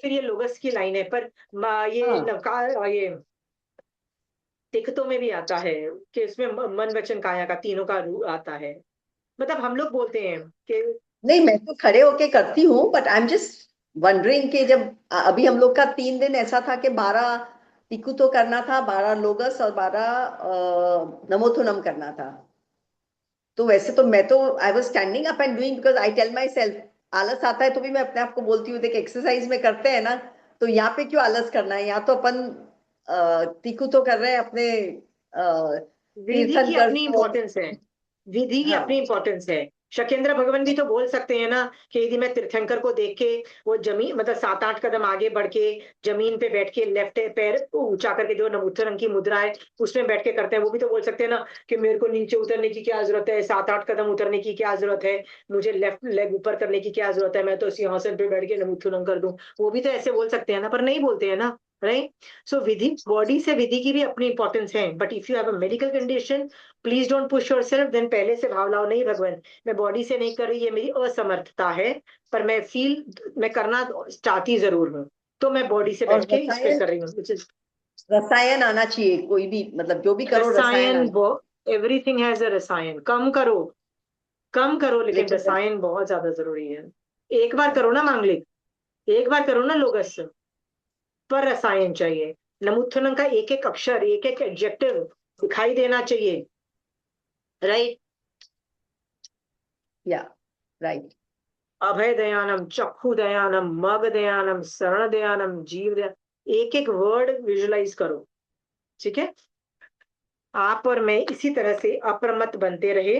S1: फिर ये लोगस की लाइन है, पर ये
S7: हाँ।
S1: नवकार, ये तिक्तों में भी आता है कि इसमें मन वचन काया का तीनों का रूप आता है। मतलब हम लोग बोलते हैं कि
S7: नहीं, मैं तो खड़े होके करती हूँ, but I am just wondering कि जब अभी हम लोग का 3 दिन ऐसा था कि 12 टिकू तो करना था, 12 लोगस और 12 नमोथुनम करना था। तो वैसे तो मैं तो I was standing up and doing, because I tell myself, आलस आता है तो भी मैं अपने आप को बोलती हूँ देख एक्सरसाइज में करते हैं ना, तो यहाँ पे क्यों आलस करना है, यहाँ तो अपन टिकू तो कर रहे हैं अपने
S1: विधि की
S7: तीर्थंकर
S1: अपनी
S7: को।
S1: इंपॉर्टेंस है, विधि की अपनी
S7: हाँ,
S1: इंपॉर्टेंस है। शकेंद्र भगवान भी तो बोल सकते हैं ना कि यदि मैं तीर्थंकर को देख के वो जमीन मतलब 7-8 कदम आगे बढ़ के जमीन पे बैठ के लेफ्ट पैर को ऊंचा करके जो नमूत्र रंग की मुद्रा है उसमें बैठ के करते हैं, वो भी तो बोल सकते हैं ना कि मेरे को नीचे उतरने की क्या जरूरत है, 7-8 कदम उतरने की क्या जरूरत है, मुझे लेफ्ट लेग ऊपर करने की क्या जरूरत है, मैं तो सिंहासन पे बैठ के नमूत्र रंग कर दूं। वो भी तो ऐसे बोल सकते हैं ना, पर नहीं बोलते हैं ना। राइट? सो विधि, बॉडी से विधि की भी अपनी इंपॉर्टेंस है, but if you have a medical condition, please don't push yourself, then पहले से भाव लाओ, नहीं भगवान मैं बॉडी से नहीं कर रही, ये मेरी असमर्थता है, पर मैं करना चाहती जरूर हूँ, तो मैं बॉडी से
S7: और
S1: बैठ के इस पे कर रही हूँ, which is
S7: रसायन आना चाहिए, कोई भी मतलब जो भी करो रसायन
S1: रसायन,
S7: आना।
S1: एवरीथिंग हैज अ रसायन, कम करो, लेकिन
S7: लेकिन
S1: रसायन बहुत ज्यादा जरूरी है। एक बार करो ना मांगलिक, एक बार करो ना लोगस, पर रसायन चाहिए। नमुत्थनम का एक एक अक्षर, एक एक एडजेक्टिव दिखाई देना चाहिए, राइट?
S7: या राइट।
S1: अभय दयानम, चक्षु दयानम, मग दयानम, शरण दयानम, जीव दयानम, एक एक वर्ड विजुलाइज करो, ठीक है? आप और मैं इसी तरह से अप्रमत्त बनते रहे,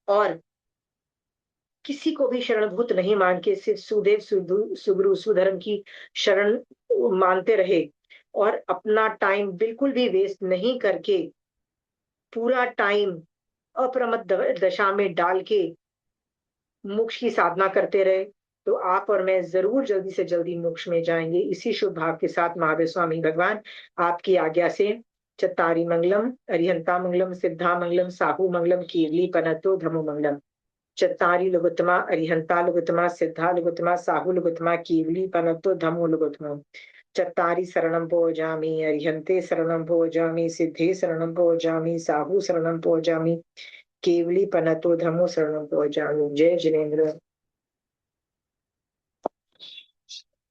S1: और किसी को भी शरणभूत नहीं मान के सिर्फ सुदेव सुगुरु सुधर्म की शरण मानते रहे, और अपना टाइम बिल्कुल भी वेस्ट नहीं करके पूरा टाइम अप्रमत्त दशा में डाल के मोक्ष की साधना करते रहे, तो आप और मैं जरूर जल्दी से जल्दी मोक्ष में जाएंगे। इसी शुभ भाव के साथ महावीर स्वामी भगवान आपकी आज्ञा से चत्तारी मंगलम, अरिहंता मंगलम, सिद्धा मंगलम, साहू मंगलम, कीर्ली पनतो धमो मंगलम। चत्तारी लुगुतमा, अरिहंता लुगुतमा, सिद्धा लुगुतमा, साहू लुगुतमा, कीर्ली पनतो धमो लुगुतमा। चत्तारी शरणं भोजामि, अरिहंते शरणं भोजामि, सिद्धे शरणं भोजामि, साहू शरणं भोजामि, केवली पनतो धमो शरणं भोजामि। जय जिनेन्द्र।